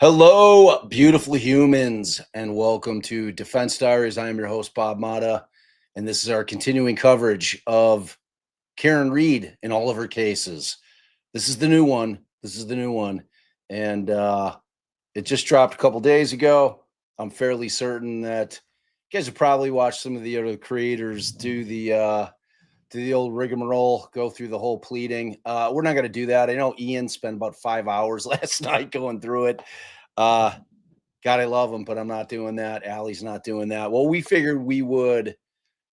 Hello, beautiful humans, and welcome to Defense Diaries. I am your host, Bob Mata, and this is our continuing coverage of Karen Read in all of her cases. This is the new one. And it just dropped a couple days ago. I'm fairly certain that you guys have probably watched some of the other creators do the old rigmarole, go through the whole pleading. We're not going to do that. I know Ian spent about 5 hours last night going through it. God, I love him, but I'm not doing that. Allie's not doing that. Well, we figured we would,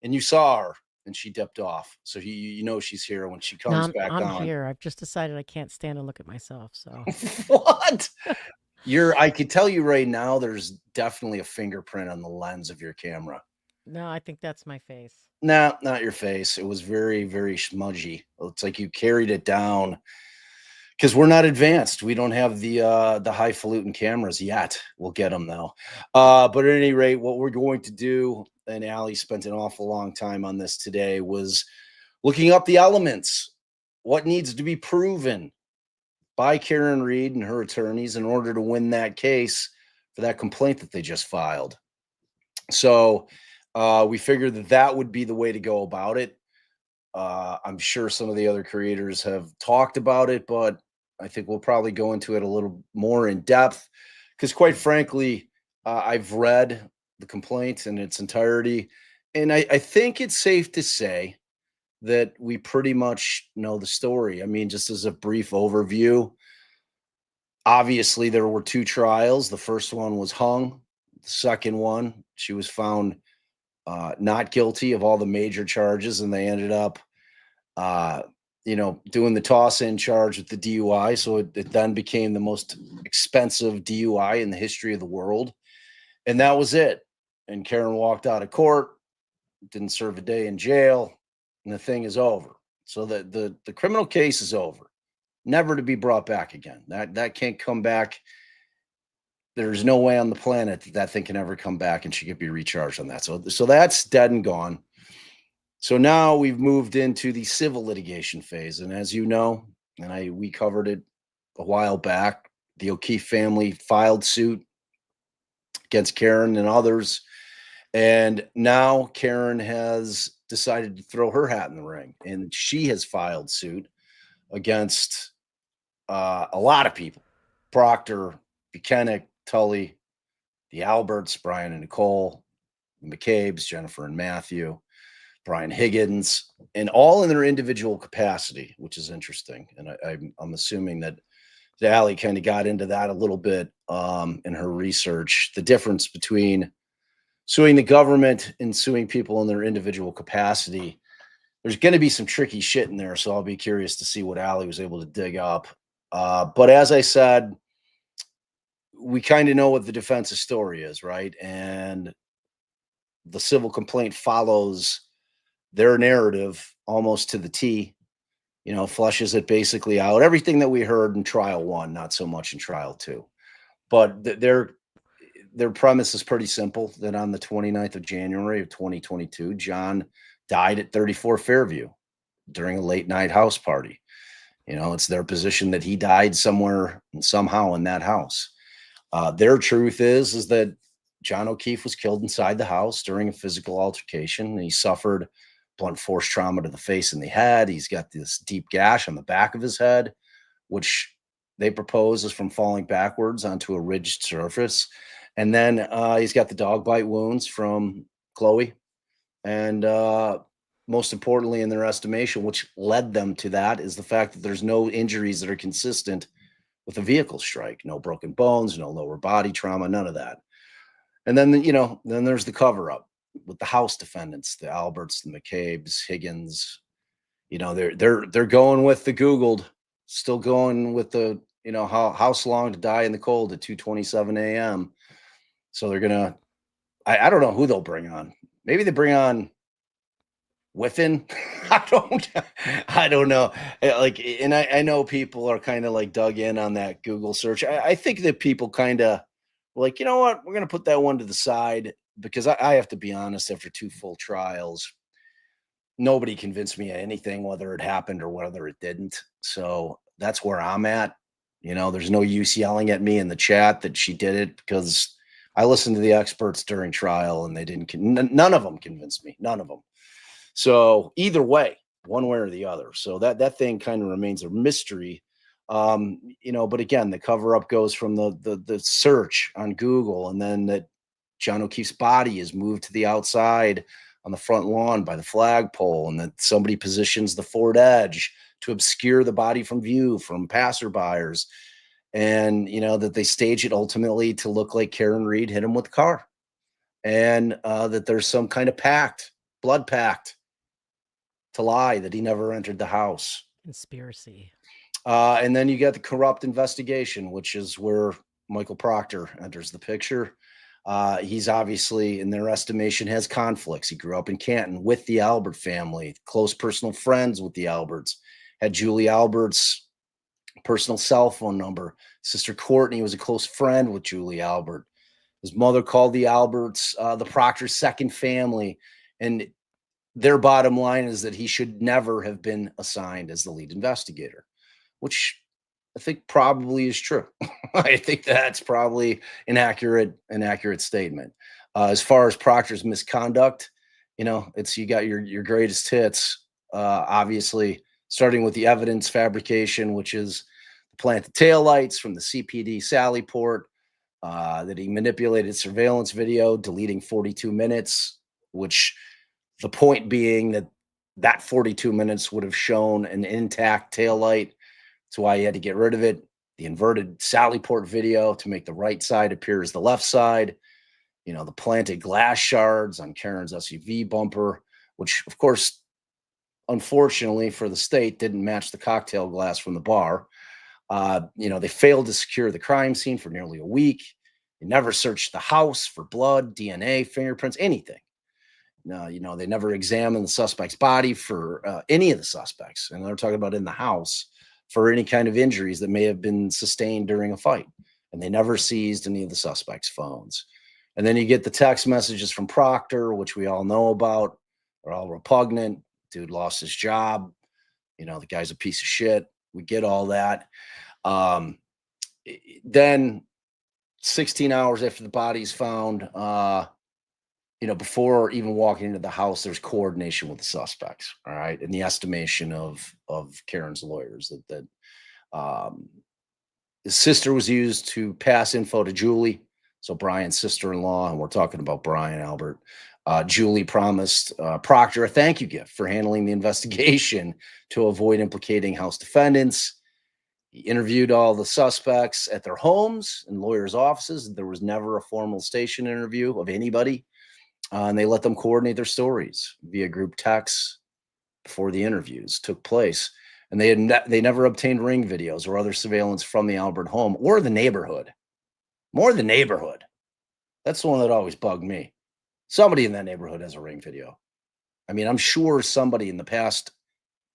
and you saw her, and she dipped off. So you know she's here when she comes back on. I'm here. I've just decided I can't stand to look at myself. So what? I could tell you right now, there's definitely a fingerprint on the lens of your camera. No, I think that's my face. No, not your face. It was very, very smudgy. It's like you carried it down because we're not advanced. We don't have the highfalutin cameras yet. We'll get them though. But at any rate, what we're going to do, and Allie spent an awful long time on this today, was looking up the elements, what needs to be proven by Karen Read and her attorneys in order to win that case for that complaint that they just filed. So we figured that would be the way to go about it. I'm sure some of the other creators have talked about it, but I think we'll probably go into it a little more in depth because, quite frankly, I've read the complaint in its entirety, and I think it's safe to say that we pretty much know the story. I mean, just as a brief overview, obviously there were two trials. The first one was hung. The second one, she was found not guilty of all the major charges, and they ended up doing the toss-in charge with the DUI. So it then became the most expensive DUI in the history of the world. And that was it. And Karen walked out of court, didn't serve a day in jail, and the thing is over. So the criminal case is over, never to be brought back again. That can't come back. There's no way on the planet that thing can ever come back and she could be recharged on that. So that's dead and gone. So now we've moved into the civil litigation phase. And as you know, and we covered it a while back, the O'Keefe family filed suit against Karen and others. And now Karen has decided to throw her hat in the ring. And she has filed suit against a lot of people. Proctor, Bukhenik, Tully, the Alberts, Brian and Nicole, the McCabes, Jennifer and Matthew, Brian Higgins, and all in their individual capacity, which is interesting. And I'm assuming that Allie kind of got into that a little bit in her research, the difference between suing the government and suing people in their individual capacity. There's going to be some tricky shit in there, so I'll be curious to see what Allie was able to dig up. But as I said, we kind of know what the defense's story is, right? And the civil complaint follows their narrative almost to the T, flushes it basically out. Everything that we heard in trial one, not so much in trial two. But their premise is pretty simple, that on the 29th of January of 2022, John died at 34 Fairview during a late night house party. It's their position that he died somewhere and somehow in that house. Their truth is that John O'Keefe was killed inside the house during a physical altercation. And he suffered blunt force trauma to the face and the head. He's got this deep gash on the back of his head, which they propose is from falling backwards onto a ridged surface. And then he's got the dog bite wounds from Chloe. And most importantly, in their estimation, which led them to that, is the fact that there's no injuries that are consistent with a vehicle strike. No broken bones, no lower body trauma, none of that. And then, then there's the cover up with the House defendants, the Alberts, the McCabes, Higgins. They're going with the Googled, still going with the, how long to die in the cold at 2:27 a.m. So they're gonna, I don't know who they'll bring on. Maybe they bring on Whiffen. I don't know. And I know people are kind of like dug in on that Google search. I think that people kind of like, you know what, we're gonna put that one to the side, because I have to be honest, after 2 full trials, nobody convinced me of anything, whether it happened or whether it didn't. So that's where I'm at. There's no use yelling at me in the chat that she did it, because I listened to the experts during trial and they didn't, none of them convinced me, none of them. So either way, one way or the other. So that thing kind of remains a mystery. But again, the cover up goes from the search on Google, and then that John O'Keefe's body is moved to the outside on the front lawn by the flagpole, and that somebody positions the Ford Edge to obscure the body from view from passerbyers. And, that they stage it ultimately to look like Karen Reed hit him with the car, and that there's some kind of blood pact to lie that he never entered the house. Conspiracy. And then you get the corrupt investigation, which is where Michael Proctor enters the picture. He's obviously, in their estimation, has conflicts. He grew up in Canton with the Albert family, close personal friends with the Alberts, had Julie Albert's personal cell phone number. Sister Courtney was a close friend with Julie Albert. His mother called the Alberts the Proctor's second family. And their bottom line is that he should never have been assigned as the lead investigator, which I think probably is true. I think that's probably an accurate statement. As far as Proctor's misconduct, you got your greatest hits, obviously, starting with the evidence fabrication, which is the planted taillights from the CPD Sally Port, that he manipulated surveillance video, deleting 42 minutes, which the point being that 42 minutes would have shown an intact taillight. That's why he had to get rid of it. The inverted Sally Port video to make the right side appear as the left side. The planted glass shards on Karen's SUV bumper, which, of course, unfortunately for the state, didn't match the cocktail glass from the bar. They failed to secure the crime scene for nearly a week. They never searched the house for blood, DNA, fingerprints, anything. No, they never examined the suspect's body for any of the suspects. And they're talking about in the house for any kind of injuries that may have been sustained during a fight. And they never seized any of the suspect's phones. And then you get the text messages from Proctor, which we all know about. They're all repugnant. Dude lost his job. The guy's a piece of shit. We get all that. Then 16 hours after the body's found, before even walking into the house, there's coordination with the suspects. All right. And the estimation of Karen's lawyers that his sister was used to pass info to Julie. So Brian's sister-in-law, and we're talking about Brian Albert. Julie promised Proctor a thank you gift for handling the investigation to avoid implicating House defendants. He interviewed all the suspects at their homes and lawyers' offices. There was never a formal station interview of anybody. And they let them coordinate their stories via group texts before the interviews took place. And they never obtained ring videos or other surveillance from the Albert home or the neighborhood. More the neighborhood. That's the one that always bugged me. Somebody in that neighborhood has a ring video. I mean, I'm sure somebody in the past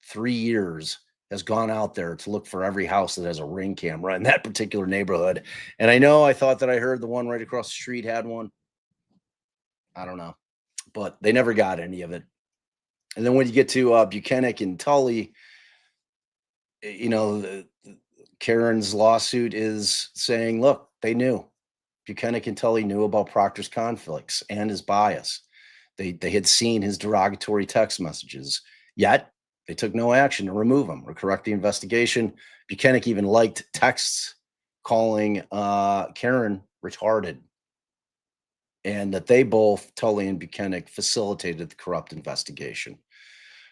3 years has gone out there to look for every house that has a ring camera in that particular neighborhood. And I thought that I heard the one right across the street had one. I don't know, but they never got any of it. And then when you get to Bukhenik and Tully, Karen's lawsuit is saying, look, they knew. Bukhenik and Tully knew about Proctor's conflicts and his bias. They had seen his derogatory text messages, yet they took no action to remove him or correct the investigation. Bukhenik even liked texts calling Karen retarded, and that they both, Tully and Bukhenik, facilitated the corrupt investigation.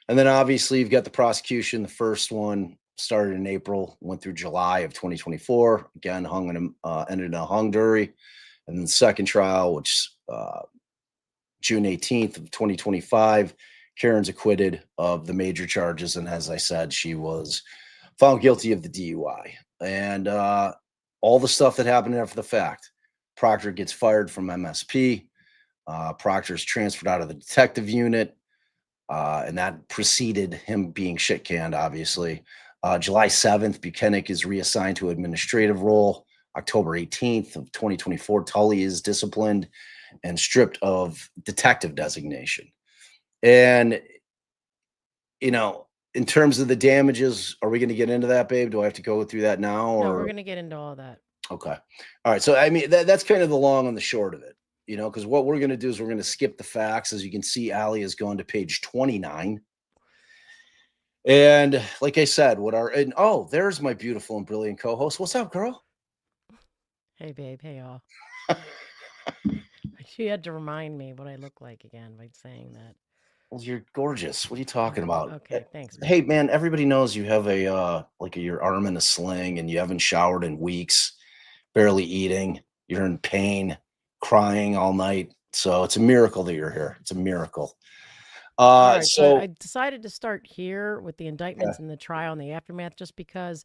And then obviously you've got the prosecution. The first one started in April, went through July of 2024. Again, ended in a hung jury. And then the second trial, which June 18th of 2025, Karen's acquitted of the major charges. And as I said, she was found guilty of the DUI. And all the stuff that happened after the fact. Proctor gets fired from MSP. Proctor's transferred out of the detective unit. And that preceded him being shit canned, obviously. July 7th, Bukhenik is reassigned to administrative role. October 18th of 2024, Tully is disciplined and stripped of detective designation. And, you know, in terms of the damages, are we going to get into that, babe? Do I have to go through that now? Or? No, we're going to get into all that. Okay. All right. So, I mean, that's kind of the long and the short of it, you know, because what we're going to do is we're going to skip the facts. As you can see, Allie has gone to page 29. And like I said, there's my beautiful and brilliant co-host. What's up, girl? Hey, babe. Hey, y'all. She had to remind me what I look like again by saying that. Well, you're gorgeous. What are you talking about? Okay, thanks, babe. Hey, man, everybody knows you have your arm in a sling and you haven't showered in weeks, barely eating. You're in pain, crying all night. So it's a miracle that you're here. It's a miracle. All right, so I decided to start here with the indictments and the trial and the aftermath just because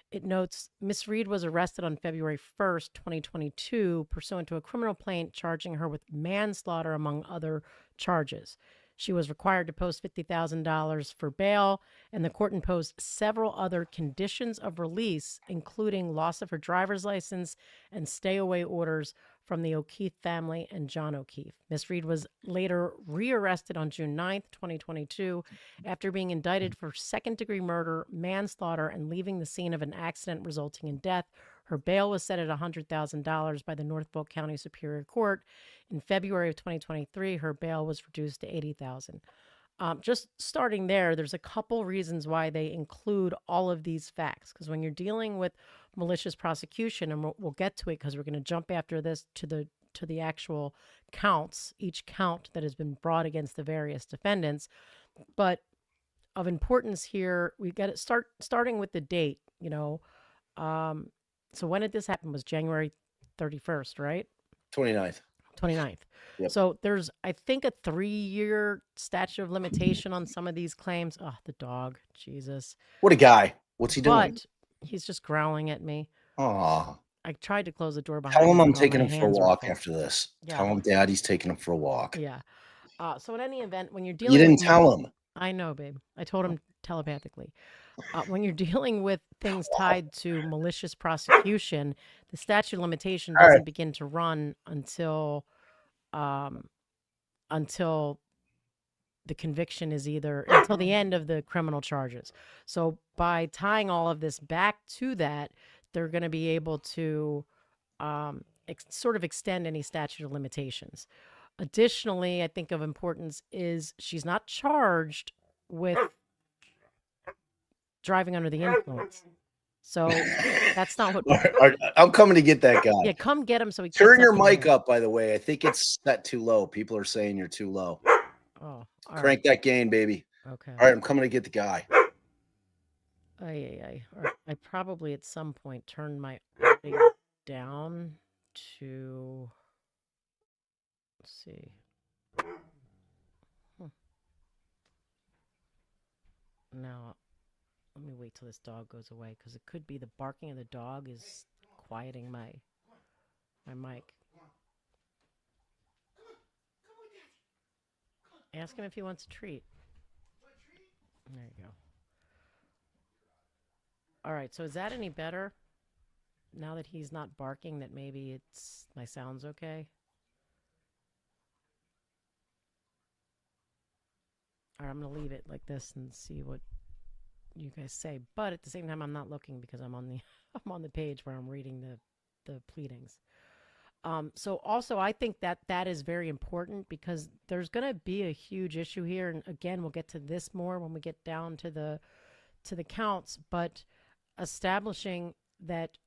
it notes Miss Reed was arrested on February 1st, 2022, pursuant to a criminal complaint charging her with manslaughter, among other charges. She was required to post $50,000 for bail, and the court imposed several other conditions of release, including loss of her driver's license and stay-away orders from the O'Keefe family and John O'Keefe. Miss Reed was later rearrested on June 9th, 2022, after being indicted for second-degree murder, manslaughter, and leaving the scene of an accident resulting in death. Her bail was set at $100,000 by the Norfolk County Superior Court. In February of 2023, her bail was reduced to $80,000. Just starting there, there's a couple reasons why they include all of these facts. Because when you're dealing with malicious prosecution, and we'll get to it because we're going to jump after this to the actual counts, each count that has been brought against the various defendants. But of importance here, we got to starting with the date. You know, so when did this happen? Was January 31st, right? 29th. 29th. Yep. So there's, I think, a 3-year statute of limitation on some of these claims. Oh, the dog. Jesus. What a guy. What's he doing? But he's just growling at me. Aw. I tried to close the door behind Tell him me. I'm taking him for a walk after this. Yeah. Tell him Daddy's taking him for a walk. Yeah. So in any event, when you're dealing You didn't tell him. I know, babe. I told him telepathically. When you're dealing with things tied to malicious prosecution, the statute of limitation doesn't begin to run until the conviction is until the end of the criminal charges. So by tying all of this back to that, they're going to be able to sort of extend any statute of limitations. Additionally, I think of importance is she's not charged with driving under the influence. So that's not what. I'm coming to get that guy. Yeah, come get him. So he turn your mic up. By the way, I think it's set too low. People are saying you're too low. Oh, crank that gain, baby. Okay. All right, I'm coming to get the guy. I probably at some point turned my audio down to. Let's see. Now, let me wait till this dog goes away because it could be the barking of the dog is quieting my mic. Ask him if he wants a treat. There you go. All right, so is that any better? Now that he's not barking, that maybe my sound's okay? All right, I'm going to leave it like this and see what you guys say. But at the same time, I'm not looking because I'm on the I'm on the page where I'm reading the pleadings. So also, I think that that is very important because there's going to be a huge issue here, and again, we'll get to this more when we get down to the counts. But establishing that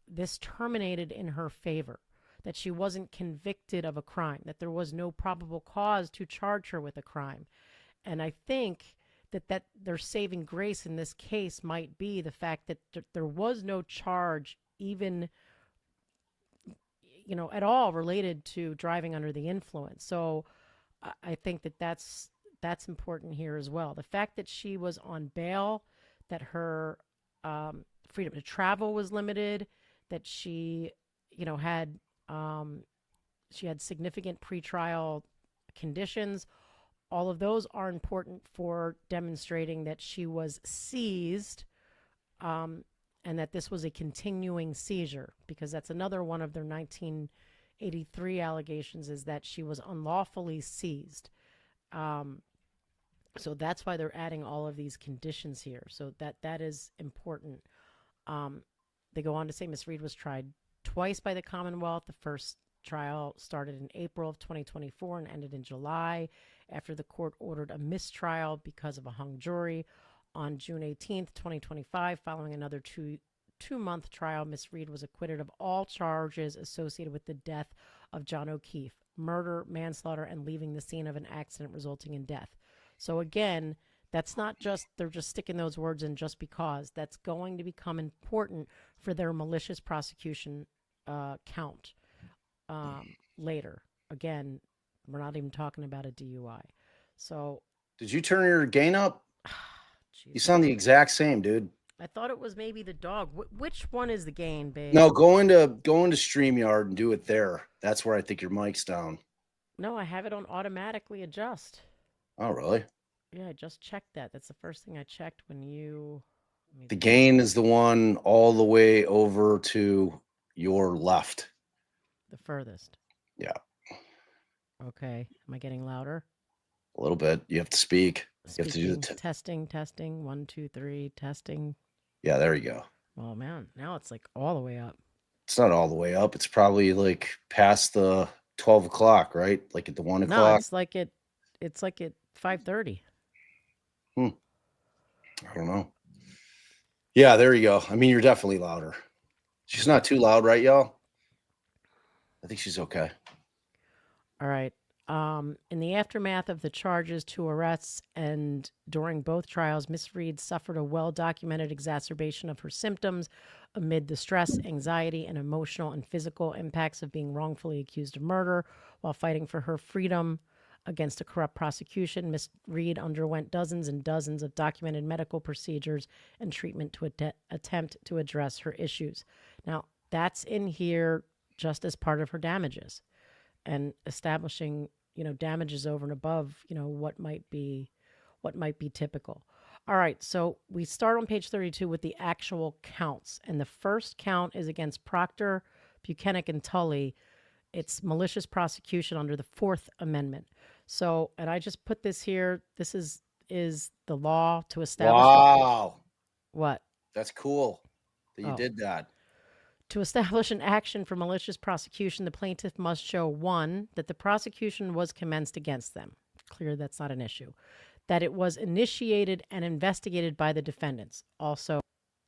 this terminated in her favor, that she wasn't convicted of a crime, that there was no probable cause to charge her with a crime, and I think that their saving grace in this case might be the fact that there was no charge even at all related to driving under the influence. So I think that that's important here as well. The fact that she was on bail, that her freedom to travel was limited, that had she had significant pretrial conditions. All of those are important for demonstrating that she was seized, and that this was a continuing seizure, because that's another one of their 1983 allegations, is that she was unlawfully seized. So that's why they're adding all of these conditions here. So that is important. They go on to say Miss Reed was tried twice by the Commonwealth. The first trial started in April of 2024 and ended in July after the court ordered a mistrial because of a hung jury. On June 18th, 2025, following another two-month trial, Miss Reed was acquitted of all charges associated with the death of John O'Keefe: murder, manslaughter, and leaving the scene of an accident resulting in death. So again, that's not just, they're just sticking those words in just because. That's going to become important for their malicious prosecution count later. Again, we're not even talking about a DUI. So, did you turn your gain up? You sound the exact same, dude. I thought it was maybe the dog. Which one is the gain, babe? No, go into StreamYard and do it there. That's where I think your mic's down. No, I have it on automatically adjust. Oh, really? Yeah, I just checked that. That's the first thing I checked when you... The gain is the one all the way over to your left. The furthest. Yeah. Okay. Am I getting louder? A little bit. You have to speak. Speaking, you have to do the testing. 1, 2, 3, testing. Yeah, there you go. Oh man, now it's like all the way up. It's not all the way up. It's probably like past the 12 o'clock, right? Like at the 1 o'clock. No, it's like at 5:30. I don't know. Yeah, there you go. I mean, you're definitely louder. She's not too loud, right, y'all? I think she's okay. All right. In the aftermath of the charges, 2 arrests, and during both trials, Miss Reed suffered a well-documented exacerbation of her symptoms amid the stress, anxiety, and emotional and physical impacts of being wrongfully accused of murder. While fighting for her freedom against a corrupt prosecution, Miss Reed underwent dozens and dozens of documented medical procedures and treatment to attempt to address her issues. Now, that's in here just as part of her damages, and establishing, damages over and above, what might be typical. All right, so we start on page 32 with the actual counts, and the first count is against Proctor, Bukhenik, and Tully. It's malicious prosecution under the Fourth Amendment. So, and I just put this here. This is the law to establish. Wow. What? That's cool that you did that. To establish an action for malicious prosecution, the plaintiff must show, 1, that the prosecution was commenced against them. Clear that's not an issue. That it was initiated and investigated by the defendants. Also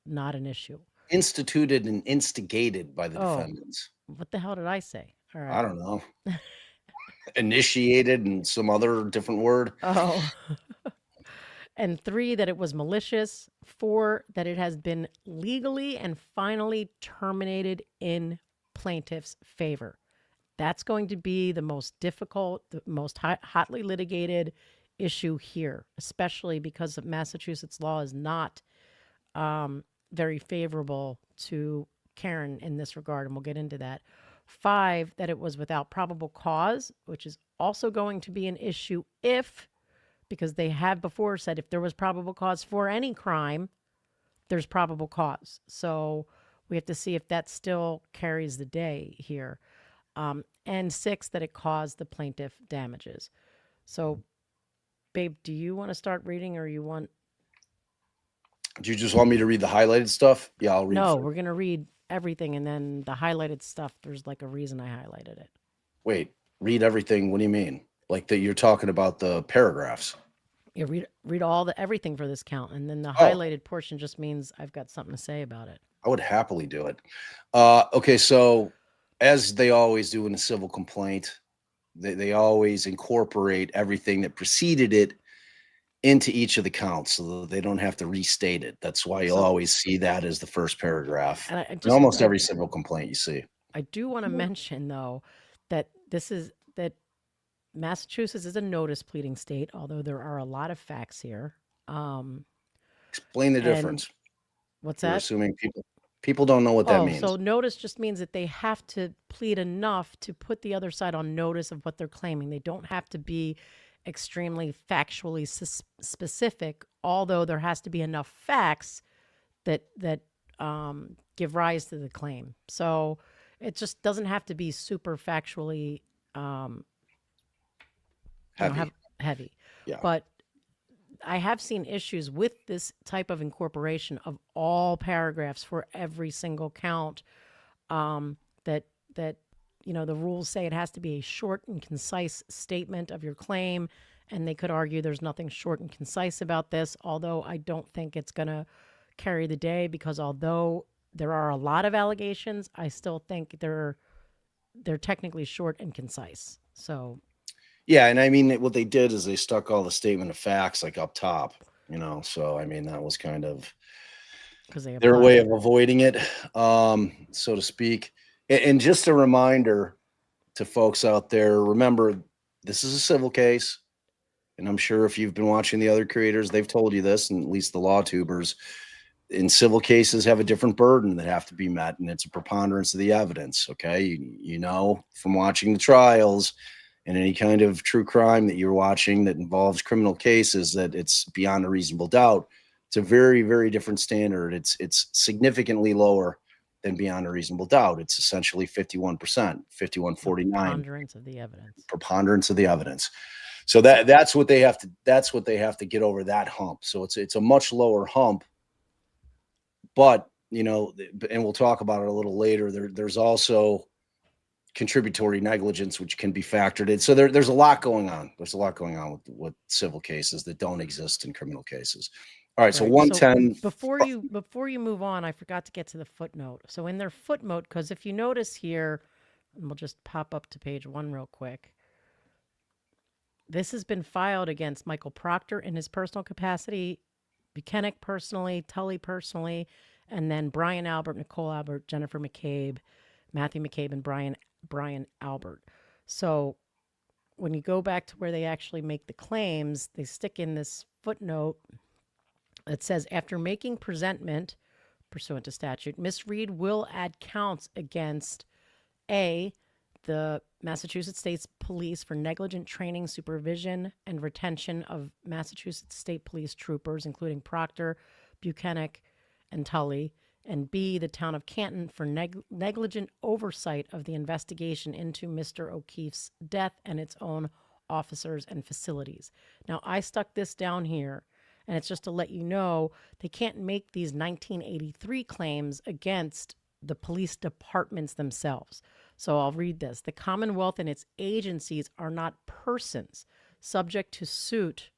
not an issue. Instituted and instigated by the defendants. What the hell did I say? All right. I don't know. Initiated and some other different word. Oh. And 3, that it was malicious. 4, that it has been legally and finally terminated in plaintiff's favor. That's going to be the most difficult, the most hotly litigated issue here, especially because Massachusetts law is not very favorable to Karen in this regard, and we'll get into that. 5, that it was without probable cause, which is also going to be an issue because they have before said if there was probable cause for any crime, there's probable cause. So we have to see if that still carries the day here. And 6, that it caused the plaintiff damages. So, babe, do you want to start reading, or you want... Do you just want me to read the highlighted stuff? Yeah, I'll read. No, we're going to read everything, and then the highlighted stuff, there's like a reason I highlighted it. Wait, read everything. What do you mean? Like that you're talking about the paragraphs? Yeah, read everything for this count, and then the highlighted portion just means I've got something to say about it. I would happily do it. Okay, so as they always do in a civil complaint, they always incorporate everything that preceded it into each of the counts so that they don't have to restate it. That's why you'll always see that as the first paragraph. And in almost every civil complaint you see. I do want to mention, though, that that Massachusetts is a notice pleading state, although there are a lot of facts here. Explain the difference. What's You're that? assuming people don't know what that means. So notice just means that they have to plead enough to put the other side on notice of what they're claiming. They don't have to be extremely factually specific, although there has to be enough facts that give rise to the claim. So it just doesn't have to be super factually heavy. Yeah. But I have seen issues with this type of incorporation of all paragraphs for every single count. That the rules say it has to be a short and concise statement of your claim, and they could argue there's nothing short and concise about this. Although I don't think it's going to carry the day, because although there are a lot of allegations, I still think they're technically short and concise. So. Yeah, and I mean, what they did is they stuck all the statement of facts like up top, so I mean, that was kind of their way of avoiding it, so to speak. And just a reminder to folks out there, remember, this is a civil case, and I'm sure if you've been watching the other creators, they've told you this, and at least the law tubers, in civil cases have a different burden that have to be met, and it's a preponderance of the evidence, okay? You know from watching the trials and any kind of true crime that you're watching that involves criminal cases that it's beyond a reasonable doubt. It's a very, very different standard. It's significantly lower than beyond a reasonable doubt. It's essentially 51%, 51-49. Preponderance of the evidence. Preponderance of the evidence. So that's what they have to get over that hump. So it's a much lower hump. But, and we'll talk about it a little later. There's also contributory negligence, which can be factored in. So there's a lot going on. There's a lot going on with civil cases that don't exist in criminal cases. All right. So 110. So before you move on, I forgot to get to the footnote. So in their footnote, because if you notice here, and we'll just pop up to page 1 real quick. This has been filed against Michael Proctor in his personal capacity, Bukhenik personally, Tully personally, and then Brian Albert, Nicole Albert, Jennifer McCabe, Matthew McCabe, and Brian Albert. So when you go back to where they actually make the claims, they stick in this footnote that says, after making presentment pursuant to statute, Ms. Reed will add counts against A, the Massachusetts State Police for negligent training, supervision, and retention of Massachusetts State Police troopers, including Proctor, Bukhenik, and Tully, and B, the town of Canton for negligent oversight of the investigation into Mr. O'Keefe's death and its own officers and facilities. Now, I stuck this down here, and it's just to let you know they can't make these 1983 claims against the police departments themselves. So I'll read this. The Commonwealth and its agencies are not persons subject to suit.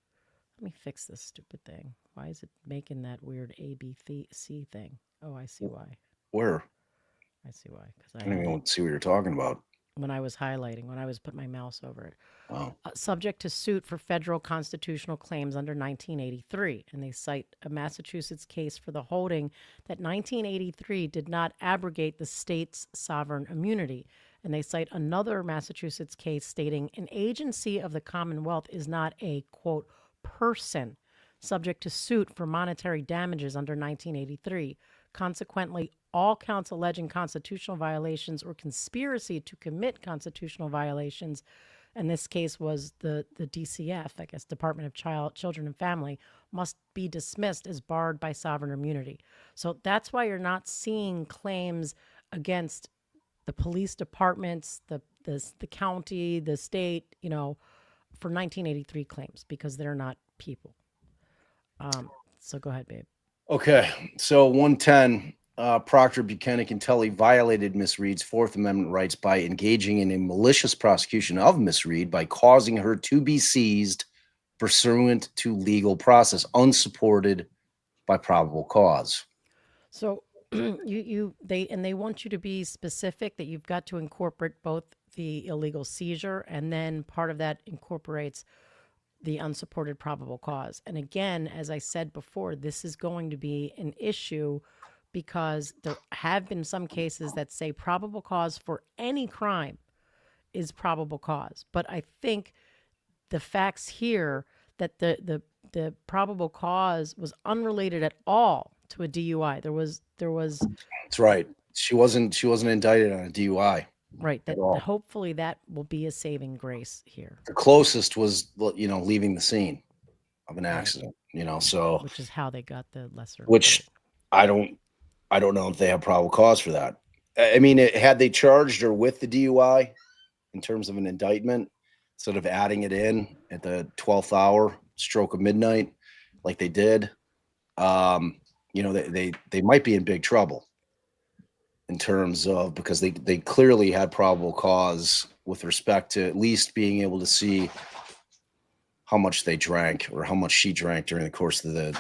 Let me fix this stupid thing. Why is it making that weird ABC thing? Oh, I see why. Where? I see why. I don't even see what you're talking about. When I was highlighting, when I was putting my mouse over it. Wow. Subject to suit for federal constitutional claims under 1983. And they cite a Massachusetts case for the holding that 1983 did not abrogate the state's sovereign immunity. And they cite another Massachusetts case stating an agency of the Commonwealth is not a, quote, person subject to suit for monetary damages under 1983. Consequently, all counts alleging constitutional violations or conspiracy to commit constitutional violations, and this case was the DCF, I guess, Department of Children and Family, must be dismissed as barred by sovereign immunity. So that's why you're not seeing claims against the police departments, the county, the state, for 1983 claims, because they're not people. So go ahead, babe. Okay. So 110, Proctor, Bukhenik, and Tully violated Miss Reed's Fourth Amendment rights by engaging in a malicious prosecution of Miss Reed by causing her to be seized pursuant to legal process, unsupported by probable cause. So they want you to be specific that you've got to incorporate both the illegal seizure, and then part of that incorporates the unsupported probable cause. And again, as I said before, this is going to be an issue because there have been some cases that say probable cause for any crime is probable cause. But I think the facts here that the probable cause was unrelated at all to a DUI. There was That's right. She wasn't indicted on a DUI. Right. That hopefully that will be a saving grace here. The closest was, leaving the scene of an accident, so which is how they got the lesser. Which I don't know if they have probable cause for that. I mean, had they charged her with the DUI in terms of an indictment, instead of adding it in at the 12th hour, stroke of midnight, like they did, they might be in big trouble in terms of, because they clearly had probable cause with respect to at least being able to see how much they drank or how much she drank during the course of the,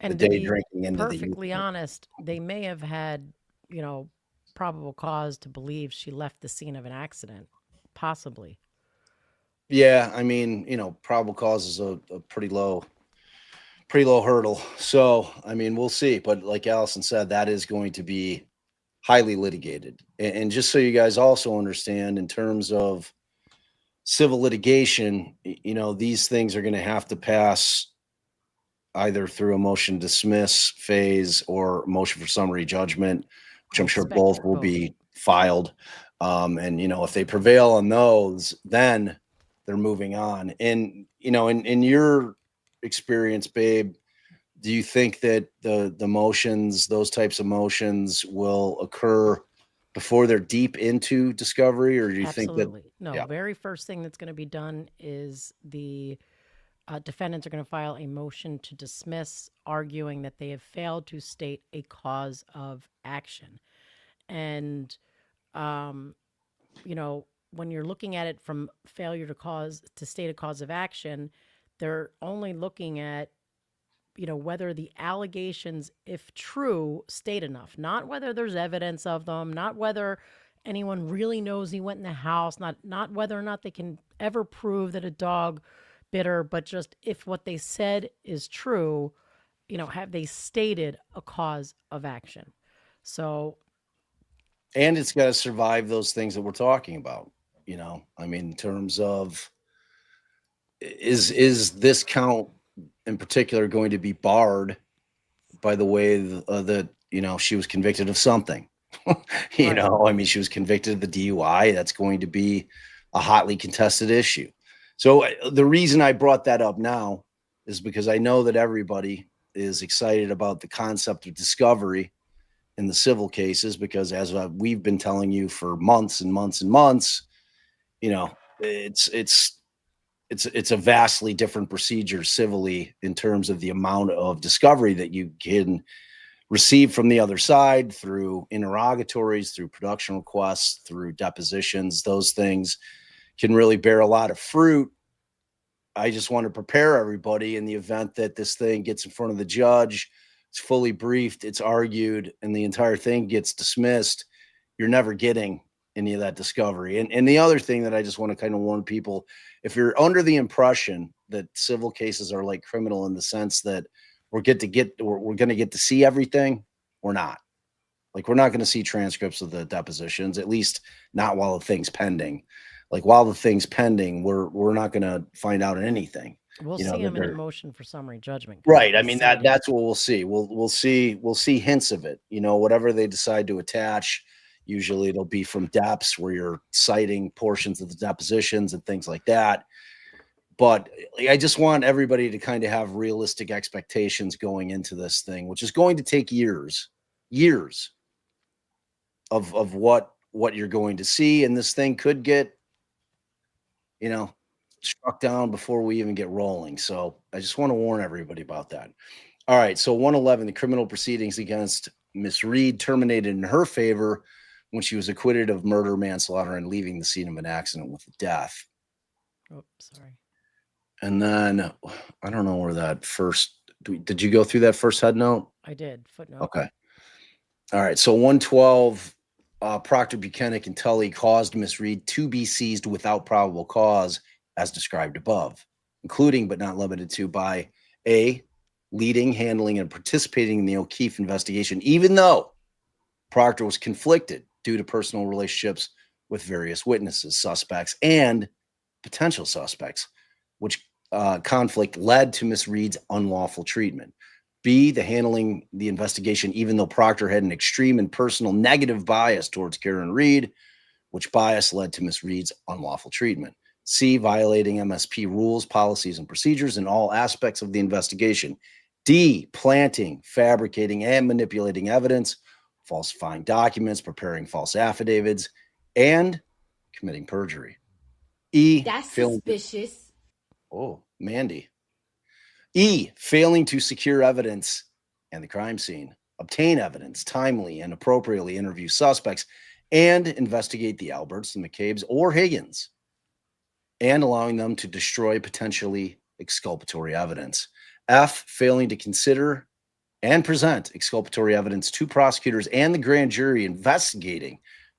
and the to day be drinking into perfectly honest, they may have had, probable cause to believe she left the scene of an accident, possibly. Yeah, I mean, probable cause is a pretty low hurdle. So, I mean, we'll see. But like Allison said, that is going to be highly litigated. And just so you guys also understand, in terms of civil litigation, these things are going to have to pass either through a motion to dismiss phase or motion for summary judgment, which I'm sure both will be filed. And, if they prevail on those, then they're moving on. And, in your experience, babe, do you think that the motions, those types of motions, will occur before they're deep into discovery, or do you think that? No, very first thing that's going to be done is the defendants are going to file a motion to dismiss, arguing that they have failed to state a cause of action. And, when you're looking at it from failure to state a cause of action, they're only looking at whether the allegations, if true, state enough, not whether there's evidence of them, not whether anyone really knows he went in the house, not whether or not they can ever prove that a dog bit her, but just if what they said is true, have they stated a cause of action? So, and it's got to survive those things that we're talking about. I mean, in terms of, is this count in particular going to be barred by the way that she was convicted of something? Right. I mean, she was convicted of the DUI. That's going to be a hotly contested issue. So the reason I brought that up now is because I know that everybody is excited about the concept of discovery in the civil cases, because as we've been telling you for months and months and months, it's a vastly different procedure civilly in terms of the amount of discovery that you can receive from the other side through interrogatories, through production requests, through depositions. Those things can really bear a lot of fruit. I just want to prepare everybody in the event that this thing gets in front of the judge, it's fully briefed, it's argued, and the entire thing gets dismissed. You're never getting any of that discovery. And the other thing that I just want to kind of warn people, if you're under the impression that civil cases are like criminal in the sense that we're going to get to see everything, we're not. Like, we're not going to see transcripts of the depositions, at least not while the thing's pending. Like, while the thing's pending, we're not going to find out anything. We'll see them in a motion for summary judgment. Right. I mean, that's what we'll see. We'll see hints of it. Whatever they decide to attach, usually it'll be from depths where you're citing portions of the depositions and things like that. But I just want everybody to kind of have realistic expectations going into this thing, which is going to take years of what you're going to see. And this thing could get, struck down before we even get rolling. So I just want to warn everybody about that. All right. So 111, the criminal proceedings against Miss Reed terminated in her favor when she was acquitted of murder, manslaughter, and leaving the scene of an accident with death. Oh, sorry. And then I don't know where that first. Did you go through that first head note? I did. Footnote. Okay. All right. So 112, Proctor, Bukhenik, and Tully caused Miss Reed to be seized without probable cause, as described above, including but not limited to by A, leading, handling, and participating in the O'Keefe investigation, even though Proctor was conflicted due to personal relationships with various witnesses, suspects, and potential suspects, which conflict led to Miss Reed's unlawful treatment. B, the handling the investigation, even though Proctor had an extreme and personal negative bias towards Karen Reed, which bias led to Miss Reed's unlawful treatment. C, violating MSP rules, policies, and procedures in all aspects of the investigation. D, planting, fabricating, and manipulating evidence, falsifying documents, preparing false affidavits, and committing perjury. E, that's suspicious. Mandy. E, failing to secure evidence and the crime scene, obtain evidence, timely and appropriately interview suspects, and investigate the Alberts, the McCabes, or Higgins, and allowing them to destroy potentially exculpatory evidence. F, failing to consider and present exculpatory evidence to prosecutors and the grand jury investigating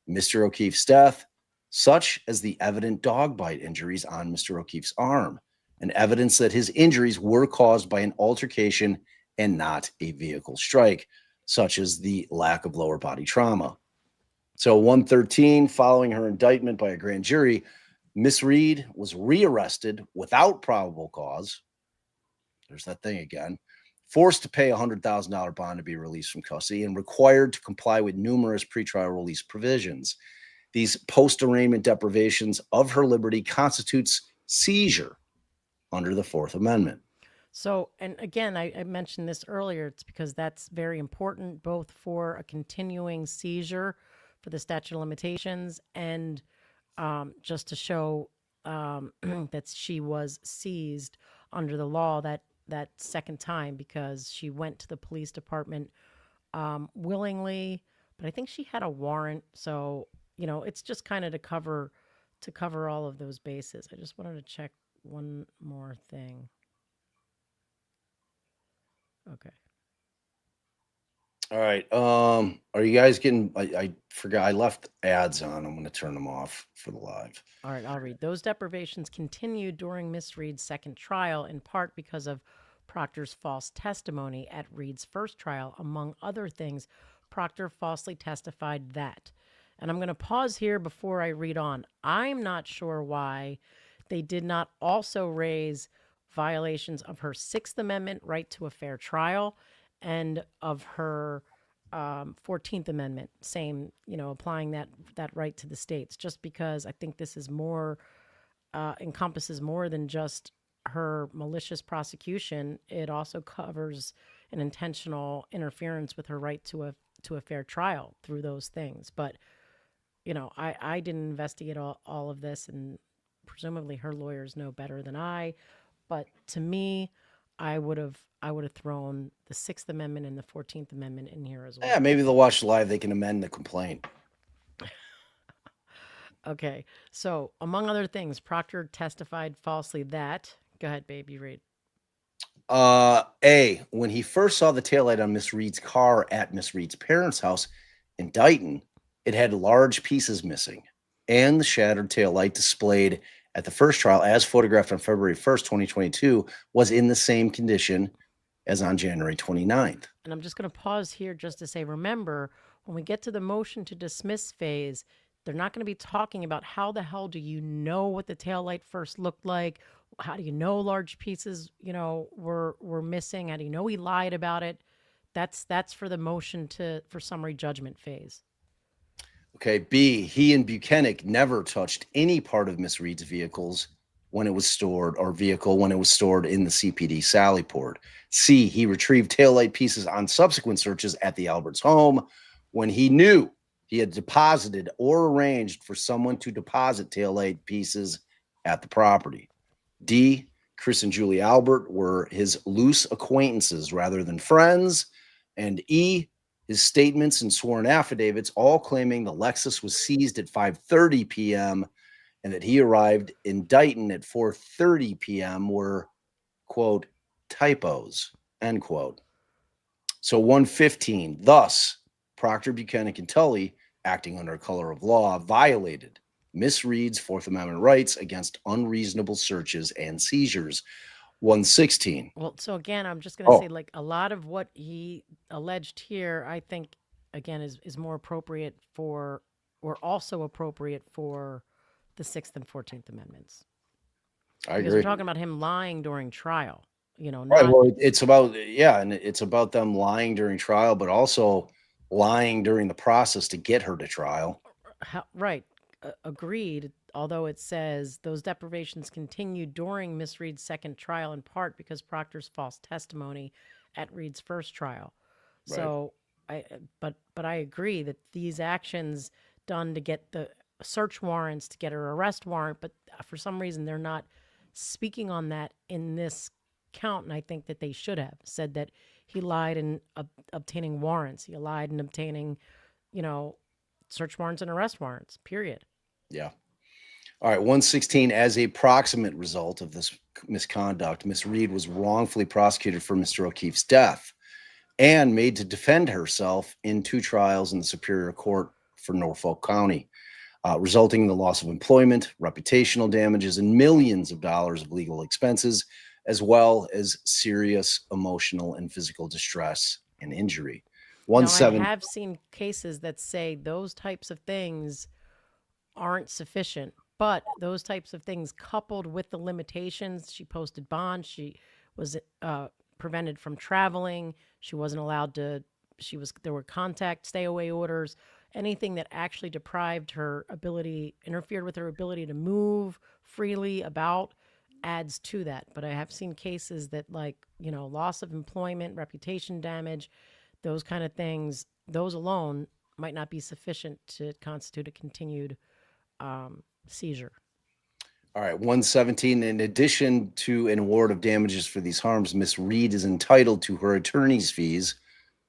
Mr. O'Keefe's death, such as the evident dog bite injuries on Mr. O'Keefe's arm, and evidence that his injuries were caused by an altercation and not a vehicle strike, such as the lack of lower body trauma. So 113, following her indictment by a grand jury, Miss Reed was rearrested without probable cause. There's that thing again. Forced to pay a $100,000 bond to be released from custody and required to comply with numerous pretrial release provisions. These post-arraignment deprivations of her liberty constitutes seizure under the Fourth Amendment. So, and again, I mentioned this earlier, it's because that's very important, both for a continuing seizure for the statute of limitations and just to show that she was seized under the law that second time, because she went to the police department willingly, but I think she had a warrant. So, you know, it's just kind of to cover all of those bases. I just wanted to check one more thing. Okay. All right. Are you guys getting, I forgot, I left ads on. I'm going to turn them off for the live. All right, I'll read. Those deprivations continued during Miss Reed's second trial, in part because of Proctor's false testimony at Reed's first trial. Among other things, Proctor falsely testified that, and I'm going to pause here before I read on. I'm not sure why they did not also raise violations of her Sixth Amendment right to a fair trial and of her 14th Amendment, same, you know, applying that right to the states, just because I think this is more, encompasses more than just her malicious prosecution. It also covers an intentional interference with her right to a fair trial through those things. But, you know, I didn't investigate all of this, and presumably her lawyers know better than I. But to me, I would have thrown the Sixth Amendment and the 14th Amendment in here as well. Yeah, maybe they'll watch live. They can amend the complaint. Okay. So, among other things, Proctor testified falsely that. Go ahead, babe. You read. A, when he first saw the taillight on Miss Reed's car at Miss Reed's parents' house in Dighton, it had large pieces missing, and the shattered taillight displayed at the first trial, as photographed on February 1st, 2022, was in the same condition as on January 29th. And I'm just going to pause here just to say, remember, when we get to the motion to dismiss phase, they're not going to be talking about how the hell do you know what the taillight first looked like? How do you know large pieces, you know, were missing? How do you know he lied about it? That's for the motion for summary judgment phase. Okay, B, he and Bukhenik never touched any part of Miss Reed's vehicles when it was stored, or vehicle when it was stored in the CPD Sally Port. C, he retrieved taillight pieces on subsequent searches at the Alberts home when he knew he had deposited or arranged for someone to deposit taillight pieces at the property. D, Chris and Julie Albert were his loose acquaintances rather than friends. And E, his statements and sworn affidavits, all claiming the Lexus was seized at 5:30 p.m. and that he arrived in Dighton at 4:30 p.m. were, quote, typos, end quote. So 115, thus, Proctor, Bukhenik, and Tully, acting under color of law, violated Miss Reed's Fourth Amendment rights against unreasonable searches and seizures. 116. Well, so again, I'm just going to say, like, a lot of what he alleged here, I think, again, is more appropriate for, or also appropriate for, the Sixth and 14th Amendments. I Because agree. we're talking about him lying during trial, not. Right. Well, it's about, and it's about them lying during trial, but also lying during the process to get her to trial. Right. Agreed. Although it says those deprivations continued during Miss Reed's second trial, in part because Proctor's false testimony at Reed's first trial. Right. So but I agree that these actions done to get the search warrants, to get her arrest warrant, but for some reason they're not speaking on that in this count. And I think that they should have said that he lied in obtaining warrants. He lied in obtaining, search warrants and arrest warrants, period. Yeah. All right. 116, as a proximate result of this misconduct, Miss Reed was wrongfully prosecuted for Mr. O'Keefe's death and made to defend herself in 2 trials in the Superior Court for Norfolk County, resulting in the loss of employment, reputational damages, and millions of dollars of legal expenses, as well as serious emotional and physical distress and injury. Now, I have seen cases that say those types of things aren't sufficient, but those types of things coupled with the limitations, she posted bond, she was prevented from traveling, she wasn't allowed to, there were contact, stay away orders, anything that actually deprived her ability, interfered with her ability to move freely about, adds to that. But I have seen cases that, like, loss of employment, reputation damage, those kind of things, those alone might not be sufficient to constitute a continued seizure. All right, 117. In addition to an award of damages for these harms, Miss Reed is entitled to her attorney's fees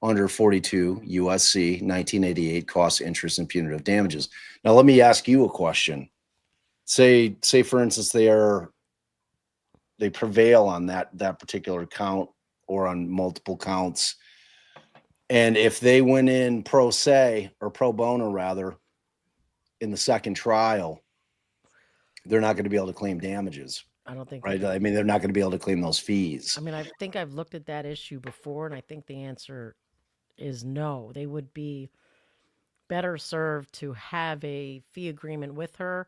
under 42 USC 1988 costs, interest, and punitive damages. Now, let me ask you a question. Say for instance, they prevail on that particular count or on multiple counts. And if they went in pro se or pro bono rather in the second trial, they're not going to be able to claim damages. I don't think. Right. I mean, they're not going to be able to claim those fees. I mean, I think I've looked at that issue before, and I think the answer is no. They would be better served to have a fee agreement with her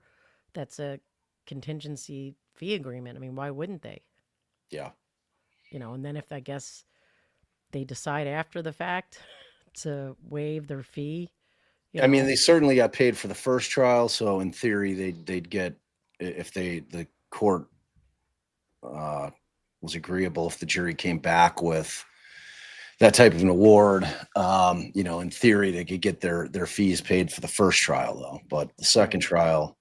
that's a contingency fee agreement. I mean, why wouldn't they? Yeah. And then if, I guess, they decide after the fact to waive their fee. I mean, they certainly got paid for the first trial, so in theory, they'd get, if the court was agreeable, if the jury came back with that type of an award, in theory, they could get their fees paid for the first trial, though. But the second trial,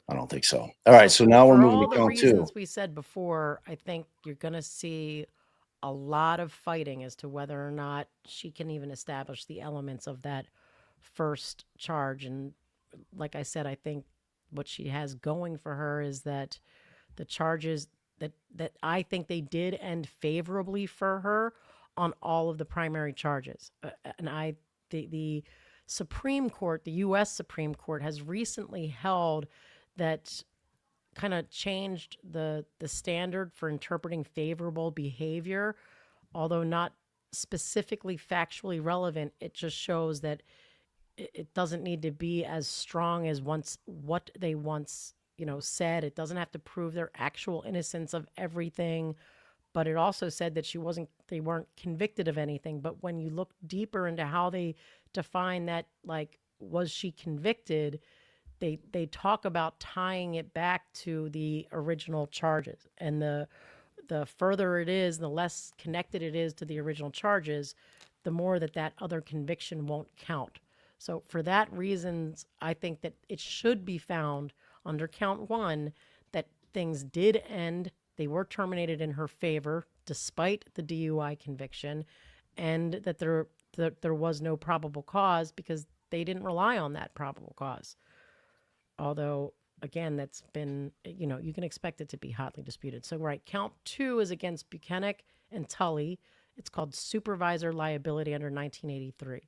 I don't think so. All right, so now we're moving to count 2. For all the reasons we said before, I think you're going to see a lot of fighting as to whether or not she can even establish the elements of that first charge. And like I said, I think what she has going for her is that the charges that I think they did end favorably for her on all of the primary charges. And the Supreme Court, the U.S. Supreme Court, has recently held that kind of changed the standard for interpreting favorable behavior, although not specifically factually relevant. It just shows that it doesn't need to be as strong as what they once said. It doesn't have to prove their actual innocence of everything, but it also said that they weren't convicted of anything. But when you look deeper into how they define that, like, was she convicted, they talk about tying it back to the original charges. And the further it is, the less connected it is to the original charges, the more that other conviction won't count. So for that reasons, I think that it should be found under count 1 that things did end. They were terminated in her favor despite the DUI conviction, and that the there was no probable cause because they didn't rely on that probable cause. Although, again, that's been, you can expect it to be hotly disputed. So, right, count 2 is against Bukhenik and Tully. It's called supervisor liability under 1983.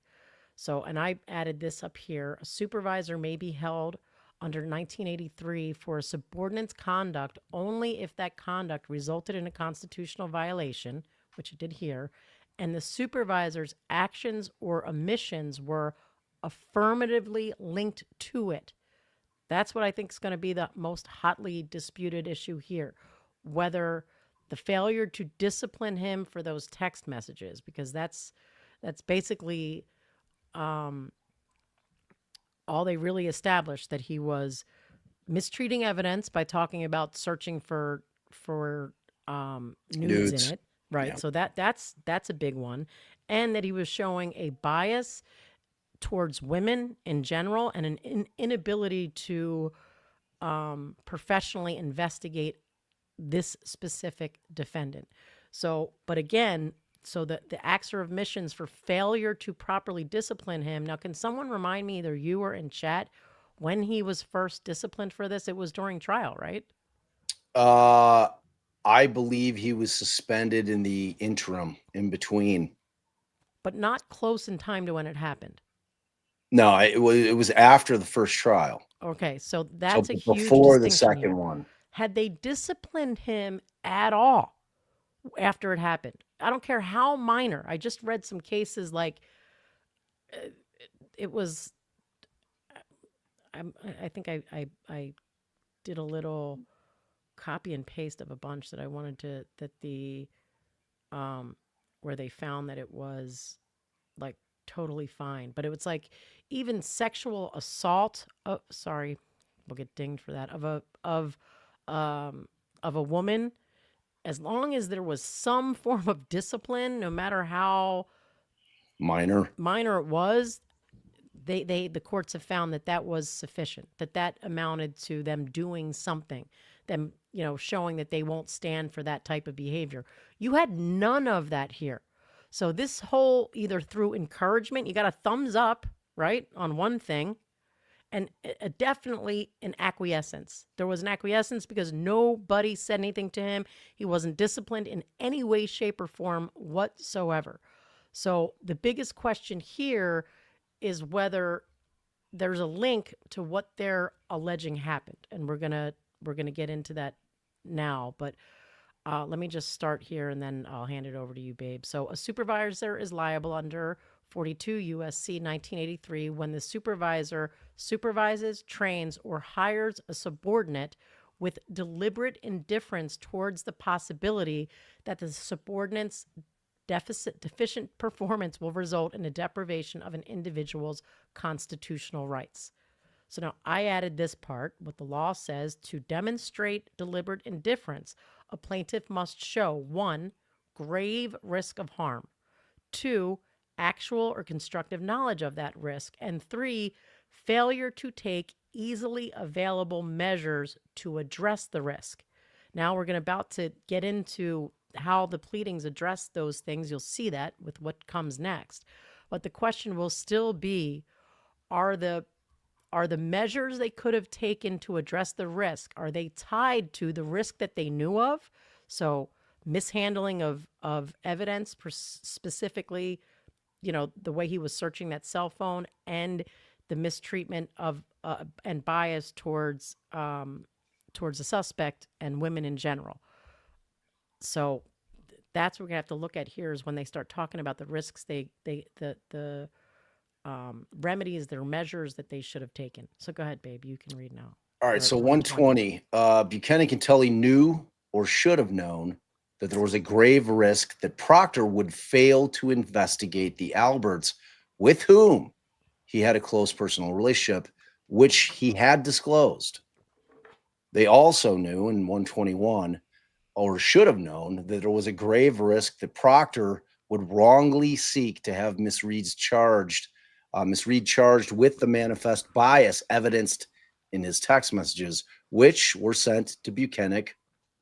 So, and I added this up here. A supervisor may be held under 1983 for a subordinate's conduct only if that conduct resulted in a constitutional violation, which it did here, and the supervisor's actions or omissions were affirmatively linked to it. That's what I think is going to be the most hotly disputed issue here, whether the failure to discipline him for those text messages, because that's basically all they really established, that he was mistreating evidence by talking about searching for nudes in it, right? Yeah. So that's a big one, and that he was showing a bias towards women in general and an inability to professionally investigate this specific defendant. So, but again, so the acts or omissions for failure to properly discipline him. Now, can someone remind me, either you or in chat, when he was first disciplined for this? It was during trial, right? I believe he was suspended in the interim in between. But not close in time to when it happened. No, it was after the first trial. Okay, so that's a huge before the distinction second here. one. Had they disciplined him at all after it happened? I don't care how minor. I just read some cases like it was. I think I did a little copy and paste of a bunch that I wanted to, that the where they found that it was like totally fine, but it was like even sexual assault. Oh, sorry, we'll get dinged for that. Of a woman, as long as there was some form of discipline, no matter how minor it was, the courts have found that was sufficient, that amounted to them doing something, them, showing that they won't stand for that type of behavior. You had none of that here. So this whole, either through encouragement, you got a thumbs up, right, on one thing, and definitely an acquiescence. There was an acquiescence because nobody said anything to him. He wasn't disciplined in any way, shape, or form whatsoever. So the biggest question here is whether there's a link to what they're alleging happened, and we're gonna get into that now. But let me just start here, and then I'll hand it over to you, babe. So a supervisor is liable under 42 U.S.C. 1983 when the supervisor supervises, trains, or hires a subordinate with deliberate indifference towards the possibility that the subordinate's deficient performance will result in a deprivation of an individual's constitutional rights. So now I added this part. What the law says: to demonstrate deliberate indifference, a plaintiff must show 1, grave risk of harm, 2, actual or constructive knowledge of that risk, and 3, failure to take easily available measures to address the risk. Now we're about to get into how the pleadings address those things. You'll see that with what comes next. But the question will still be, are the measures they could have taken to address the risk, are they tied to the risk that they knew of? So mishandling of evidence, specifically, the way he was searching that cell phone, and the mistreatment of and bias towards the suspect and women in general. So that's what we're gonna have to look at here, is when they start talking about the risks, the remedies, their measures that they should have taken. So go ahead, babe, you can read now. All right, so 120, Bukhenik and Tully knew or should have known that there was a grave risk that Proctor would fail to investigate the Alberts, with whom he had a close personal relationship, which he had disclosed. They also knew in 121, or should have known, that there was a grave risk that Proctor would wrongly seek to have Miss Reed charged with the manifest bias evidenced in his text messages, which were sent to Bukhenik,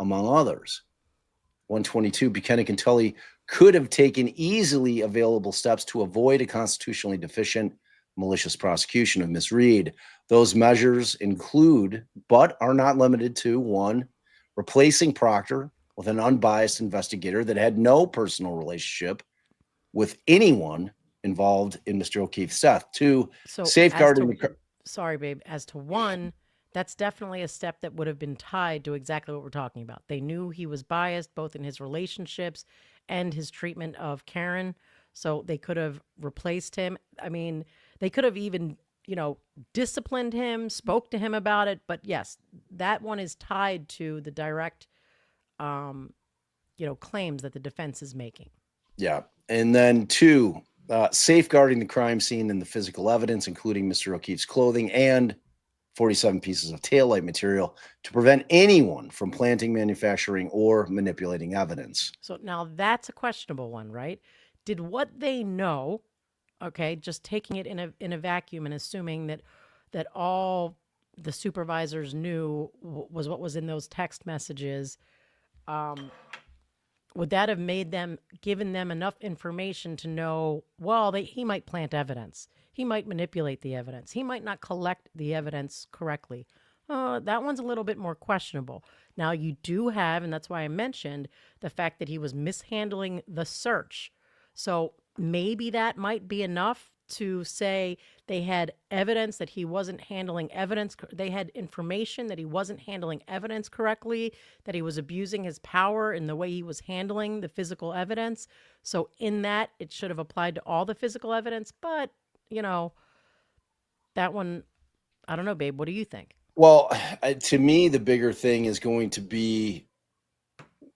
among others. 122, Bukhenik and Tully could have taken easily available steps to avoid a constitutionally deficient malicious prosecution of Ms. Reed. Those measures include, but are not limited to, 1, replacing Proctor with an unbiased investigator that had no personal relationship with anyone involved in Mr. O'Keefe's death. 2, So safeguarding sorry, babe, as to 1, that's definitely a step that would have been tied to exactly what we're talking about. They knew he was biased both in his relationships and his treatment of Karen. So they could have replaced him. I mean, they could have even, disciplined him, spoke to him about it. But yes, that one is tied to the direct, claims that the defense is making. Yeah. And then 2, safeguarding the crime scene and the physical evidence, including Mr. O'Keefe's clothing and 47 pieces of taillight material to prevent anyone from planting, manufacturing, or manipulating evidence. So now that's a questionable one, right? Did what they know, okay, just taking it in a vacuum and assuming that all the supervisors knew was what was in those text messages, would that have given them enough information to know, well, he might plant evidence. He might manipulate the evidence. He might not collect the evidence correctly. That one's a little bit more questionable. Now, you do have, and that's why I mentioned, the fact that he was mishandling the search. So maybe that might be enough to say they had evidence that he wasn't handling evidence. They had information that he wasn't handling evidence correctly, that he was abusing his power in the way he was handling the physical evidence. So in that, it should have applied to all the physical evidence. But, that one, I don't know, babe. What do you think? Well, to me, the bigger thing is going to be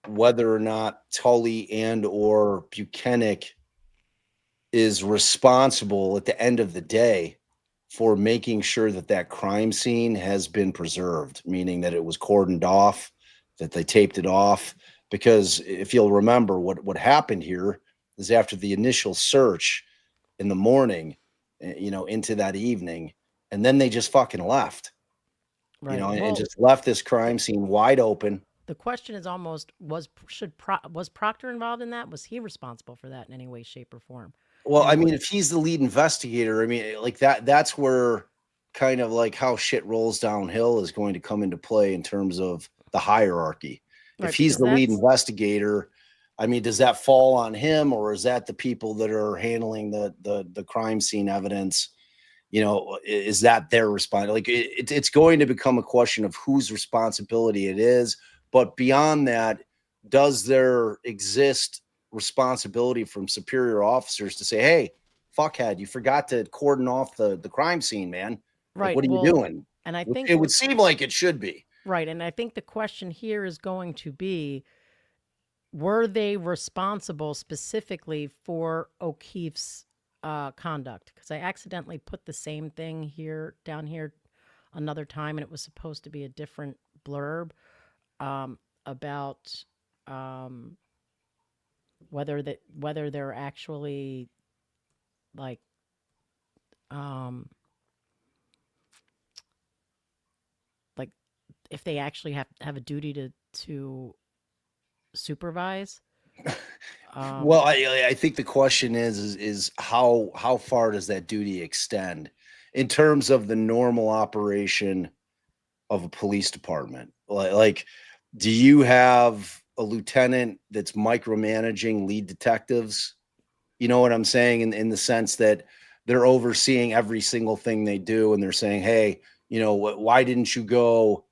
whether or not Tully and or Bukhenik is responsible at the end of the day for making sure that that crime scene has been preserved, meaning that it was cordoned off, that they taped it off. Because if you'll remember, what happened here is after the initial search in the morning, into that evening, and then they just fucking left. Right. And just left this crime scene wide open. The question is almost, was Proctor involved in that? Was he responsible for that in any way, shape, or form? Well, I mean, if he's the lead investigator, I mean, like that's where kind of like how shit rolls downhill is going to come into play in terms of the hierarchy. Right, if he's the lead investigator, I mean, does that fall on him, or is that the people that are handling the crime scene evidence? Is that their responsibility? Like it's going to become a question of whose responsibility it is. But beyond that, does there exist responsibility from superior officers to say, hey, fuckhead, you forgot to cordon off the crime scene, man. Right. Like, what are you doing? And I think it would seem like it should be. Right. And I think the question here is going to be, were they responsible specifically for O'Keefe's conduct? Because I accidentally put the same thing down here another time, and it was supposed to be a different blurb about whether they're actually like if they actually have a duty to supervise. Well, I think the question is how far does that duty extend in terms of the normal operation of a police department? Like, do you have a lieutenant that's micromanaging lead detectives? You know what I'm saying? In the sense that they're overseeing every single thing they do, and they're saying, hey, why didn't you go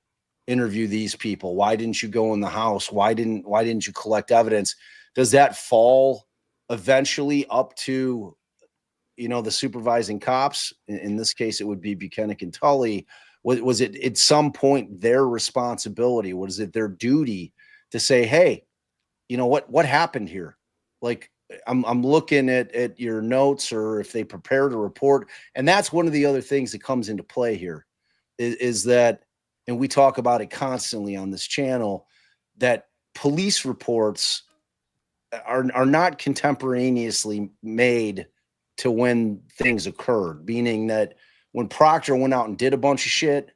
interview these people? Why didn't you go in the house? Why didn't you collect evidence? Does that fall eventually up to, the supervising cops? In this case, it would be Bukhenik and Tully. Was it at some point their responsibility? Was it their duty to say, hey, what happened here? Like, I'm looking at your notes, or if they prepared a report. And that's one of the other things that comes into play here is that, and we talk about it constantly on this channel, that police reports are not contemporaneously made to when things occurred, meaning that when Proctor went out and did a bunch of shit,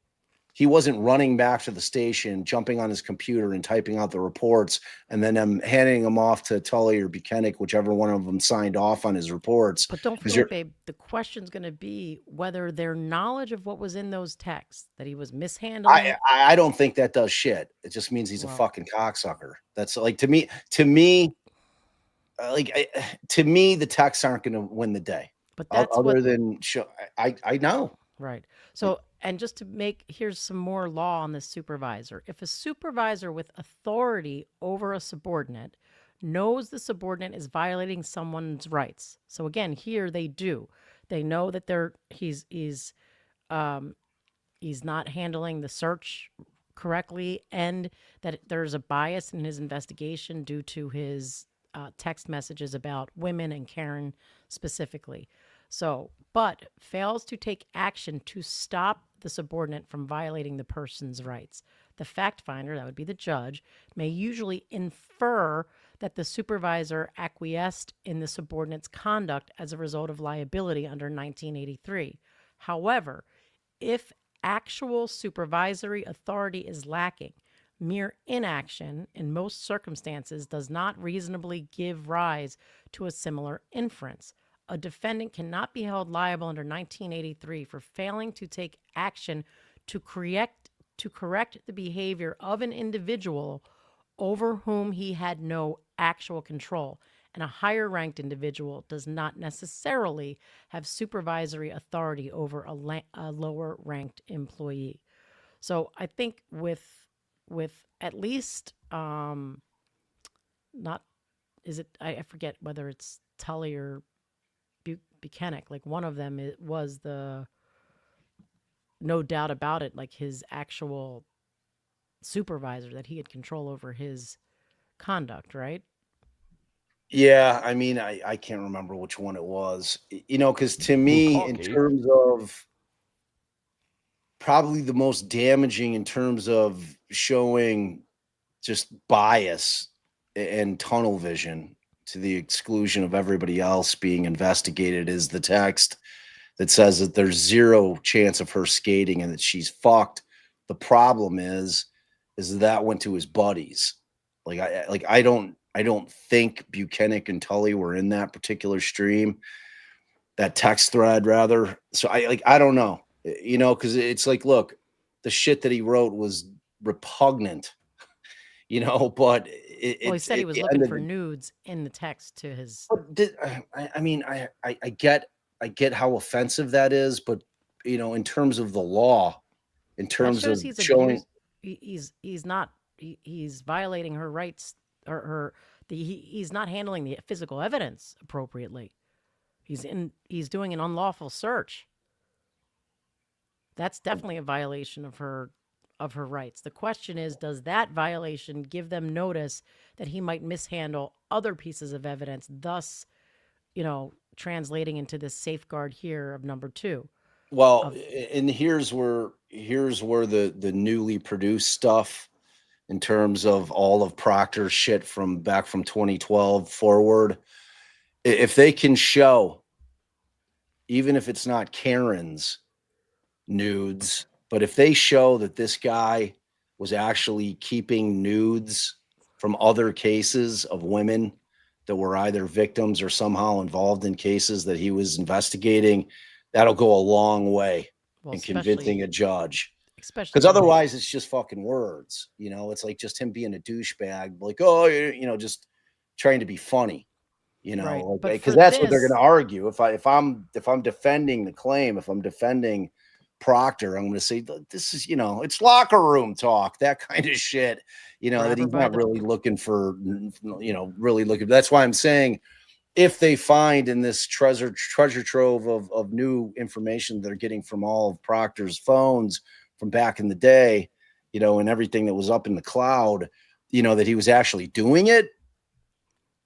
He wasn't running back to the station, jumping on his computer and typing out the reports, and then handing them off to Tully or Bukhenik, whichever one of them signed off on his reports. But don't forget, babe, the question's going to be whether their knowledge of what was in those texts, that he was mishandling. I don't think that does shit. It just means he's a fucking cocksucker. That's like, to me, the texts aren't going to win the day. But that's other than show. I know. Right. So, and just to here's some more law on the supervisor. If a supervisor with authority over a subordinate knows the subordinate is violating someone's rights. So again, here they do. They know that he's not handling the search correctly, and that there's a bias in his investigation due to his text messages about women and Karen specifically. So, but fails to take action to stop the subordinate from violating the person's rights. The fact finder, that would be the judge, may usually infer that the supervisor acquiesced in the subordinate's conduct as a result of liability under 1983. However, if actual supervisory authority is lacking, mere inaction in most circumstances does not reasonably give rise to a similar inference. A defendant cannot be held liable under 1983 for failing to take action to correct the behavior of an individual over whom he had no actual control. And a higher ranked individual does not necessarily have supervisory authority over a lower ranked employee. So I think with at least I forget whether it's Tully or Bukhenik, like one of them was no doubt about it, like his actual supervisor, that he had control over his conduct, right? Yeah, I mean, I can't remember which one it was, because to me, in terms of probably the most damaging in terms of showing just bias and tunnel vision to the exclusion of everybody else being investigated is the text that says that there's zero chance of her skating and that she's fucked. The problem is that went to his buddies. I don't think Bukhenik and Tully were in that particular stream, that text thread rather. So I don't know, because it's like, look, the shit that he wrote was repugnant, but he said he was looking for nudes in the text to his. I get how offensive that is, but in terms of the law, in terms of showing, he's violating her rights, or he's not handling the physical evidence appropriately. He's doing an unlawful search. That's definitely a violation of her rights. The question is, does that violation give them notice that he might mishandle other pieces of evidence, thus, translating into this safeguard here of number 2? Well, and here's where the newly produced stuff, in terms of all of Proctor's shit from 2012 forward, if they can show, even if it's not Karen's nudes, but if they show that this guy was actually keeping nudes from other cases of women that were either victims or somehow involved in cases that he was investigating, that'll go a long way in convincing a judge. Especially because otherwise it's just fucking words. It's like just him being a douchebag, like, just trying to be funny. Right. Because that's what they're going to argue. If I'm defending the claim, if I'm defending Proctor, I'm going to say this is, it's locker room talk, that kind of shit, that he's not really looking for, really looking. That's why I'm saying, if they find in this treasure trove of new information they're getting from all of Proctor's phones from back in the day, and everything that was up in the cloud, that he was actually doing it.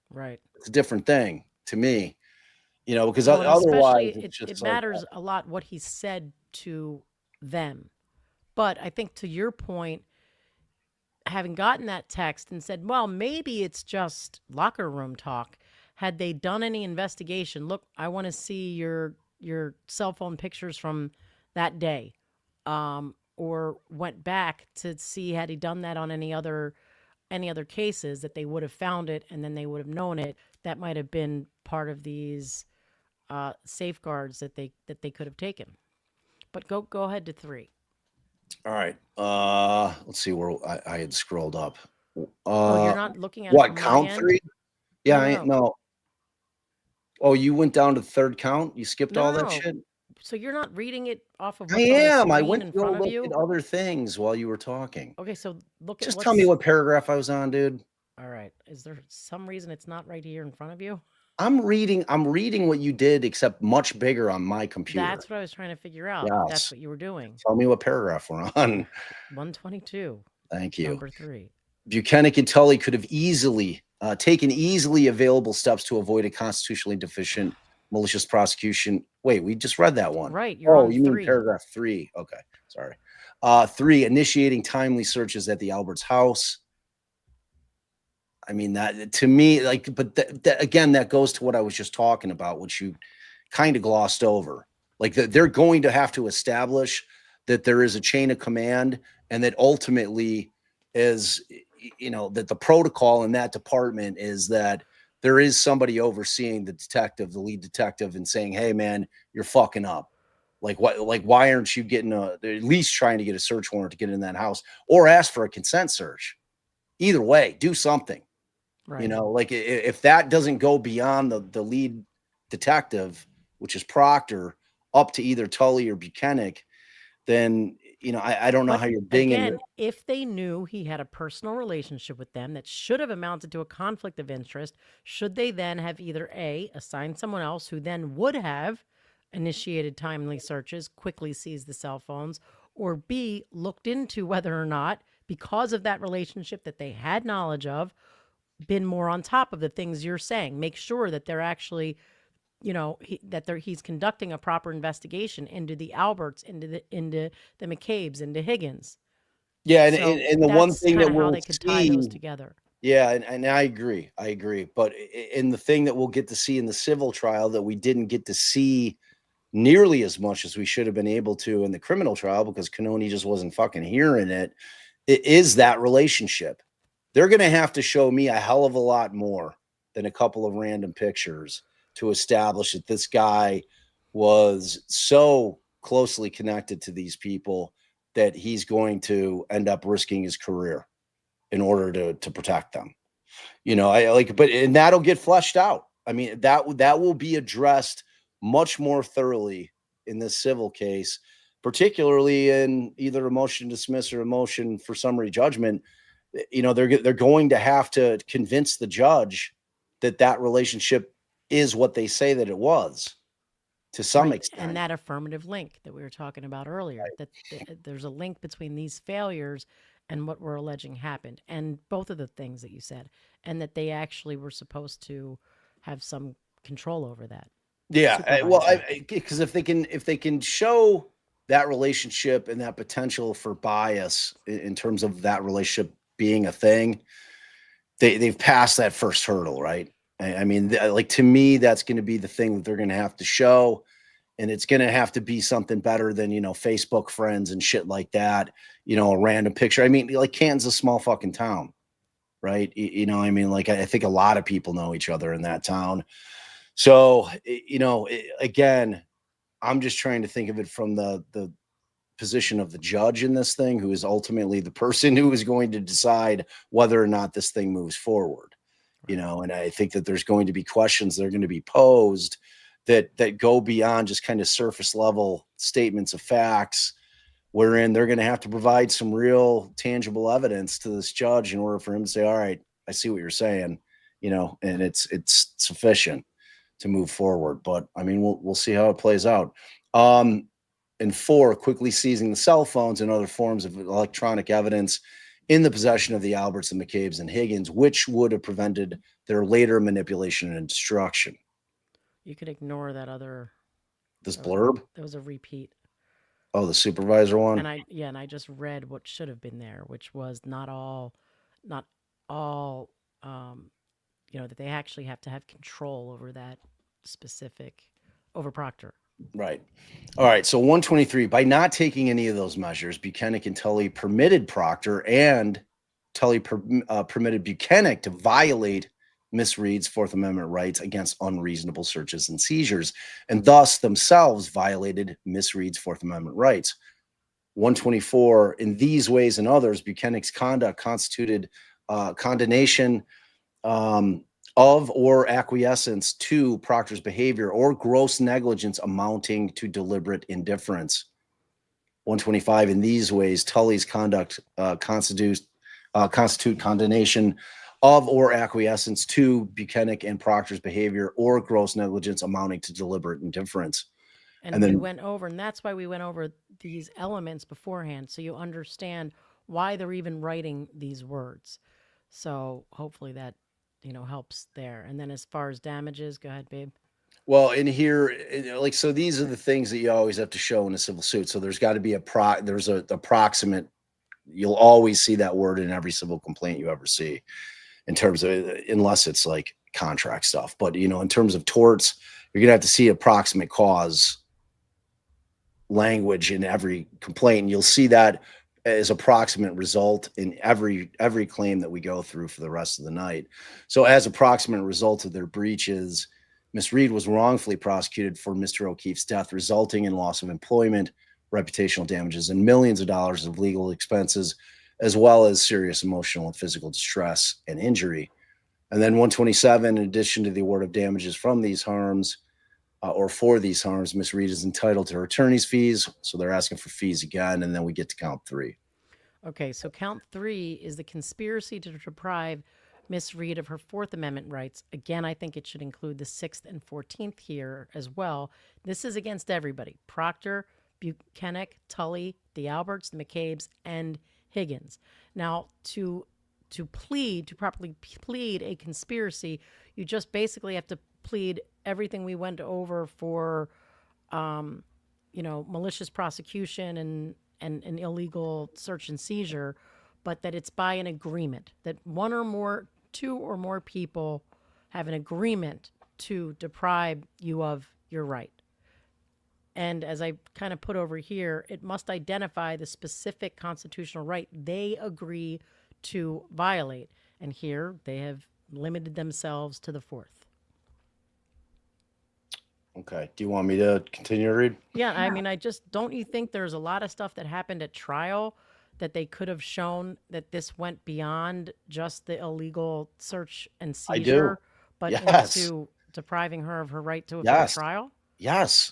Right. It's a different thing to me, because otherwise it matters a lot what he said to them. But I think, to your point, having gotten that text and said, well, maybe it's just locker room talk. Had they done any investigation? Look, I want to see your cell phone pictures from that day. or went back to see had he done that on any other cases, that they would have found it and then they would have known it. That might have been part of these safeguards that they could have taken. But go ahead to 3. All right. Let's see where I had scrolled up. Oh, you're not looking at it What, from my count end? 3? Yeah, No. no. Oh, you went down to the 3rd count? You skipped all that No. shit? So you're not reading it off of I what's on the am. I screen went in to go front of look at you? other things while you were talking. Okay, so look at Just tell me what paragraph I was on, dude. All right. Is there some reason it's not right here in front of you? I'm reading what you did, except much bigger on my computer. That's what I was trying to figure out. Yes. That's what you were doing. Tell me what paragraph we're on. 122. Thank you. Number 3. Bukhenik and Tully could have taken easily available steps to avoid a constitutionally deficient malicious prosecution. Wait, we just read that one. Right. You're on you 3. mean paragraph 3. Okay. Sorry. 3, initiating timely searches at the Albert's house. I mean, that to me, like, but again, that goes to what I was just talking about, which you kind of glossed over. Like, they're going to have to establish that there is a chain of command, and that ultimately is, that the protocol in that department is that there is somebody overseeing the lead detective, and saying, hey, man, you're fucking up. Like, why aren't you getting at least trying to get a search warrant to get in that house, or ask for a consent search? Either way, do something. Right. Like, if that doesn't go beyond the lead detective, which is Proctor, up to either Tully or Bukhenik, then, I don't know how you're dinging again, it. If they knew he had a personal relationship with them that should have amounted to a conflict of interest, should they then have either A, assigned someone else who then would have initiated timely searches, quickly seized the cell phones, or B, looked into whether or not, because of that relationship that they had knowledge of, been more on top of the things you're saying. Make sure that they're actually, he's conducting a proper investigation into the Alberts, into the McCabes, into Higgins. Yeah, So and the one thing that how we'll they could tie those together. Yeah, and I agree. But in the thing that we'll get to see in the civil trial that we didn't get to see nearly as much as we should have been able to in the criminal trial, because Cannoni just wasn't fucking hearing it is that relationship. They're going to have to show me a hell of a lot more than a couple of random pictures to establish that this guy was so closely connected to these people that he's going to end up risking his career in order to protect them. And that'll get fleshed out. I mean, that will be addressed much more thoroughly in this civil case, particularly in either a motion to dismiss or a motion for summary judgment. They're going to have to convince the judge that relationship is what they say that it was, to some extent. And that affirmative link that we were talking about earlier, that there's a link between these failures and what we're alleging happened, and both of the things that you said, and that they actually were supposed to have some control over that. Yeah, because if they can show that relationship and that potential for bias in terms of that relationship being a thing, they've passed that first hurdle, right? I mean, like, to me, that's going to be the thing that they're going to have to show, and it's going to have to be something better than Facebook friends and shit like that. A random picture. I mean, like, Canton's a small fucking town, right? I mean, like, I think a lot of people know each other in that town. So, again, I'm just trying to think of it from the position of the judge in this thing, who is ultimately the person who is going to decide whether or not this thing moves forward. And I think that there's going to be questions that are going to be posed that go beyond just kind of surface level statements of facts, wherein they're going to have to provide some real tangible evidence to this judge in order for him to say, all right, I see what you're saying, and it's sufficient to move forward. But I mean, we'll see how it plays out. And 4, quickly seizing the cell phones and other forms of electronic evidence in the possession of the Alberts and McCabes and Higgins, which would have prevented their later manipulation and destruction. You could ignore that other. This blurb? There was a repeat. Oh, the supervisor one? And I just read what should have been there, which was not all, that they actually have to have control over that specific, over Proctor. Right. All right. So 123, by not taking any of those measures, Bukhenik and Tully permitted Proctor and Tully permitted Bukhenik to violate Miss Reed's Fourth Amendment rights against unreasonable searches and seizures, and thus themselves violated Miss Reed's Fourth Amendment rights. 124, in these ways and others, Bukhenik's conduct constituted condemnation of or acquiescence to Proctor's behavior or gross negligence amounting to deliberate indifference. 125, in these ways, Tully's conduct constitute condemnation of or acquiescence to Bukhenik and Proctor's behavior or gross negligence amounting to deliberate indifference. And then we went over, and that's why we went over these elements beforehand, so you understand why they're even writing these words. So hopefully that helps there. And then as far as damages, go ahead, babe. Well, in here, like, so these are the things that you always have to show in a civil suit. So there's got to be there's a approximate. You'll always see that word in every civil complaint you ever see, in terms of, unless it's like contract stuff. But in terms of torts, you're gonna have to see approximate cause language in every complaint, and you'll see that as approximate result in every claim that we go through for the rest of the night. So as approximate result of their breaches, Miss Reed was wrongfully prosecuted for Mr. O'Keefe's death, resulting in loss of employment, reputational damages, and millions of dollars of legal expenses, as well as serious emotional and physical distress and injury. And then 127, in addition to the award of damages from these harms, or for these harms, Miss Reed is entitled to her attorney's fees. So they're asking for fees again, and then we get to count 3. Okay, so count 3 is the conspiracy to deprive Miss Reed of her Fourth Amendment rights. Again, I think it should include the 6th and 14th here as well. This is against everybody: Proctor, Bukhenik, Tully, the Alberts, the McCabes, and Higgins. Now, to properly plead a conspiracy, you just basically have to plead everything we went over for, malicious prosecution and an illegal search and seizure, but that it's by an agreement, that two or more people have an agreement to deprive you of your right. And as I kind of put over here, it must identify the specific constitutional right they agree to violate. And here they have limited themselves to the 4th. Okay. Do you want me to continue to read? Yeah, I mean, don't you think there's a lot of stuff that happened at trial that they could have shown that this went beyond just the illegal search and seizure, but into depriving her of her right to a fair trial? Yes.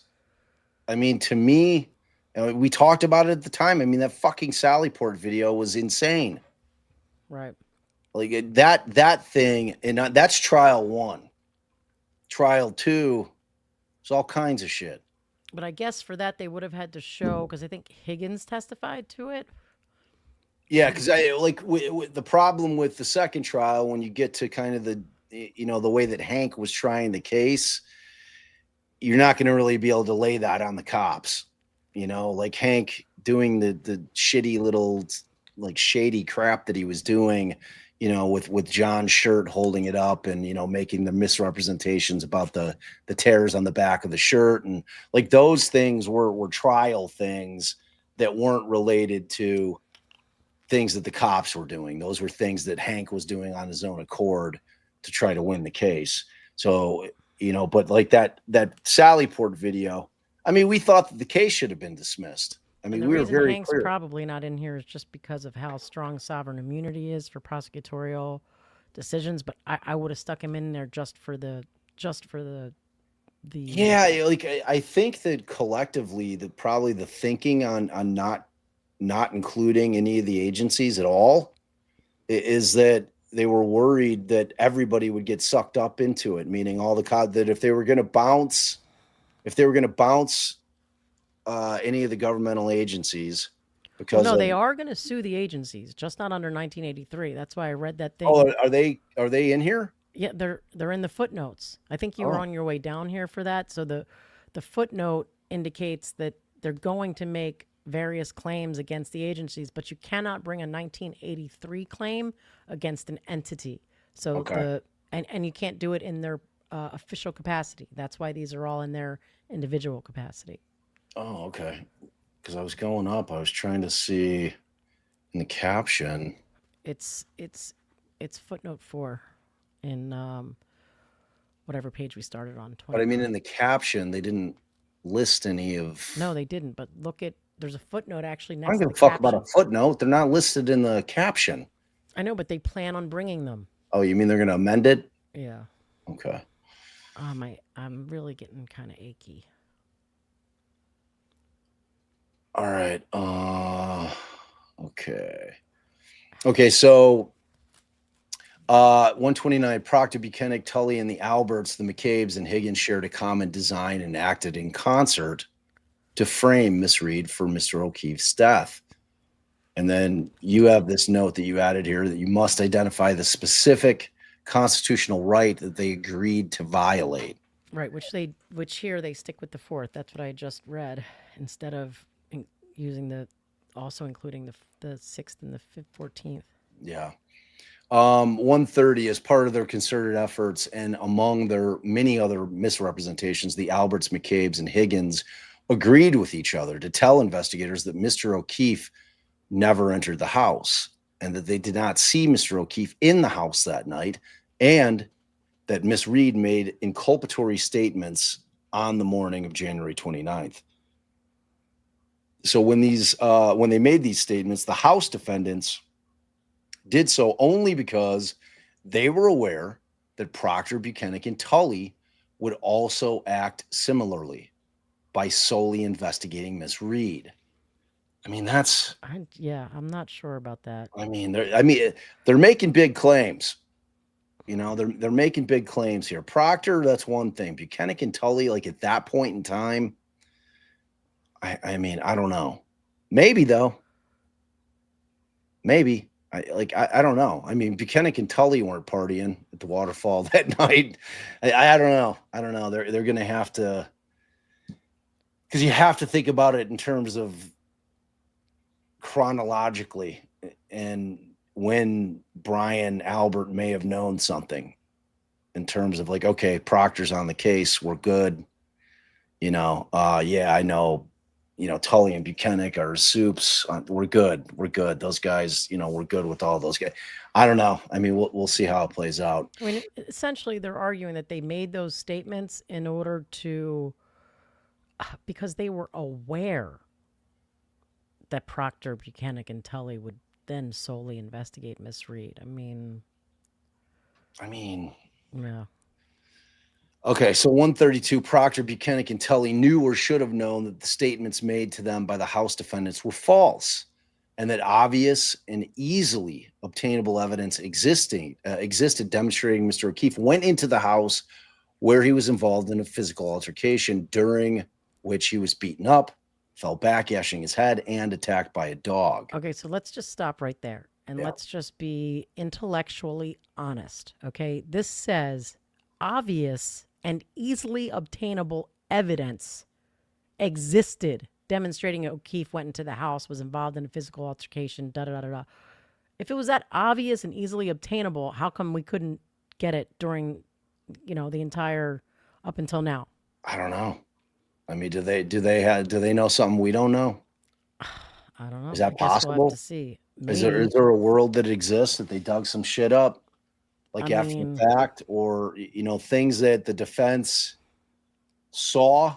I mean, to me, we talked about it at the time. I mean, that fucking Sallyport video was insane. Right. Like that thing, and that's trial 1. Trial 2, it's all kinds of shit. But I guess for that they would have had to show, because I think Higgins testified to it. Yeah, because I like the problem with the second trial, when you get to kind of the way that Hank was trying the case, you're not going to really be able to lay that on the cops. Like Hank doing the shitty little, like, shady crap that he was doing, with John's shirt, holding it up and, making the misrepresentations about the tears on the back of the shirt. And like those things were trial things that weren't related to things that the cops were doing. Those were things that Hank was doing on his own accord to try to win the case. So, but like that Sallyport video, I mean, we thought that the case should have been dismissed. I mean, we were very Hank's clear. Probably not in here is just because of how strong sovereign immunity is for prosecutorial decisions. But I would have stuck him in there just for the. Yeah, like I think that collectively, probably the thinking on not including any of the agencies at all is that they were worried that everybody would get sucked up into it, meaning all that if they were going to bounce any of the governmental agencies, because they are going to sue the agencies, just not under 1983. That's why I read that thing. Oh, are they in here? Yeah, they're in the footnotes. I think you were on your way down here for that. So the footnote indicates that they're going to make various claims against the agencies, but you cannot bring a 1983 claim against an entity. So and you can't do it in their official capacity. That's why these are all in their individual capacity. Oh, okay. Because I was going up, I was trying to see in the caption. It's footnote 4 in whatever page we started on. But I mean, in the caption, they didn't list any of. No, they didn't. But look at, there's a footnote actually I next don't to give the a fuck caption. about a footnote. They're not listed in the caption. I know, but they plan on bringing them. Oh, you mean they're going to amend it? Yeah. Okay. I'm really getting kind of achy. All right. Okay. Okay, so 129, Proctor, Bukhenik, Tully, and the Alberts, the McCabes, and Higgins shared a common design and acted in concert to frame Miss Reed for Mr. O'Keefe's death. And then you have this note that you added here that you must identify the specific constitutional right that they agreed to violate. Right, which here they stick with the 4th. That's what I just read, instead of using also including the 6th and the 14th. Yeah. 130, as part of their concerted efforts and among their many other misrepresentations, the Alberts, McCabes, and Higgins agreed with each other to tell investigators that Mr. O'Keefe never entered the house and that they did not see Mr. O'Keefe in the house that night, and that Miss Reed made inculpatory statements on the morning of January 29th. So when they made these statements, the House defendants did so only because they were aware that Proctor, Bukhenik, and Tully would also act similarly by solely investigating Miss Reed. I mean, I'm not sure about that. I mean, they're making big claims. You know, they're making big claims here. Proctor, that's one thing. Bukhenik and Tully, like at that point in time, I mean, I don't know. Maybe though. Maybe. I don't know. I mean, Bukhenik and Tully weren't partying at the waterfall that night. I don't know. I don't know. They're going to have to, because you have to think about it in terms of chronologically and when Brian Albert may have known something in terms of like, okay, Proctor's on the case. We're good. You know, yeah, I know, you know, Tully and Bukhenik are soups. We're good. We're good. Those guys, you know, we're good with all those guys. I don't know. I mean, we'll see how it plays out. I mean, essentially, they're arguing that they made those statements in order to, because they were aware that Proctor, Bukhenik, and Tully would then solely investigate Miss Reed. I mean, yeah. Okay, so 132, Proctor, Bukhenik, and Tully knew or should have known that the statements made to them by the House defendants were false, and that obvious and easily obtainable evidence existed demonstrating Mr. O'Keefe went into the house where he was involved in a physical altercation during which he was beaten up, fell back, gashing his head, and attacked by a dog. Okay, so let's just stop right there, and let's just be intellectually honest, okay? This says obvious and easily obtainable evidence existed demonstrating O'Keefe went into the house, was involved in a physical altercation, da-da-da-da-da. If it was that obvious and easily obtainable, how come we couldn't get it during, you know, the entire up until now? I don't know. I mean, do they know something we don't know? I don't know. Is that I guess possible? we'll have to see. Is there a world that exists that they dug some shit up, like after the fact, or you know, things that the defense saw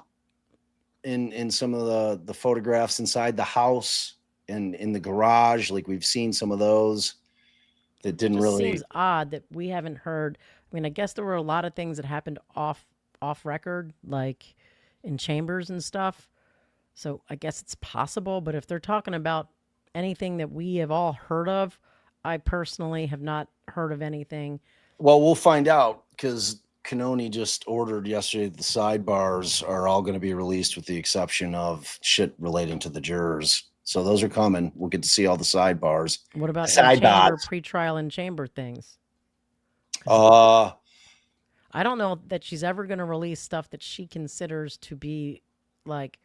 in some of the photographs inside the house and in the garage? Like we've seen some of those that didn't really. Seems odd that we haven't heard. I mean, I guess there were a lot of things that happened off record, like in chambers and stuff. So I guess it's possible, but if they're talking about anything that we have all heard of, I personally have not heard of anything. Well, we'll find out because Canoni just ordered yesterday that the sidebars are all going to be released with the exception of shit relating to the jurors. So those are coming. We'll get to see all the sidebars. What about chamber, pretrial and chamber things? I don't know that she's ever going to release stuff that she considers to be like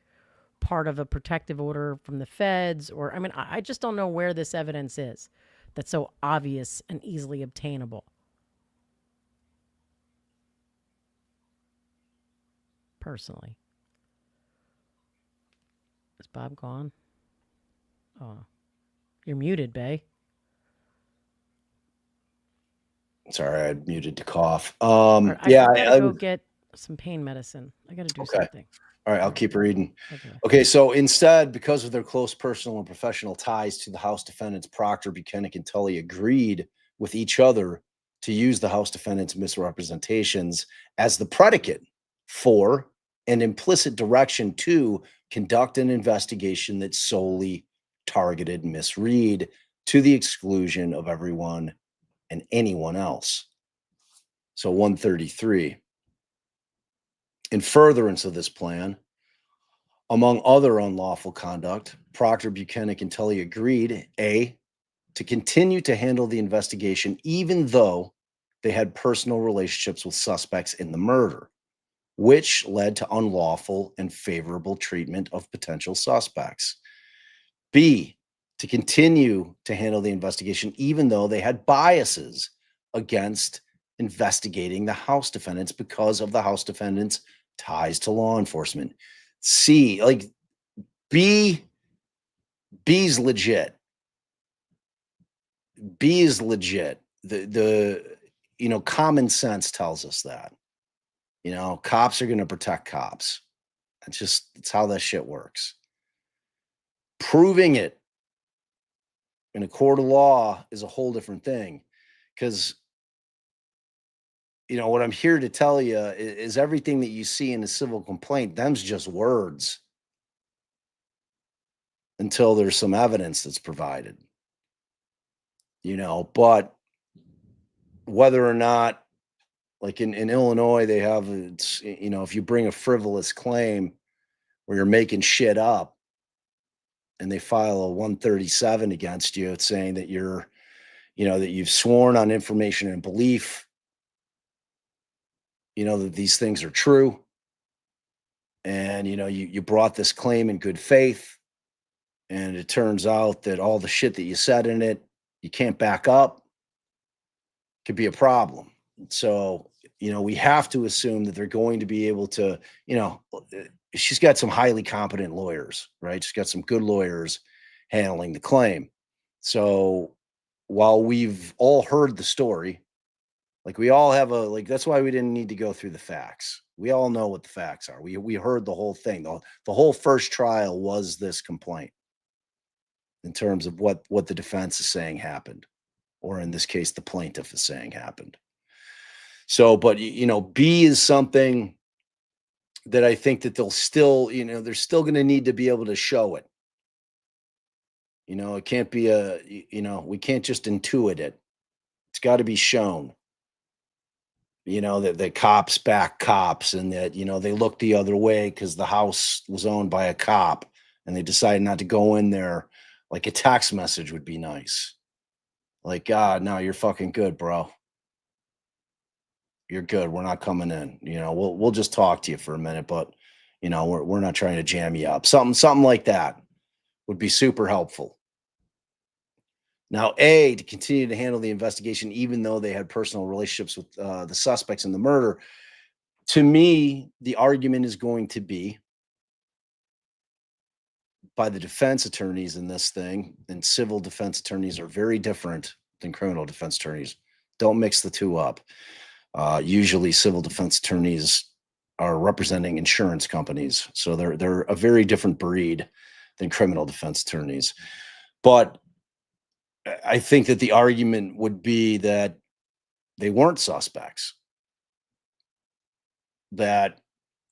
part of a protective order from the feds, or I mean, I just don't know where this evidence is that's so obvious and easily obtainable. personally. Is Bob gone? Oh, you're muted, Bay. Sorry, I muted to cough. I gotta go get some pain medicine. I gotta do something. All right, I'll keep reading. Okay. Okay, so instead, because of their close personal and professional ties to the House defendants, Proctor, Bukhenik, and Tully agreed with each other to use the House defendants' misrepresentations as the predicate for an implicit direction to conduct an investigation that solely targeted Miss Reed to the exclusion of everyone and anyone else. So 133. In furtherance of this plan, among other unlawful conduct, Proctor, Bukhenik, and Tully agreed, A, to continue to handle the investigation even though they had personal relationships with suspects in the murder, which led to unlawful and favorable treatment of potential suspects. B, to continue to handle the investigation even though they had biases against investigating the House defendants because of the House defendants' ties to law enforcement. C, like B's legit. B is legit. The common sense tells us that. Cops are going to protect cops. It's how that shit works. Proving it in a court of law is a whole different thing, because what I'm here to tell you is everything that you see in a civil complaint, them's just words until there's some evidence that's provided. But whether or not, like in Illinois, they have, if you bring a frivolous claim where you're making shit up and they file a 137 against you, it's saying that that you've sworn on information and belief, that these things are true. And, you brought this claim in good faith. And it turns out that all the shit that you said in it, you can't back up, could be a problem. So, we have to assume that they're going to be able to, she's got some highly competent lawyers, right? She's got some good lawyers handling the claim. So while we've all heard the story, like we all have that's why we didn't need to go through the facts. We all know what the facts are. We heard the whole thing. The whole first trial was this complaint in terms of what the defense is saying happened, or in this case, the plaintiff is saying happened. So, but, B is something that I think that they'll still, they're still going to need to be able to show it. It can't be we can't just intuit it. It's got to be shown. That the cops back cops, and that, they looked the other way because the house was owned by a cop and they decided not to go in there. Like a text message would be nice. Like, God, no, you're fucking good, bro. You're good. We're not coming in. We'll just talk to you for a minute, but we're not trying to jam you up. Something like that would be super helpful. Now, A, to continue to handle the investigation, even though they had personal relationships with the suspects in the murder. To me, the argument is going to be by the defense attorneys in this thing, and civil defense attorneys are very different than criminal defense attorneys. Don't mix the two up. Usually civil defense attorneys are representing insurance companies. So they're a very different breed than criminal defense attorneys. But I think that the argument would be that they weren't suspects. That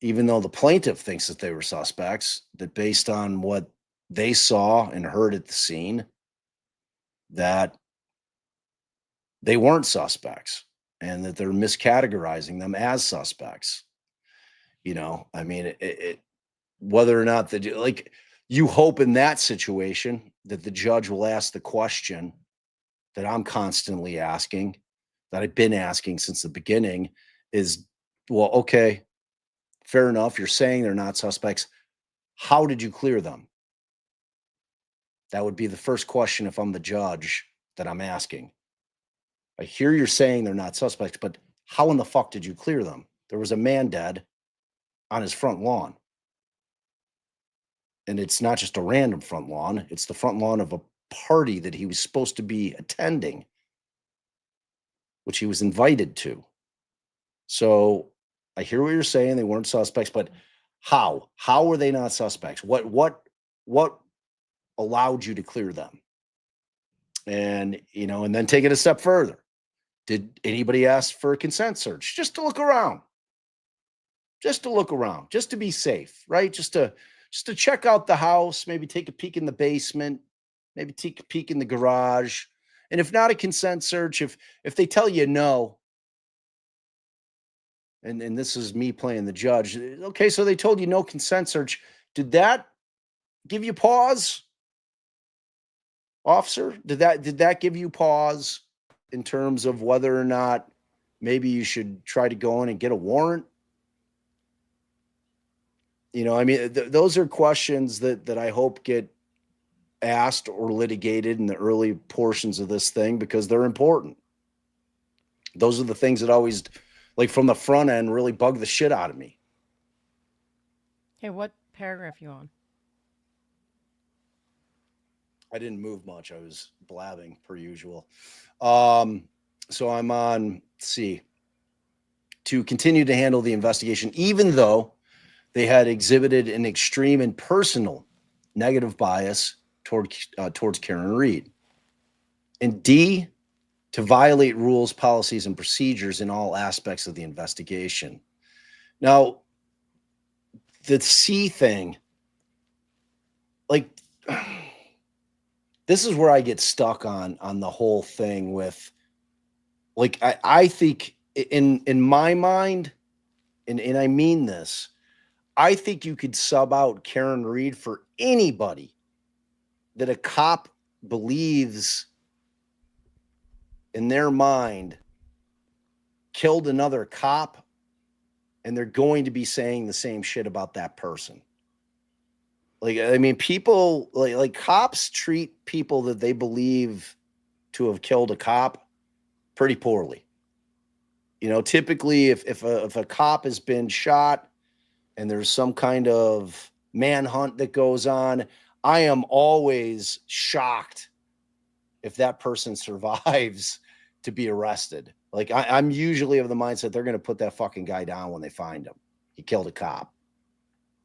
even though the plaintiff thinks that they were suspects, that based on what they saw and heard at the scene, that they weren't suspects, and that they're miscategorizing them as suspects. Whether or not you hope in that situation that the judge will ask the question that I'm constantly asking, that I've been asking since the beginning, is, well, okay, fair enough. You're saying they're not suspects. How did you clear them? That would be the first question if I'm the judge that I'm asking. I hear you're saying they're not suspects, but how in the fuck did you clear them? There was a man dead. on his front lawn. And it's not just a random front lawn, it's the front lawn of a party that he was supposed to be attending, which he was invited to. So I hear what you're saying. They weren't suspects, but how? How were they not suspects? What allowed you to clear them? And and then take it a step further. Did anybody ask for a consent search? Just to look around. Just to look around, just to be safe, right? Just to check out the house, maybe take a peek in the basement, maybe take a peek in the garage. And if not a consent search, if they tell you no, and this is me playing the judge. Okay, so they told you no consent search. Did that give you pause, officer? Did that give you pause in terms of whether or not maybe you should try to go in and get a warrant? I mean, those are questions that I hope get asked or litigated in the early portions of this thing because they're important. Those are the things that always, like from the front end, really bug the shit out of me. Hey, what paragraph you on? I didn't move much. I was blabbing per usual. So I'm on C. To continue to handle the investigation, even though they had exhibited an extreme and personal negative bias towards Karen Reed. And D, to violate rules, policies, and procedures in all aspects of the investigation. Now, the C thing, like, this is where I get stuck on the whole thing with, like, I think in my mind, and I mean this, I think you could sub out Karen Reed for anybody that a cop believes in their mind killed another cop, and they're going to be saying the same shit about that person. Like, I mean, people like cops treat people that they believe to have killed a cop pretty poorly. Typically if a cop has been shot and there's some kind of manhunt that goes on, I am always shocked if that person survives to be arrested. Like I'm usually of the mindset they're going to put that fucking guy down when they find him. He killed a cop,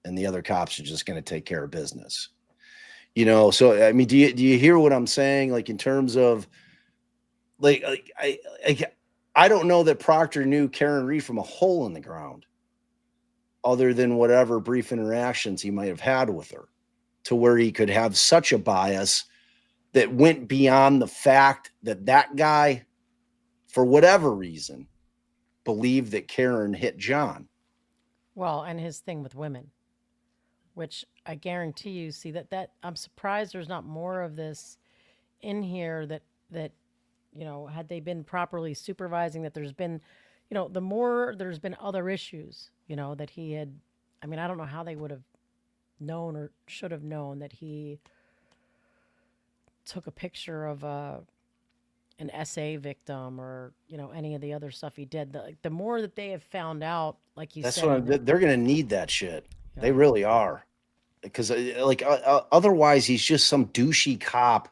and the other cops are just going to take care of business. So I mean, do you hear what I'm saying? Like in terms of like I don't know that Proctor knew Karen Reed from a hole in the ground, other than whatever brief interactions he might have had with her, to where he could have such a bias that went beyond the fact that that guy, for whatever reason, believed that Karen hit John. Well, and his thing with women, which I guarantee you, see that I'm surprised there's not more of this in here that had they been properly supervising, that there's been, the more there's been other issues, that he had. I mean, I don't know how they would have known or should have known that he took a picture of an SA victim or any of the other stuff he did. The more that they have found out, like you That's said, what they're going to need that shit. They really are, because otherwise he's just some douchey cop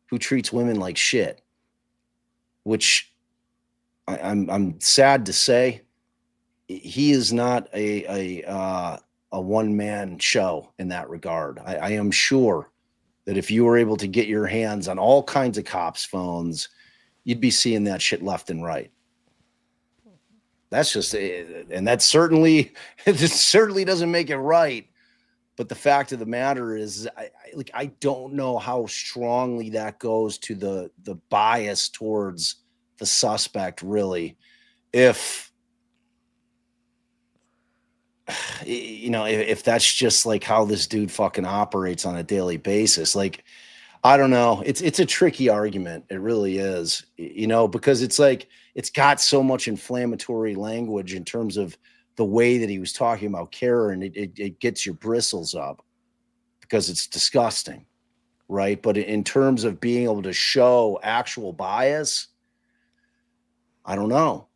who treats women like shit. Which I'm sad to say, he is not a one-man show in that regard. I am sure that if you were able to get your hands on all kinds of cops' phones, you'd be seeing that shit left and right. That's just, and that certainly, it certainly doesn't make it right. But the fact of the matter is, I don't know how strongly that goes to the bias towards the suspect, really. If if that's just like how this dude fucking operates on a daily basis. Like, I don't know. It's a tricky argument. It really is, because it's like, it's got so much inflammatory language in terms of the way that he was talking about Karen. It gets your bristles up because it's disgusting. Right. But in terms of being able to show actual bias, I don't know.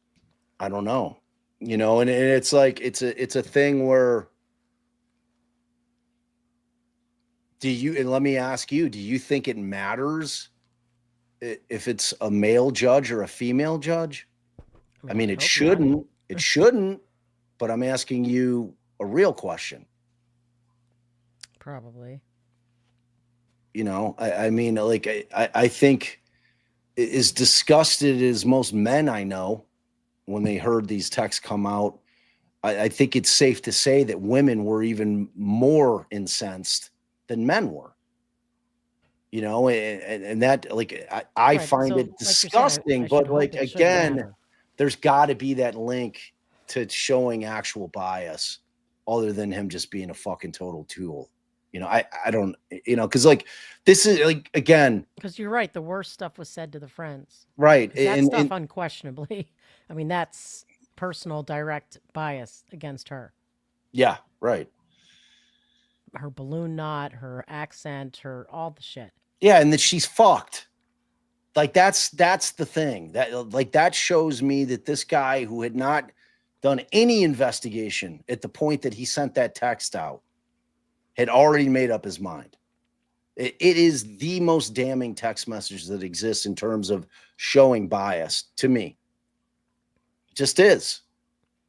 you know, and it's like, it's a thing where and let me ask you, do you think it matters if it's a male judge or a female judge? I mean, I it hope not. shouldn't. It shouldn't. But I'm asking you a real question. Probably. You know, I mean, like, I think as disgusted as most men I know when they heard these texts come out, I think it's safe to say that women were even more incensed than men were. You know, and that, like, I Right. find So, it like you're saying, disgusting, I should but hope like, it shouldn't again, matter. there's got to be that link to showing actual bias other than him just being a fucking total tool. You know, I don't, you know, because like, this is like, again, Because you're right, the worst stuff was said to the friends. right. Because that stuff, unquestionably, I mean, that's personal, direct bias against her. Yeah, right. Her balloon knot, her accent, her all the shit. Yeah, and that she's fucked. Like, that's the thing. That, like, that shows me that this guy who had not done any investigation at the point that he sent that text out had already made up his mind. It is the most damning text message that exists in terms of showing bias to me. It just is.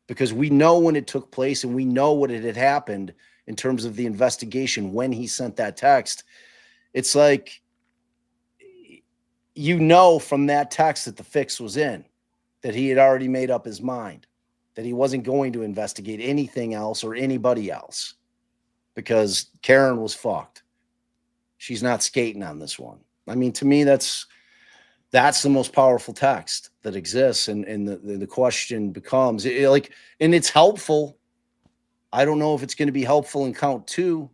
Because we know when it took place and we know what it had happened in terms of the investigation when he sent that text. It's like, you know, from that text that the fix was in, that he had already made up his mind, that he wasn't going to investigate anything else or anybody else because Karen was fucked. She's not skating on this one. I mean, to me, that's the most powerful text that exists. And the question becomes, like, and it's helpful. I don't know if it's going to be helpful in count 2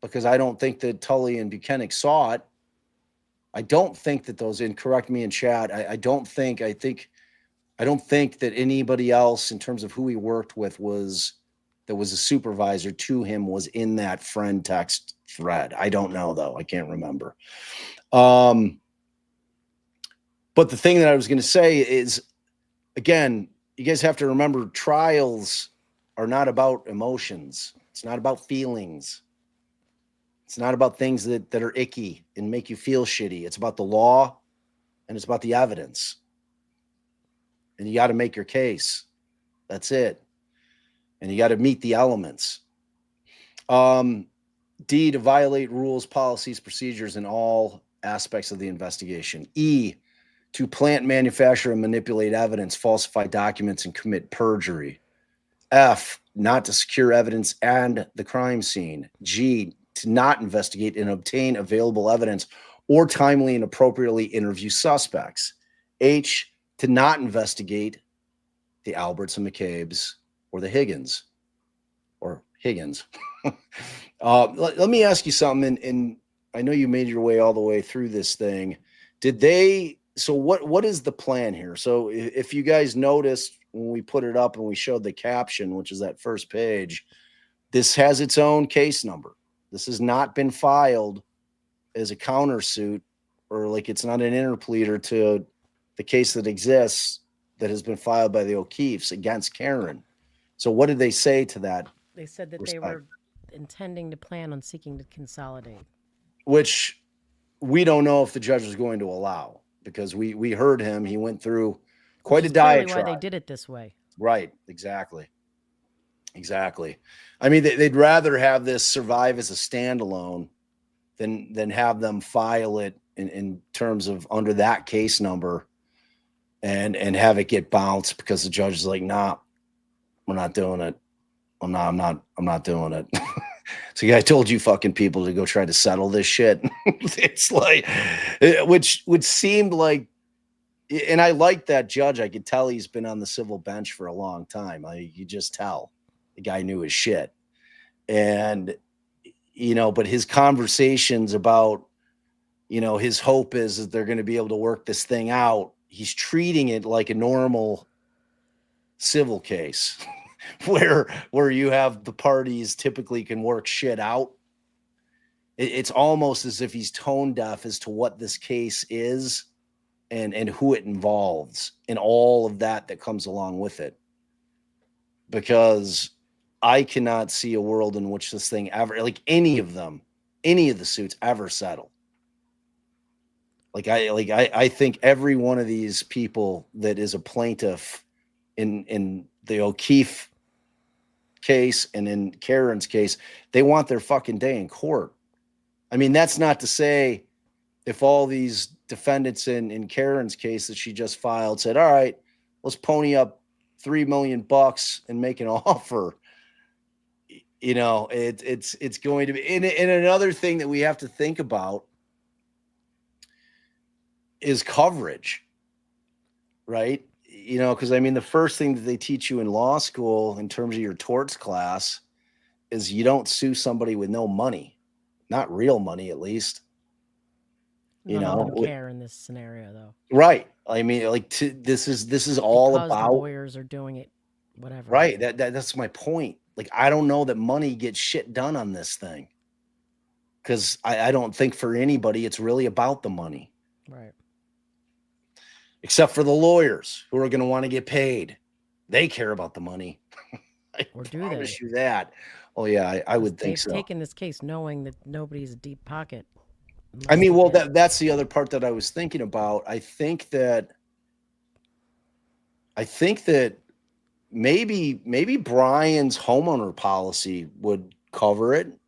because I don't think that Tully and Bukhenik saw it. I don't think that those, and correct me in chat, I don't think that anybody else in terms of who he worked with that was a supervisor to him was in that friend text thread. I don't know though. I can't remember. But the thing that I was going to say is, again, you guys have to remember trials are not about emotions. It's not about feelings. It's not about things that are icky and make you feel shitty. It's about the law and it's about the evidence. And you got to make your case. That's it. And you got to meet the elements. D, to violate rules, policies, procedures in all aspects of the investigation. E, to plant, manufacture, and manipulate evidence, falsify documents, and commit perjury. F, not to secure evidence and the crime scene. G, to not investigate and obtain available evidence or timely and appropriately interview suspects. H, to not investigate the Alberts and McCabes or the Higgins or Higgins. Let me ask you something. And I know you made your way all the way through this thing. So what is the plan here? So if you guys noticed when we put it up and we showed the caption, which is that first page, this has its own case number. This has not been filed as a countersuit or like it's not an interpleader to the case that exists that has been filed by the O'Keefes against Karen. So what did they say to that? They said that they were intending to plan on seeking to consolidate. Which we don't know if the judge is going to allow because we heard him. He went through quite a diatribe. Why they did it this way. Right. Exactly. I mean, they'd rather have this survive as a standalone than have them file it in terms of under that case number and have it get bounced because the judge is like, nah, we're not doing it. Well, no, I'm not doing it. So I told you fucking people to go try to settle this shit. It's like, which seemed like, and I like that judge. I could tell he's been on the civil bench for a long time. You just tell the guy knew his shit. And, you know, but his conversations about, you know, his hope is that they're going to be able to work this thing out. He's treating it like a normal civil case where you have the parties typically can work shit out. It's almost as if he's tone deaf as to what this case is and who it involves and all of that comes along with it. because I cannot see a world in which this thing ever, like any of the suits ever settle. I think every one of these people that is a plaintiff in the O'Keefe case and in Karen's case, they want their fucking day in court. I mean, that's not to say if all these defendants in Karen's case that she just filed said, all right, let's pony up $3 million and make an offer. You know, it's going to be, and another thing that we have to think about is coverage, right? You know, because I mean, the first thing that they teach you in law school in terms of your torts class is you don't sue somebody with no money, not real money, at least. None of them care in this scenario, though. Right. I mean, like this is all because about the lawyers are doing it, whatever. Right. That's my point. Like, I don't know that money gets shit done on this thing, because I don't think for anybody it's really about the money. Right. Except for the lawyers who are going to want to get paid. They care about the money. Or do they? You that. Oh, yeah, I would think so. They've taken this case knowing that nobody's a deep pocket. I mean, well, that's the other part that I was thinking about. I think that maybe Brian's homeowner policy would cover it.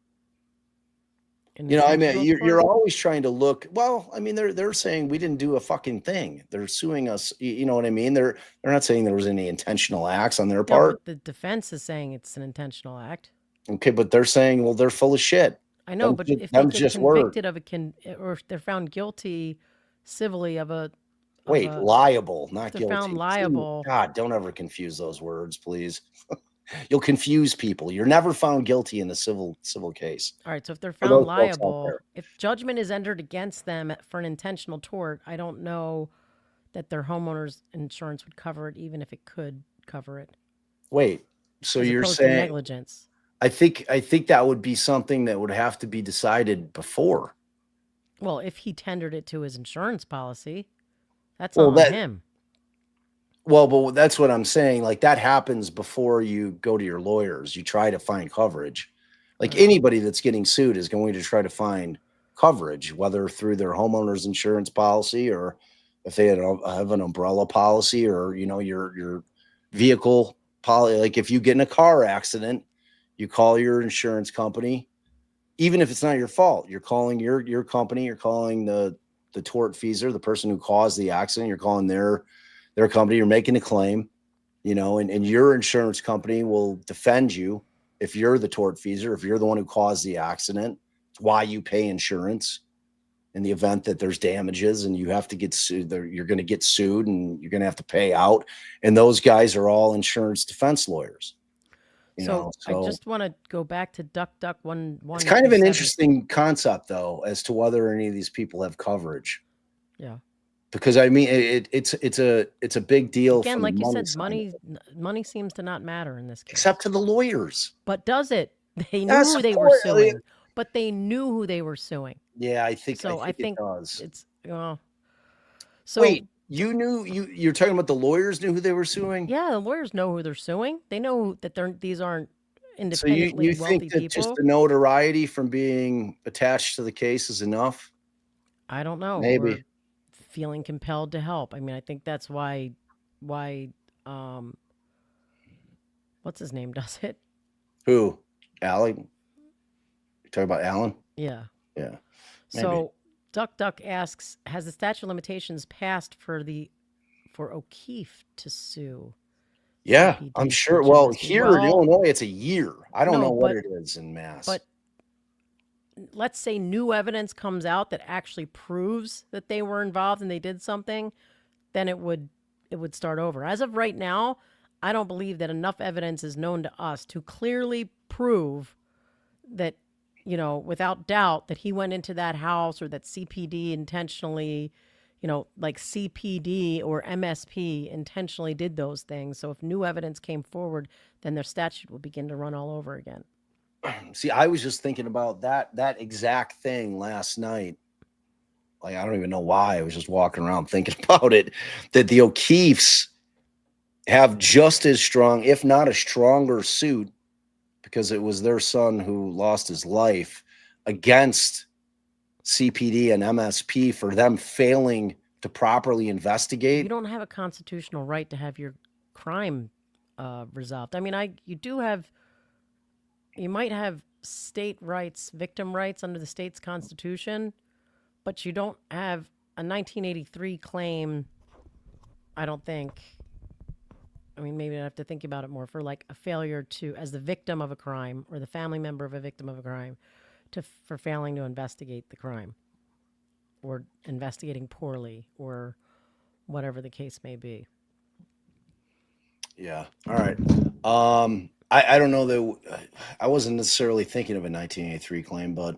You know, I mean, you're always trying to look. Well, I mean, they're saying we didn't do a fucking thing. They're suing us. You know what I mean? They're not saying there was any intentional acts on their part. But the defense is saying it's an intentional act. Okay, but they're saying, well, they're full of shit. I know, but if they get convicted of or if they're found guilty civilly of a liable, not guilty. They're found liable. God, don't ever confuse those words, please. You'll confuse people. You're never found guilty in the civil case. All right, so if they're found liable, if judgment is entered against them for an intentional tort, I don't know that their homeowner's insurance would cover it, even if it could cover it. Wait, so you're saying negligence? I think that would be something that would have to be decided before. Well, if he tendered it to his insurance policy, that's on him. Well, but that's what I'm saying. Like, that happens before you go to your lawyers. You try to find coverage. Like, anybody that's getting sued is going to try to find coverage, whether through their homeowner's insurance policy or if they have an umbrella policy, or, you know, your vehicle policy. Like, if you get in a car accident, you call your insurance company, even if it's not your fault. You're calling your company. You're calling the tortfeasor, the person who caused the accident. You're calling their company. You're making a claim, you know, and your insurance company will defend you if you're the tortfeasor, if you're the one who caused the accident. It's why you pay insurance in the event that there's damages and you have to get sued. You're going to get sued and you're going to have to pay out. And those guys are all insurance defense lawyers. So I just want to go back to Duck one. It's kind of an interesting concept, though, as to whether any of these people have coverage. Yeah. Because I mean, it's a big deal. Again, like you said, money seems to not matter in this case, except to the lawyers. But does it? They knew who they were suing, but they knew who they were suing. Yeah, I think it does. It's so wait, you're talking about the lawyers knew who they were suing? Yeah, the lawyers know who they're suing. They know that these aren't independently wealthy people. So you think that just the notoriety from being attached to the case is enough? I don't know. Maybe. Feeling compelled to help. I mean, I think that's why what's his name does it? Who? Allie? You talking about Alan? Yeah. Yeah. Maybe. So Duck asks, has the statute of limitations passed for O'Keefe to sue? Yeah, I'm sure. Well, here in Illinois, it's a year. I don't know what it is in Mass. But let's say new evidence comes out that actually proves that they were involved and they did something, then it would start over. As of right now, I don't believe that enough evidence is known to us to clearly prove that, you know, without doubt, that he went into that house or that CPD intentionally, you know, like CPD or MSP intentionally did those things. So if new evidence came forward, then their statute will begin to run all over again. See, I was just thinking about that exact thing last night. Like, I don't even know why. I was just walking around thinking about it, that the O'Keefes have just as strong, if not a stronger suit, because it was their son who lost his life, against CPD and MSP for them failing to properly investigate. You don't have a constitutional right to have your crime resolved. I mean, you might have state rights, victim rights under the state's constitution, but you don't have a 1983 claim, I don't think. I mean, maybe I have to think about it more, for like a failure to, as the victim of a crime or the family member of a victim of a crime, for failing to investigate the crime or investigating poorly or whatever the case may be. Yeah. All right. I don't know that I wasn't necessarily thinking of a 1983 claim, but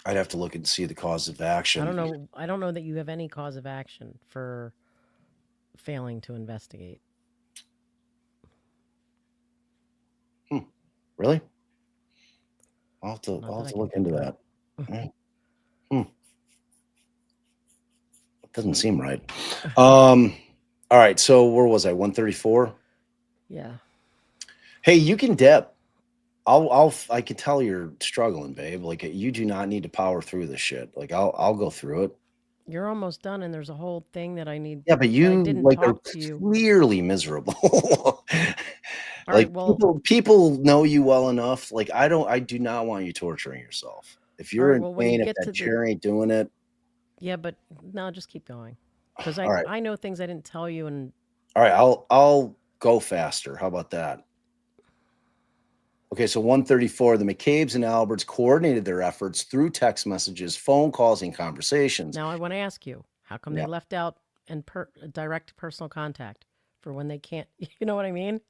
I'd have to look and see the cause of action. I don't know that you have any cause of action for failing to investigate. Really? I'll have to look into that. It doesn't seem right. All right. So where was I? 134? Yeah. Hey, you can dip. I can tell you're struggling, babe. Like, you do not need to power through this shit. Like, I'll go through it. You're almost done, and there's a whole thing that I need. Yeah, but you didn't like talk are to you. Clearly miserable. All Like, right, well, people know you well enough. Like, I do not want you torturing yourself. If you're in pain, if that chair ain't doing it. Yeah, but no, just keep going. Because All right. I know things I didn't tell you. And all right, I'll go faster. How about that? Okay, so 134, the McCabes and Alberts coordinated their efforts through text messages, phone calls, and conversations. Now I want to ask you, how come they left out direct personal contact for when they can't, you know what I mean?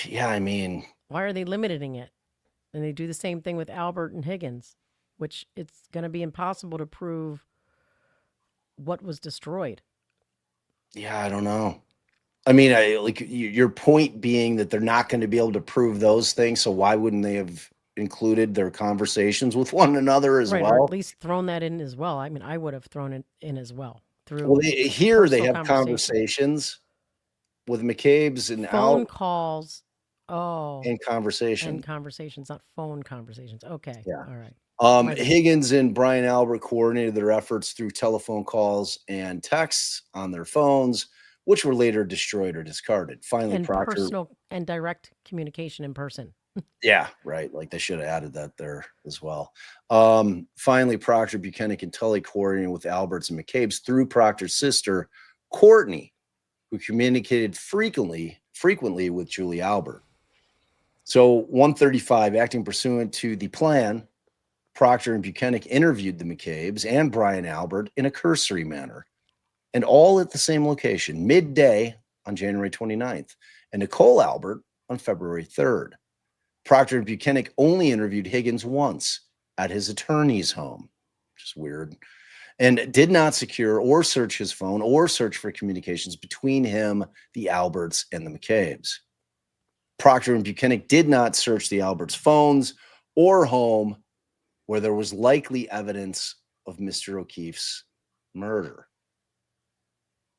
Yeah, I mean, why are they limiting it? And they do the same thing with Albert and Higgins, which it's going to be impossible to prove what was destroyed. Yeah, I don't know. I mean, your point being that they're not going to be able to prove those things, so why wouldn't they have included their conversations with one another as well? Or at least thrown that in as well. I mean, I would have thrown it in as well. Here they have conversations with McCabes and phone calls. And conversations, not phone conversations. Okay. Yeah. All right. Higgins and Brian Albert coordinated their efforts through telephone calls and texts on their phones, which were later destroyed or discarded. Finally, and Proctor, personal and direct communication in person. Yeah, right. Like, they should have added that there as well. Finally, Proctor, Bukhenik, and Tully coordinated with Alberts and McCabes through Proctor's sister, Courtney, who communicated frequently with Julie Albert. So 135, acting pursuant to the plan, Proctor and Bukhenik interviewed the McCabes and Brian Albert in a cursory manner, and all at the same location, midday on January 29th, and Nicole Albert on February 3rd. Proctor and Bukhenik only interviewed Higgins once at his attorney's home, which is weird, and did not secure or search his phone or search for communications between him, the Alberts, and the McCabes. Proctor and Bukhenik did not search the Alberts' phones or home where there was likely evidence of Mr. O'Keefe's murder.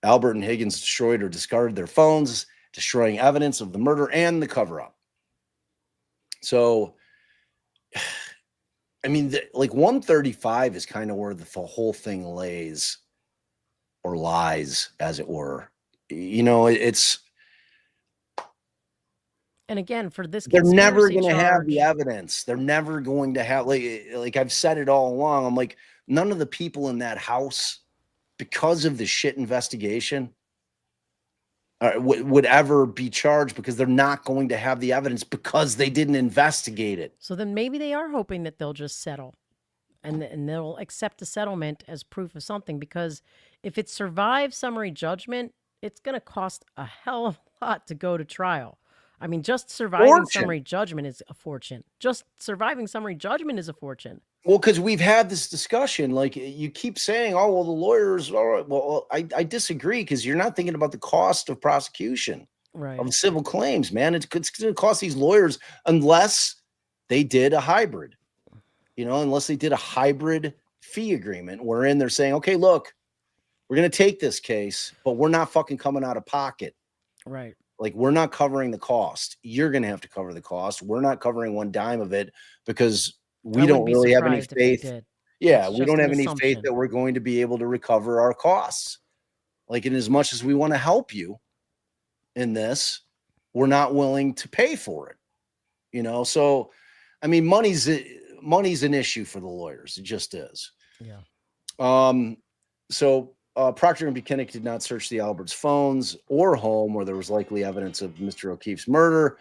Albert and Higgins destroyed or discarded their phones, destroying evidence of the murder and the cover-up. So, I mean, like 135 is kind of where the whole thing lays, or lies, as it were. You know, it's. And again, for this, they're never going to have the evidence. They're never going to have, like I've said it all along. I'm like, none of the people in that house, because of the shit investigation, would ever be charged, because they're not going to have the evidence because they didn't investigate it. So then maybe they are hoping that they'll just settle and they'll accept the settlement as proof of something, because if it survives summary judgment, it's going to cost a hell of a lot to go to trial. I mean, just surviving summary judgment is a fortune. Just surviving summary judgment is a fortune. Well, because we've had this discussion, like, you keep saying, oh, well, the lawyers, all right. Well, I disagree, because you're not thinking about the cost of prosecution of civil claims, man. It's going to cost these lawyers, unless they did a hybrid, unless they did a hybrid fee agreement wherein they're saying, okay, look, we're going to take this case, but we're not fucking coming out of pocket. Right. Like, we're not covering the cost. You're going to have to cover the cost. We're not covering one dime of it because we don't really have any faith. Yeah, we don't have any faith that we're going to be able to recover our costs. Like, in as much as we want to help you in this, we're not willing to pay for it. You know, so I mean, money's an issue for the lawyers. It just is. Yeah. So Proctor and Bukhenik did not search the Alberts' phones or home where there was likely evidence of Mr. O'Keefe's murder.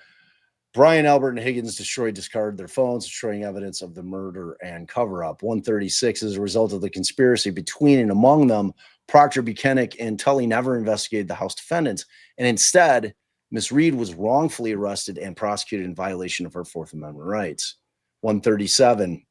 Brian, Albert, and Higgins discarded their phones, destroying evidence of the murder and cover-up. 136, as a result of the conspiracy between and among them, Proctor, Bukhenik, and Tully never investigated the House defendants, and instead, Ms. Reed was wrongfully arrested and prosecuted in violation of her Fourth Amendment rights. 137,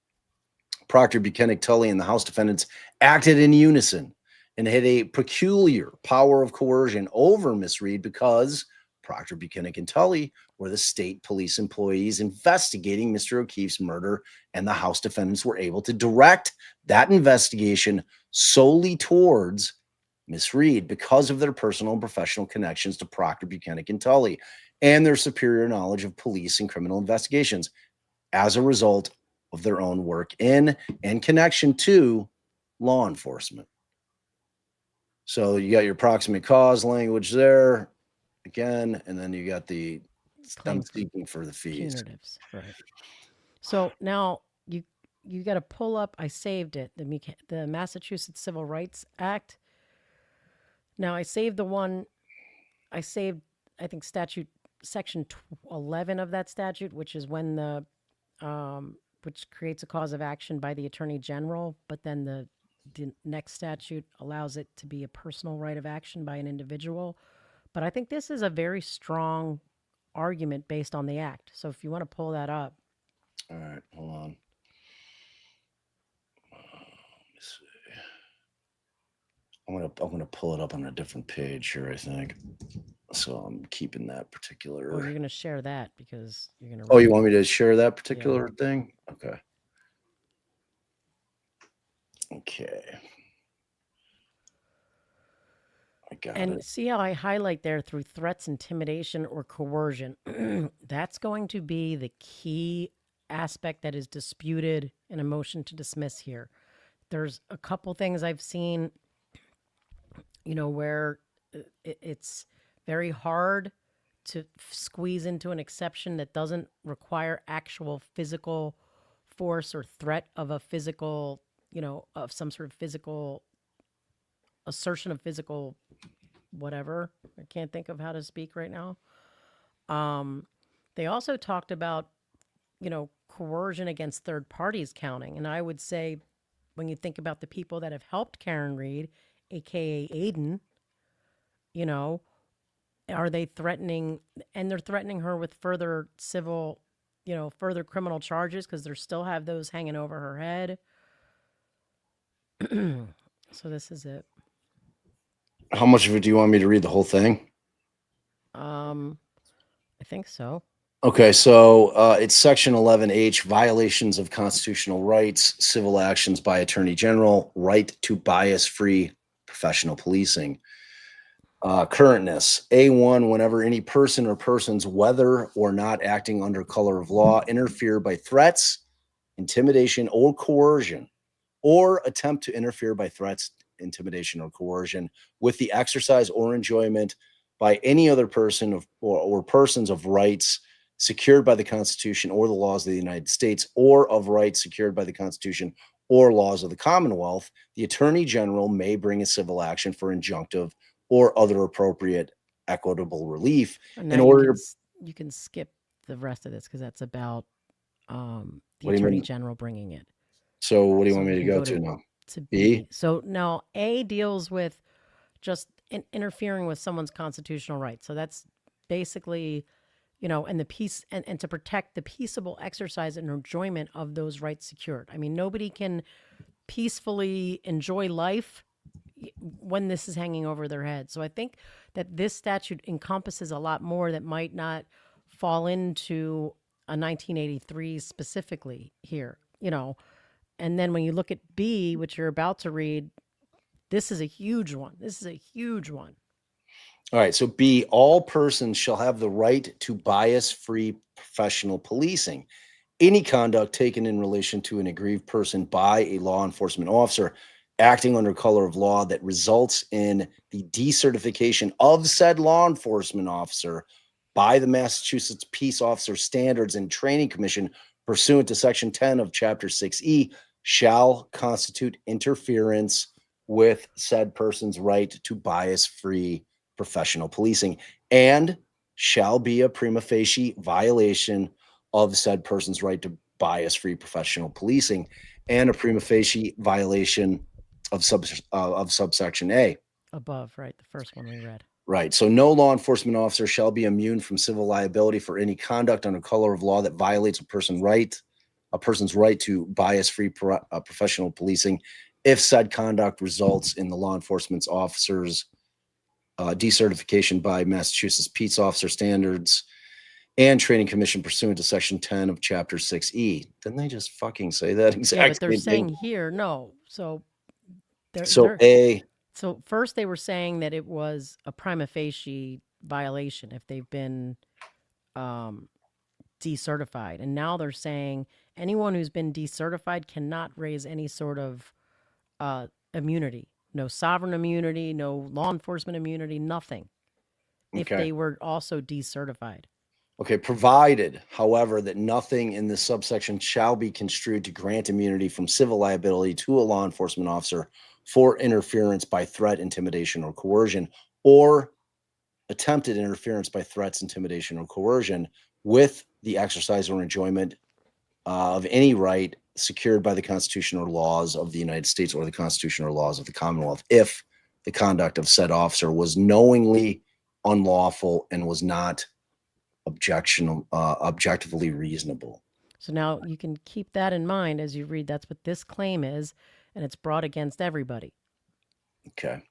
Proctor, Bukhenik, Tully, and the House defendants acted in unison and had a peculiar power of coercion over Miss Reed because Proctor, Bukhenik, and Tully were the state police employees investigating Mr. O'Keefe's murder, and the House defendants were able to direct that investigation solely towards Miss Reed because of their personal and professional connections to Proctor, Bukhenik, and Tully and their superior knowledge of police and criminal investigations as a result of their own work in and connection to law enforcement. So you got your proximate cause language there again, and then you got the them seeking for the fees. Punitives, right. So now you got to pull up, I saved it, the Massachusetts Civil Rights Act. Now I saved I think statute section 11 of that statute, which is when which creates a cause of action by the Attorney General, but then the next statute allows it to be a personal right of action by an individual. But I think this is a very strong argument based on the act. So if you want to pull that up. All right, hold on. Let me see. I'm gonna pull it up on a different page here, I think. So I'm keeping that particular. Oh, you're gonna share that because you're gonna. Oh, you want me to share that particular thing? Okay. Okay. I got it. And see how I highlight there through threats, intimidation, or coercion. That's going to be the key aspect that is disputed in a motion to dismiss here. There's a couple things I've seen, where it's very hard to squeeze into an exception that doesn't require actual physical force or threat of a physical, of some sort of physical assertion of physical whatever. I can't think of how to speak right now. They also talked about, coercion against third parties counting. And I would say when you think about the people that have helped Karen Reed, aka Aiden, are they threatening, and they're threatening her with further civil, further criminal charges because they still have those hanging over her head. So this is it. How much of it do you want me to read the whole thing? I think so. Okay, so it's section 11H, violations of constitutional rights, civil actions by Attorney General, right to bias-free professional policing. Currentness, A1, whenever any person or persons, whether or not acting under color of law, interfere by threats, intimidation, or coercion, or attempt to interfere by threats, intimidation, or coercion with the exercise or enjoyment by any other person or persons of rights secured by the Constitution or the laws of the United States, or of rights secured by the Constitution or laws of the Commonwealth, the Attorney General may bring a civil action for injunctive or other appropriate equitable relief in order to. You can skip the rest of this because that's about the Attorney General bringing it. So what do you want me to go to now? To B. So now A deals with just interfering with someone's constitutional rights. So that's basically, and the peace and to protect the peaceable exercise and enjoyment of those rights secured. I mean, nobody can peacefully enjoy life when this is hanging over their head. So I think that this statute encompasses a lot more that might not fall into a 1983 specifically here, And then when you look at B, which you're about to read, This is a huge one. This is a huge one. All right. So B, all persons shall have the right to bias-free professional policing. Any conduct taken in relation to an aggrieved person by a law enforcement officer acting under color of law that results in the decertification of said law enforcement officer by the Massachusetts Peace Officer Standards and Training Commission pursuant to Section 10 of Chapter 6E shall constitute interference with said person's right to bias-free professional policing and shall be a prima facie violation of said person's right to bias-free professional policing and a prima facie violation of subsection A. Above, right? The first one we read. Right. So no law enforcement officer shall be immune from civil liability for any conduct under color of law that violates a person's right to bias-free professional policing if said conduct results in the law enforcement officer's decertification by Massachusetts Peace Officer Standards and Training Commission pursuant to Section 10 of Chapter 6E. Didn't they just fucking say that exactly? Yeah, but they're saying here, no. So So first they were saying that it was a prima facie violation if they've been decertified. And now they're saying anyone who's been decertified cannot raise any sort of immunity. No sovereign immunity, no law enforcement immunity, nothing. If they were also decertified. Okay, provided, however, that nothing in this subsection shall be construed to grant immunity from civil liability to a law enforcement officer for interference by threat, intimidation, or coercion, or attempted interference by threats, intimidation, or coercion with the exercise or enjoyment of any right secured by the Constitution or laws of the United States or the Constitution or laws of the Commonwealth, if the conduct of said officer was knowingly unlawful and was not objectively reasonable. So now you can keep that in mind as you read. That's what this claim is, and it's brought against everybody. Okay.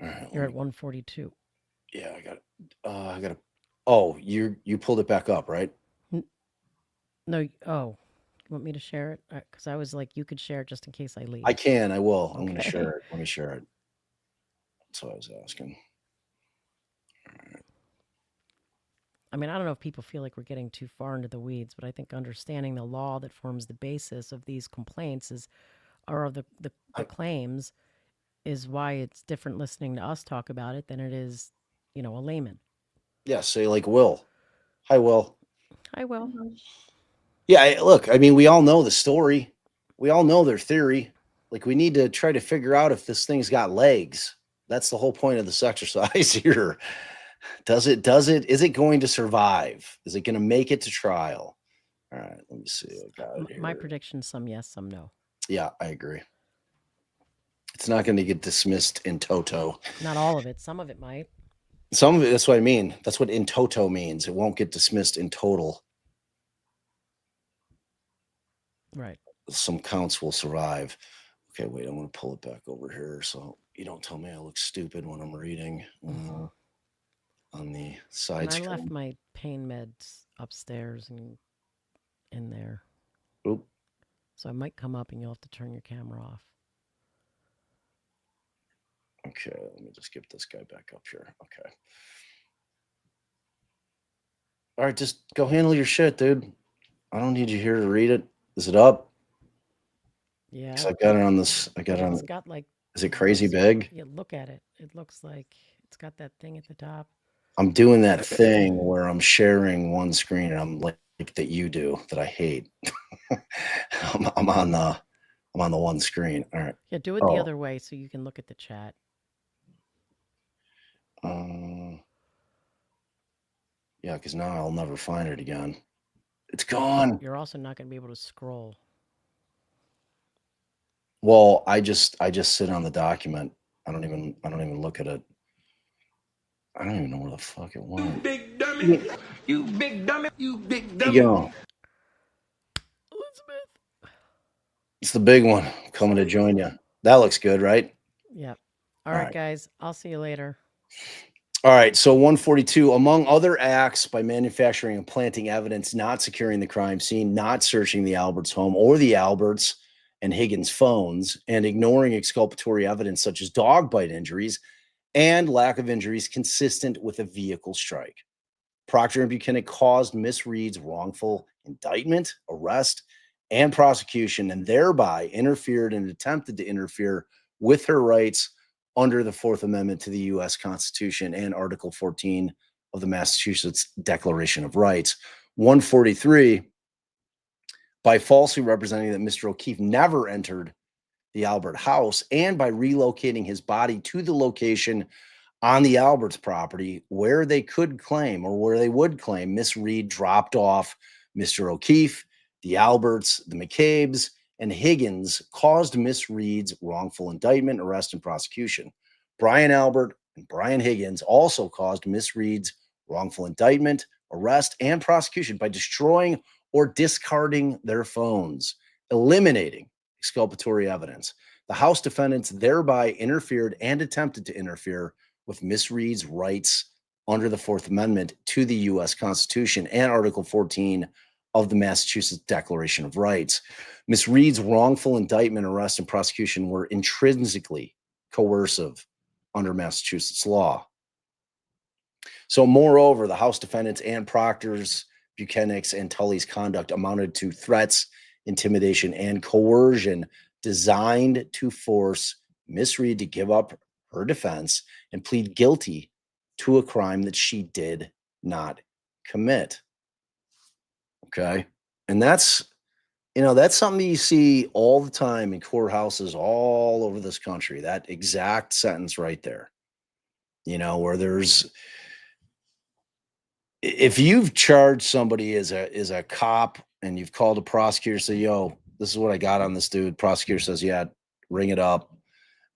All right. You're at 142. Yeah, I got it. Oh, you pulled it back up, right? No. Oh, you want me to share it? Because I was like, you could share it just in case I leave. I can. I will. Okay. I'm going to share it. Let me share it. That's what I was asking. I mean, I don't know if people feel like we're getting too far into the weeds, but I think understanding the law that forms the basis of these complaints of the claims is why it's different listening to us talk about it than it is, a layman. Yeah, say like Will. Hi, Will. Hi, Will. Yeah, look, I mean, we all know the story. We all know their theory. Like, we need to try to figure out if this thing's got legs. That's the whole point of this exercise here. Is it going to survive? Is it going to make it to trial? All right, let me see. I got it here. My prediction, some yes, some no. Yeah, I agree. It's not going to get dismissed in toto. Not all of it. Some of it might. Some of it, that's what I mean. That's what in toto means. It won't get dismissed in total. Right. Some counts will survive. Okay, wait, I'm going to pull it back over here so you don't tell me I look stupid when I'm reading. On the side screen. I left my pain meds upstairs and in there. Oop. So I might come up and you'll have to turn your camera off. Okay, let me just get this guy back up here. Okay. All right, just go handle your shit, dude. I don't need you here to read it. Is it up? Yeah. I got it on this. I got it on. It's got like. Is it crazy big? Yeah, look at it. It looks like it's got that thing at the top. I'm doing that thing where I'm sharing one screen and I'm like that you do that I hate. I'm on the one screen. All right. Yeah, do it the other way so you can look at the chat. Yeah, because now I'll never find it again. It's gone. You're also not going to be able to scroll. Well, I just sit on the document. I don't even look at it. I don't even know where the fuck it went. You big dummy. You big dummy. You big dummy. Here you go. Elizabeth. It's the big one coming to join you. That looks good, right? Yep. All right, guys. I'll see you later. All right. So 142, among other acts by manufacturing and planting evidence, not securing the crime scene, not searching the Alberts home or the Alberts, and Higgins' phones and ignoring exculpatory evidence such as dog bite injuries and lack of injuries consistent with a vehicle strike. Proctor and Bukhenik caused Miss Reed's wrongful indictment, arrest, and prosecution, and thereby interfered and attempted to interfere with her rights under the Fourth Amendment to the U.S. Constitution and Article 14 of the Massachusetts Declaration of Rights. 143, by falsely representing that Mr. O'Keefe never entered the Albert house and by relocating his body to the location on the Alberts property where they could claim, or where they would claim, Miss Reed dropped off Mr. O'Keefe, the Alberts, the McCabes, and Higgins, caused Miss Reed's wrongful indictment, arrest, and prosecution. Brian Albert and Brian Higgins also caused Miss Reed's wrongful indictment, arrest, and prosecution by destroying or discarding their phones, eliminating exculpatory evidence. The House defendants thereby interfered and attempted to interfere with Miss Reed's rights under the Fourth Amendment to the U.S. Constitution and Article 14 of the Massachusetts Declaration of Rights. Miss Reed's wrongful indictment, arrest, and prosecution were intrinsically coercive under Massachusetts law. So, moreover, the House defendants and Proctor's, Bukhenek's, and Tully's conduct amounted to threats, intimidation, and coercion designed to force Miss Reed to give up her defense and plead guilty to a crime that she did not commit. Okay. And that's something you see all the time in courthouses all over this country. That exact sentence right there, where if you've charged somebody as a cop and you've called a prosecutor, say, yo, this is what I got on this dude. Prosecutor says, yeah, ring it up.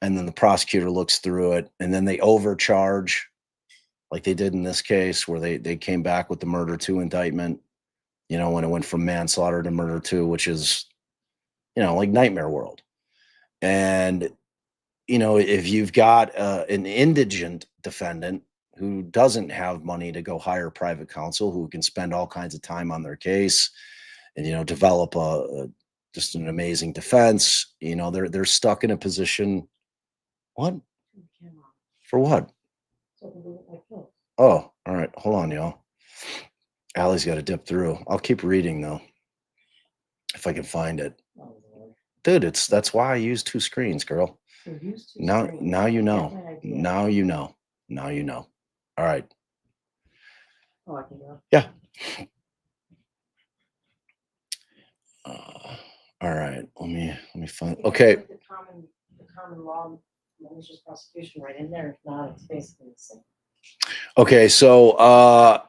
And then the prosecutor looks through it, and then they overcharge, like they did in this case, where they came back with the murder 2 indictment, when it went from manslaughter to murder 2, which is, like nightmare world. And, if you've got an indigent defendant who doesn't have money to go hire private counsel, who can spend all kinds of time on their case and, develop just an amazing defense, they're stuck in a position. What? For what? Oh, all right. Hold on, y'all. Allie's got to dip through. I'll keep reading, though, if I can find it. Dude, that's why I use 2 screens, girl. Now you know. Now you know. Now you know. All right. Oh, I can go. Yeah. All right. Let me find. Okay. The common law malicious prosecution right in there. If not, it's basically the same. Okay, so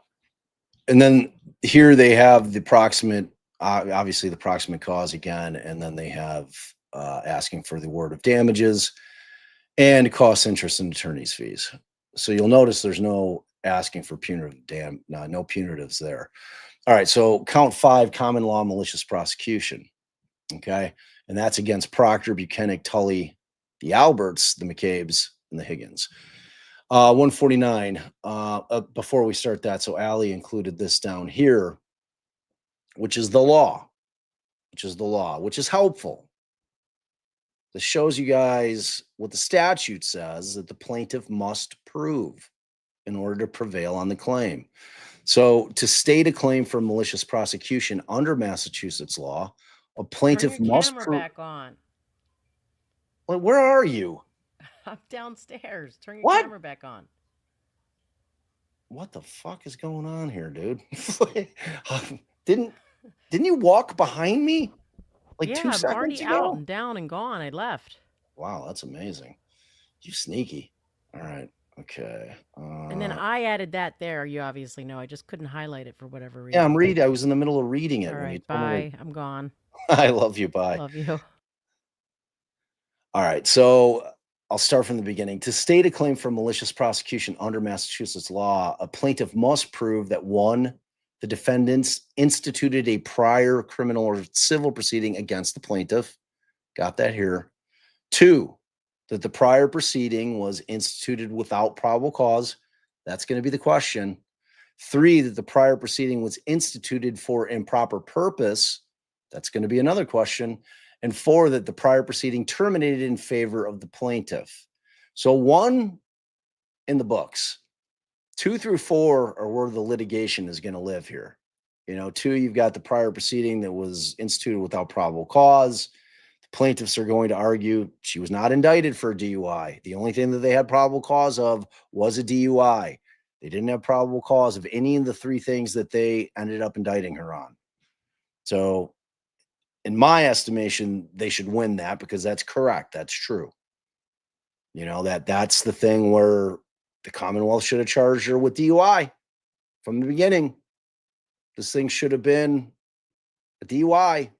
and then here they have the proximate, obviously the proximate cause again, and then they have asking for the award of damages and costs, interest, and attorney's fees. So you'll notice there's no asking for punitive no punitives there. All right, so count 5, common law malicious prosecution. Okay, and that's against Proctor, Bukhenik, Tully, the Alberts, the McCabes, and the Higgins. 149. Before we start that, so Allie included this down here, which is the law, which is helpful. This shows you guys what the statute says that the plaintiff must prove in order to prevail on the claim. So to state a claim for malicious prosecution under Massachusetts law, a plaintiff must prove. Back on. Well, where are you? I'm downstairs. Turn your camera back on. What the fuck is going on here, dude? Didn't you walk behind me like 2 seconds I'm already ago? out and down and gone. I left. Wow, that's amazing. You sneaky. All right. Okay. And then I added that there. You obviously know. I just couldn't highlight it for whatever reason. Yeah, I'm reading. I was in the middle of reading it. All right. Bye. I'm gone. I love you. Bye. Love you. All right. So I'll start from the beginning. To state a claim for malicious prosecution under Massachusetts law, a plaintiff must prove that 1, the defendants instituted a prior criminal or civil proceeding against the plaintiff. Got that here. 2, that the prior proceeding was instituted without probable cause. That's going to be the question. 3, that the prior proceeding was instituted for improper purpose. That's going to be another question. And 4, that the prior proceeding terminated in favor of the plaintiff. So 1 in the books. 2 through 4 are where the litigation is going to live here. 2, you've got the prior proceeding that was instituted without probable cause. The plaintiffs are going to argue she was not indicted for a DUI. The only thing that they had probable cause of was a DUI. They didn't have probable cause of any of the 3 things that they ended up indicting her on. So, in my estimation, they should win that because that's correct. That's true. That's the thing where the Commonwealth should have charged her with DUI from the beginning. This thing should have been a DUI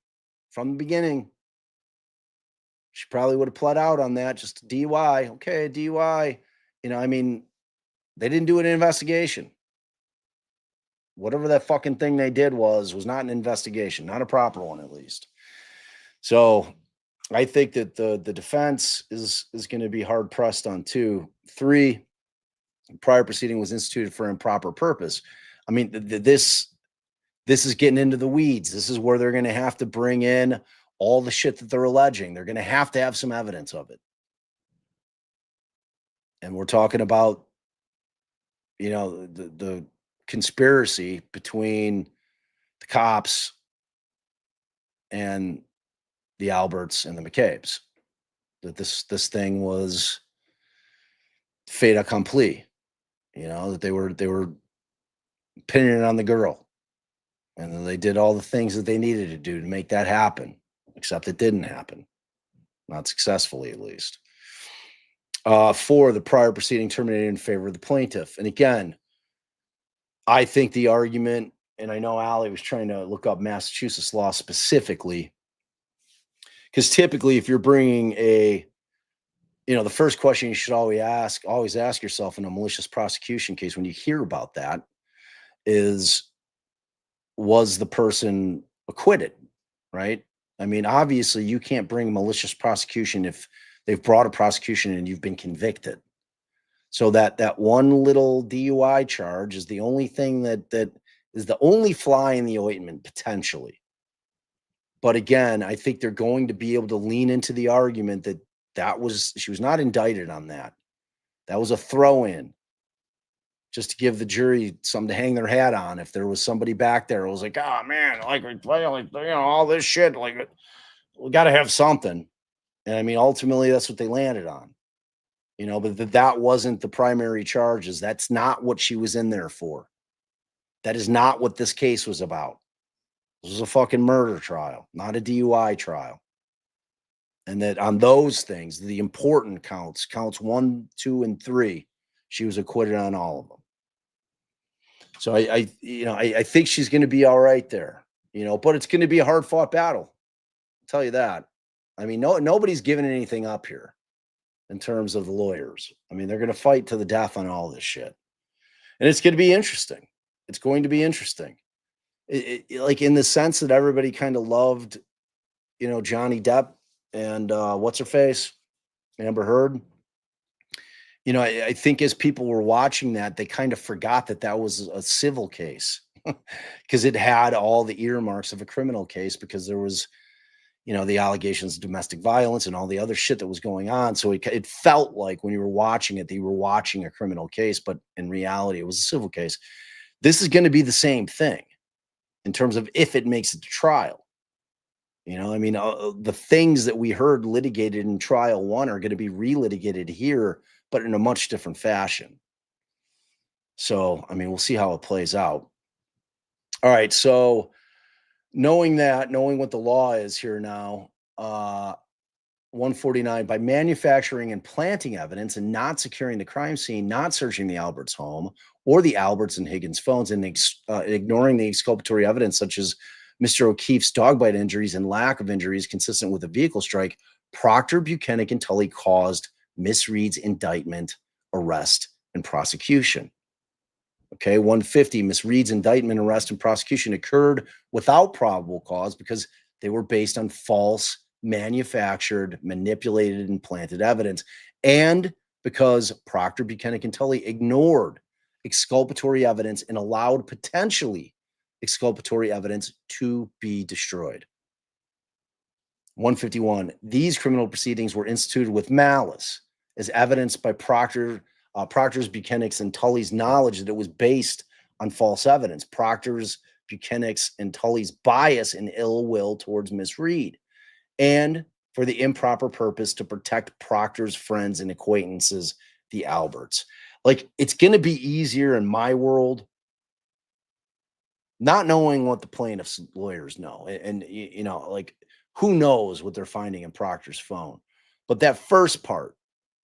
from the beginning. She probably would have pled out on that, just a DUI. Okay, DUI. They didn't do an investigation. Whatever that fucking thing they did was not an investigation, not a proper one at least. So I think that the defense is going to be hard pressed on 2. 3, prior proceeding was instituted for improper purpose. This is getting into the weeds. This is where they're going to have to bring in all the shit that they're alleging. They're going to have some evidence of it. And we're talking about, the conspiracy between the cops and the Alberts and the McCabes. That this thing was fait accompli. That they were pinning it on the girl. And then they did all the things that they needed to do to make that happen, except it didn't happen. Not successfully, at least. 4, the prior proceeding terminated in favor of the plaintiff. And again, I think the argument, and I know Allie was trying to look up Massachusetts law specifically, because typically if you're bringing the first question you should always ask yourself in a malicious prosecution case when you hear about that is, was the person acquitted, right? Obviously you can't bring malicious prosecution if they've brought a prosecution and you've been convicted. So that one little DUI charge is the only thing that is the only fly in the ointment potentially. But again, I think they're going to be able to lean into the argument that she was not indicted on that. That was a throw-in, just to give the jury something to hang their hat on. If there was somebody back there who was like, oh man, all this shit, we got to have something. And ultimately that's what they landed on, but that wasn't the primary charges. That's not what she was in there for. That is not what this case was about. This was a fucking murder trial, not a DUI trial. And that on those things, the important counts 1, 2, and 3, she was acquitted on all of them. So I think she's going to be all right there, but it's going to be a hard fought battle. I'll tell you that. Nobody's giving anything up here in terms of the lawyers. They're going to fight to the death on all this shit. And it's going to be interesting. It's going to be interesting. Like in the sense that everybody kind of loved, Johnny Depp and what's her face, Amber Heard. I think as people were watching that, they kind of forgot that was a civil case because it had all the earmarks of a criminal case because there was, the allegations of domestic violence and all the other shit that was going on. So it felt like when you were watching it, that you were watching a criminal case, but in reality, it was a civil case. This is going to be the same thing in terms of if it makes it to trial. The things that we heard litigated in trial 1 are going to be relitigated here, but in a much different fashion. So, we'll see how it plays out. All right. So knowing what the law is here now, 149, by manufacturing and planting evidence and not securing the crime scene, not searching the Alberts' home or the Alberts and Higgins phones, and ignoring the exculpatory evidence such as Mr. O'Keefe's dog bite injuries and lack of injuries consistent with a vehicle strike, Proctor, Bukhenik, and Tully caused Miss Reed's indictment, arrest, and prosecution. Okay, 150, Miss Reed's indictment, arrest, and prosecution occurred without probable cause because they were based on false, manufactured, manipulated, and planted evidence, and because Proctor, Bukhenik, and Tully ignored exculpatory evidence and allowed potentially exculpatory evidence to be destroyed. 151. These criminal proceedings were instituted with malice, as evidenced by Proctor's, Bukhenek's, and Tully's knowledge that it was based on false evidence. Proctor's, Bukhenek's, and Tully's bias and ill will towards Miss Reed, and for the improper purpose to protect Proctor's friends and acquaintances, the Alberts. Like, it's going to be easier in my world not knowing what the plaintiff's lawyers know. And you know, like, who knows what they're finding in Proctor's phone. But that first part,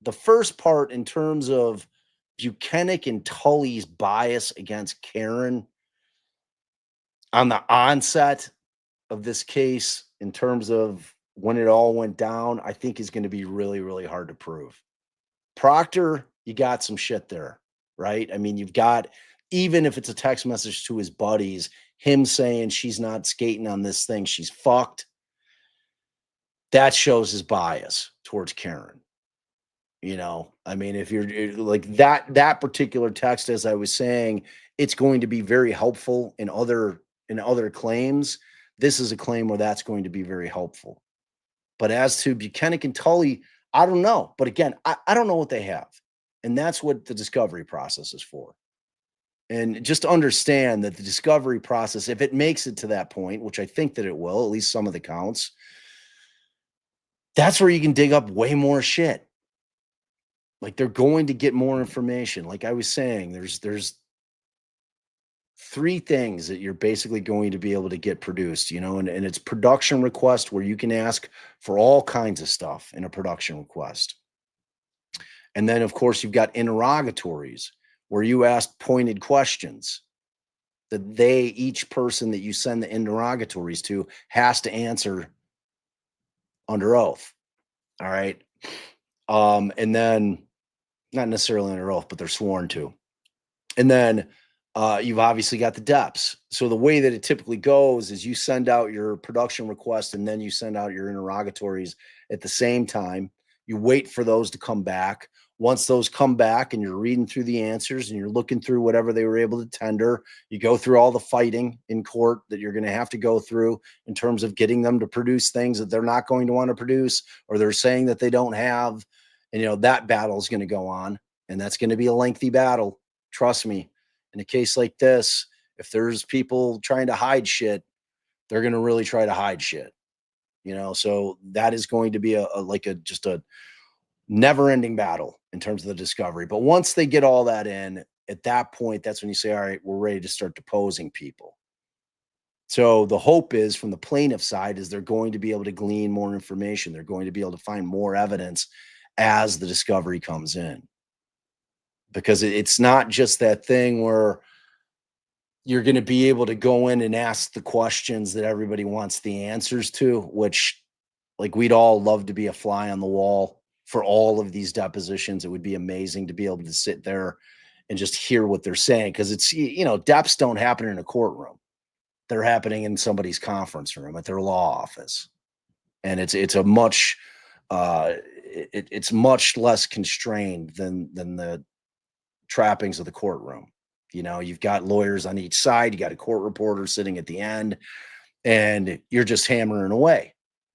the first part in terms of Bukhenik and Tully's bias against Karen on the onset of this case, in terms of when it all went down, I think is going to be really, really hard to prove. Proctor, you got some shit there, right? I mean, you've got, even if it's a text message to his buddies, him saying she's not skating on this thing, she's fucked. That shows his bias towards Karen. You know, I mean, if you're like that particular text, as I was saying, it's going to be very helpful in other claims. This is a claim where that's going to be very helpful. But as to Bukhenik and Tully, I don't know. But again, I don't know what they have. And that's what the discovery process is for. And just understand that the discovery process, if it makes it to that point, which I think that it will, at least some of the counts, that's where you can dig up way more shit. Like, they're going to get more information. Like I was saying, there's three things that you're basically going to be able to get produced, you know, and it's production request, where you can ask for all kinds of stuff in a production request. And then, of course, you've got interrogatories, where you ask pointed questions that each person that you send the interrogatories to has to answer under oath. All right. And then, not necessarily under oath, but they're sworn to. And then you've obviously got the deps. So the way that it typically goes is you send out your production request, and then you send out your interrogatories at the same time. You wait for those to come back. Once those come back and you're reading through the answers and you're looking through whatever they were able to tender, you go through all the fighting in court that you're going to have to go through in terms of getting them to produce things that they're not going to want to produce, or they're saying that they don't have. And, you know, that battle is going to go on, and that's going to be a lengthy battle. Trust me, in a case like this, if there's people trying to hide shit, they're going to really try to hide shit, you know? So that is going to be just a never ending battle in terms of the discovery. But once they get all that in, at that point, that's when you say, all right, we're ready to start deposing people. So the hope is, from the plaintiff side, is they're going to be able to glean more information. They're going to be able to find more evidence as the discovery comes in, because it's not just that thing where you're going to be able to go in and ask the questions that everybody wants the answers to, which, like, we'd all love to be a fly on the wall for all of these depositions. It would be amazing to be able to sit there and just hear what they're saying. Cause it's, you know, deps don't happen in a courtroom. They're happening in somebody's conference room at their law office. And it's a much, it's much less constrained than the trappings of the courtroom. You know, you've got lawyers on each side, you got a court reporter sitting at the end, and you're just hammering away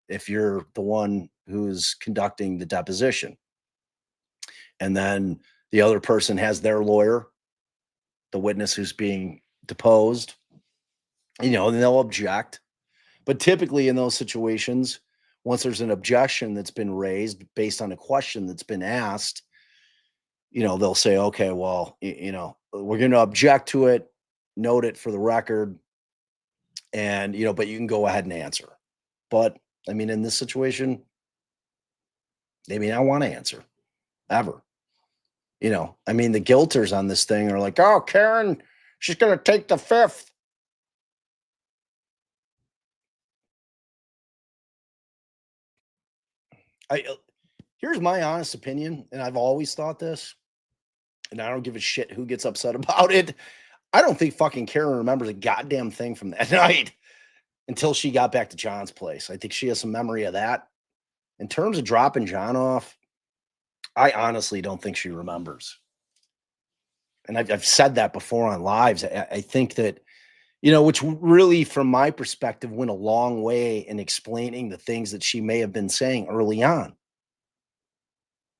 if you're the one who's conducting the deposition. And then the other person has their lawyer, the witness who's being deposed, you know, and they'll object. But typically in those situations, once there's an objection that's been raised based on a question that's been asked, you know, they'll say, okay, well, you know, we're going to object to it, note it for the record, and, you know, but you can go ahead and answer. But I mean, in this situation, they may not want to answer ever. You know, I mean, the guilters on this thing are like, oh, Karen, she's going to take the fifth. Here's my honest opinion, and I've always thought this, and I don't give a shit who gets upset about it. I don't think fucking Karen remembers a goddamn thing from that night until she got back to John's place. I think she has some memory of that. In terms of dropping John off, I honestly don't think she remembers. And I've said that before on lives. I think that, which really, from my perspective, went a long way in explaining the things that she may have been saying early on.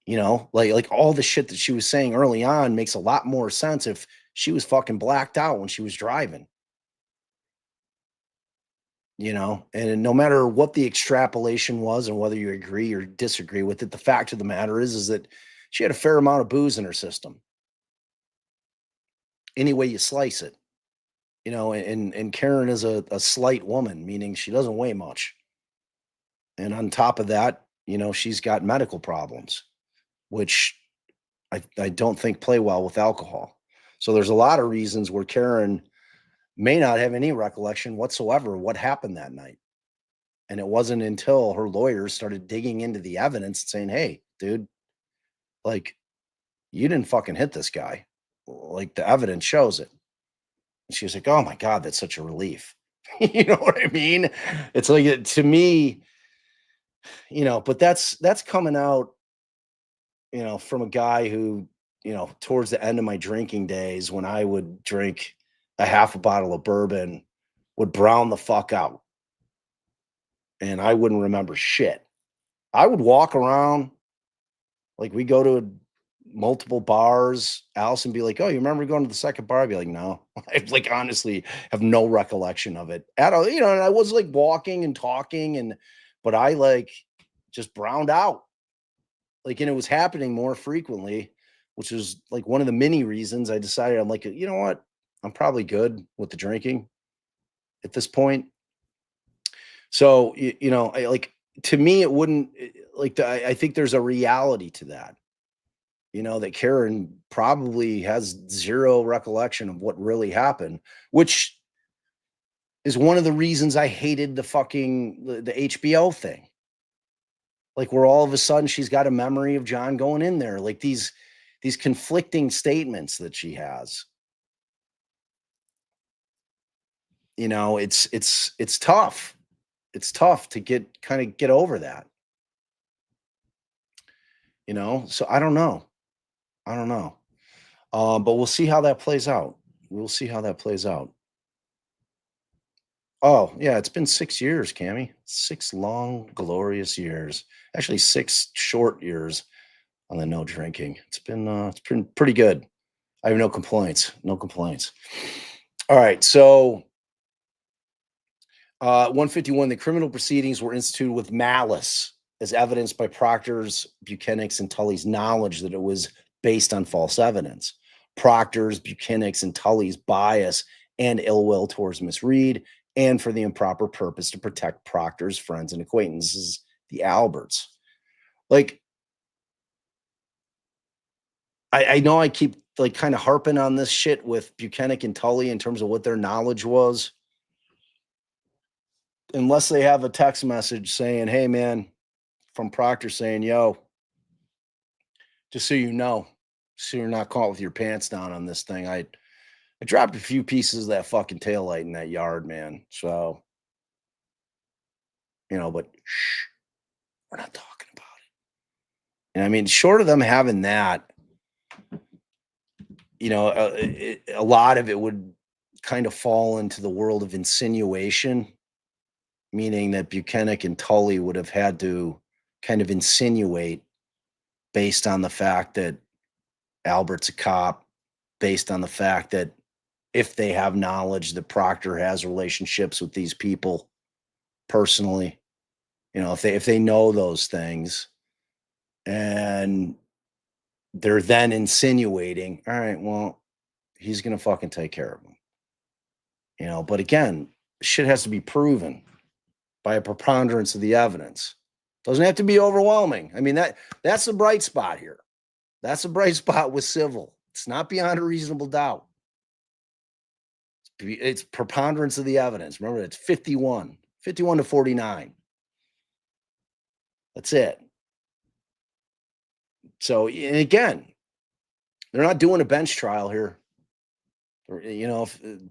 Like all the shit that she was saying early on makes a lot more sense if she was fucking blacked out when she was driving. And no matter what the extrapolation was and whether you agree or disagree with it, the fact of the matter is that she had a fair amount of booze in her system. Any way you slice it, and Karen is a slight woman, meaning she doesn't weigh much. And on top of that, she's got medical problems, which I don't think play well with alcohol. So there's a lot of reasons where Karen may not have any recollection whatsoever of what happened that night. And it wasn't until her lawyers started digging into the evidence and saying, hey, dude, like, you didn't fucking hit this guy. Like, the evidence shows it. And she was like, oh my God, that's such a relief. You know what I mean? It's like, to me, but that's coming out, from a guy who, towards the end of my drinking days, when I would drink a half a bottle of bourbon, would brown the fuck out. And I wouldn't remember shit. I would walk around, like we go to multiple bars. Allison be like, oh, you remember going to the second bar? I'd be like, no. I like honestly have no recollection of it at all. And I was like walking and talking but I like just browned out. Like, and it was happening more frequently, which was like one of the many reasons I decided, I'm like, you know what? I'm probably good with the drinking at this point. So, to me, it wouldn't I think there's a reality to that, that Karen probably has zero recollection of what really happened, which is one of the reasons I hated the HBO thing. Like, where all of a sudden she's got a memory of John going in there, like these conflicting statements that she has. It's tough. It's tough to get over that. So I don't know. But we'll see how that plays out. Oh, yeah, it's been 6 years, Cammy. 6 long, glorious years. Actually, 6 short years on the no drinking. It's been pretty good. I have no complaints. All right, so 151, the criminal proceedings were instituted with malice, as evidenced by Proctor's, Bukhenek's, and Tully's knowledge that it was based on false evidence. Proctor's, Bukhenek's, and Tully's bias and ill will towards Miss Reed, and for the improper purpose to protect Proctor's friends and acquaintances, the Alberts. Like, I know I keep like kind of harping on this shit with Bukhenik and Tully in terms of what their knowledge was. Unless they have a text message saying, hey, man, from Proctor saying, yo, just so you know, so you're not caught with your pants down on this thing, I dropped a few pieces of that fucking taillight in that yard, man. So, but shh, we're not talking about it. And I mean, short of them having that, a lot of it would kind of fall into the world of insinuation, meaning that Bukhenik and Tully would have had to kind of insinuate based on the fact that Albert's a cop, based on the fact that if they have knowledge that Proctor has relationships with these people personally, if they know those things, and they're then insinuating, all right, well, he's going to fucking take care of them. But again, shit has to be proven by a preponderance of the evidence. Doesn't have to be overwhelming. I mean, that's the bright spot here. That's a bright spot with civil. It's not beyond a reasonable doubt. It's preponderance of the evidence. Remember, it's 51 to 49. That's it. So, and again, they're not doing a bench trial here.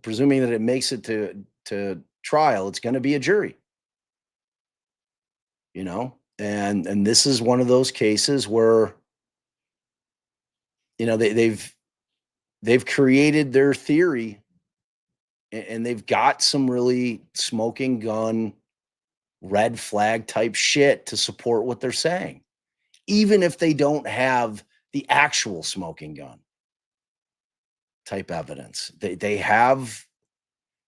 Presuming that it makes it to trial, it's going to be a jury. And this is one of those cases where, they've created their theory and they've got some really smoking gun, red flag type shit to support what they're saying, even if they don't have the actual smoking gun type evidence. They have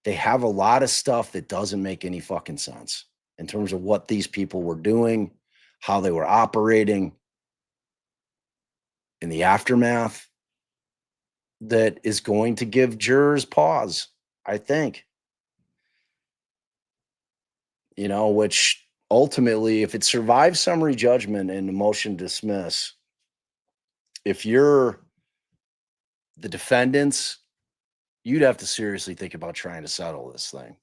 a lot of stuff that doesn't make any fucking sense in terms of what these people were doing, how they were operating in the aftermath, that is going to give jurors pause, I think. You know, which ultimately, if it survives summary judgment and a motion to dismiss, if you're the defendants, you'd have to seriously think about trying to settle this thing.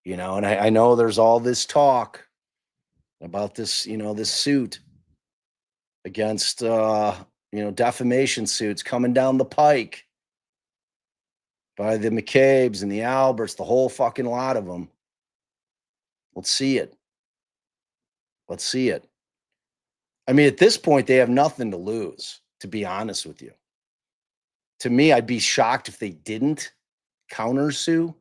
You know, and I know there's all this talk about this, you know, this suit against, defamation suits coming down the pike by the McCabes and the Alberts, the whole fucking lot of them. Let's see it. Let's see it. I mean, at this point, they have nothing to lose, to be honest with you. To me, I'd be shocked if they didn't countersue,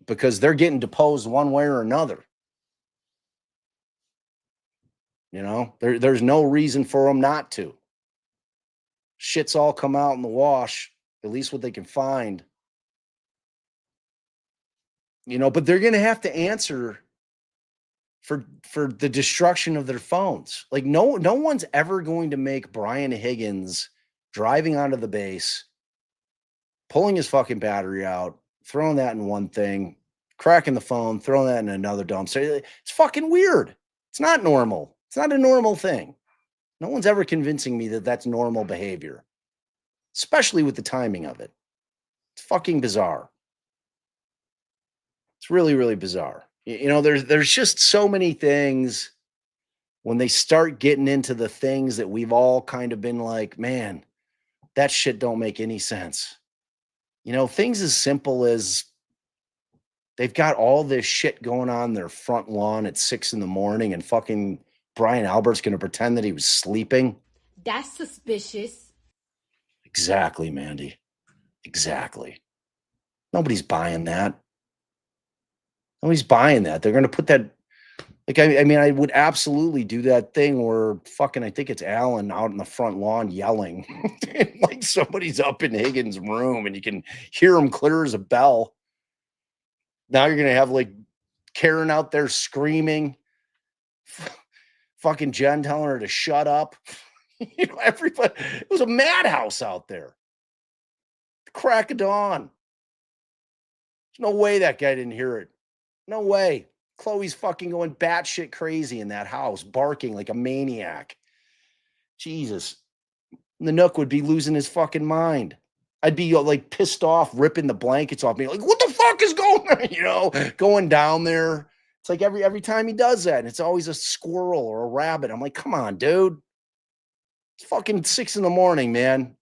because they're getting deposed one way or another. You know, there's no reason for them not to. Shit's all come out in the wash, at least what they can find. You know, but they're going to have to answer for the destruction of their phones. Like no one's ever going to make Brian Higgins driving onto the base, pulling his fucking battery out, throwing that in one thing, cracking the phone, throwing that in another dumpster. It's fucking weird. It's not normal. It's not a normal thing. No one's ever convincing me that that's normal behavior, especially with the timing of it. It's fucking bizarre. It's really, really bizarre. You know, there's just so many things when they start getting into the things that we've all kind of been like, man, that shit don't make any sense. You know, things as simple as they've got all this shit going on their front lawn at 6 a.m. and fucking Brian Albert's going to pretend that he was sleeping. That's suspicious. Exactly, Mandy. Exactly. Nobody's buying that. Nobody's buying that. They're going to put that, like, I mean, I would absolutely do that thing where fucking, I think it's Alan out in the front lawn yelling. Like somebody's up in Higgins' room and you can hear him clear as a bell. Now you're going to have like Karen out there screaming. Fucking Jen telling her to shut up. You know, everybody, it was a madhouse out there. The crack of dawn. There's no way that guy didn't hear it. No way. Chloe's fucking going batshit crazy in that house, barking like a maniac. Jesus. The Nook would be losing his fucking mind. I'd be like pissed off, ripping the blankets off me, like, what the fuck is going on? You know, going down there. It's like every time he does that, and it's always a squirrel or a rabbit. I'm like, come on, dude. It's fucking 6 a.m, man.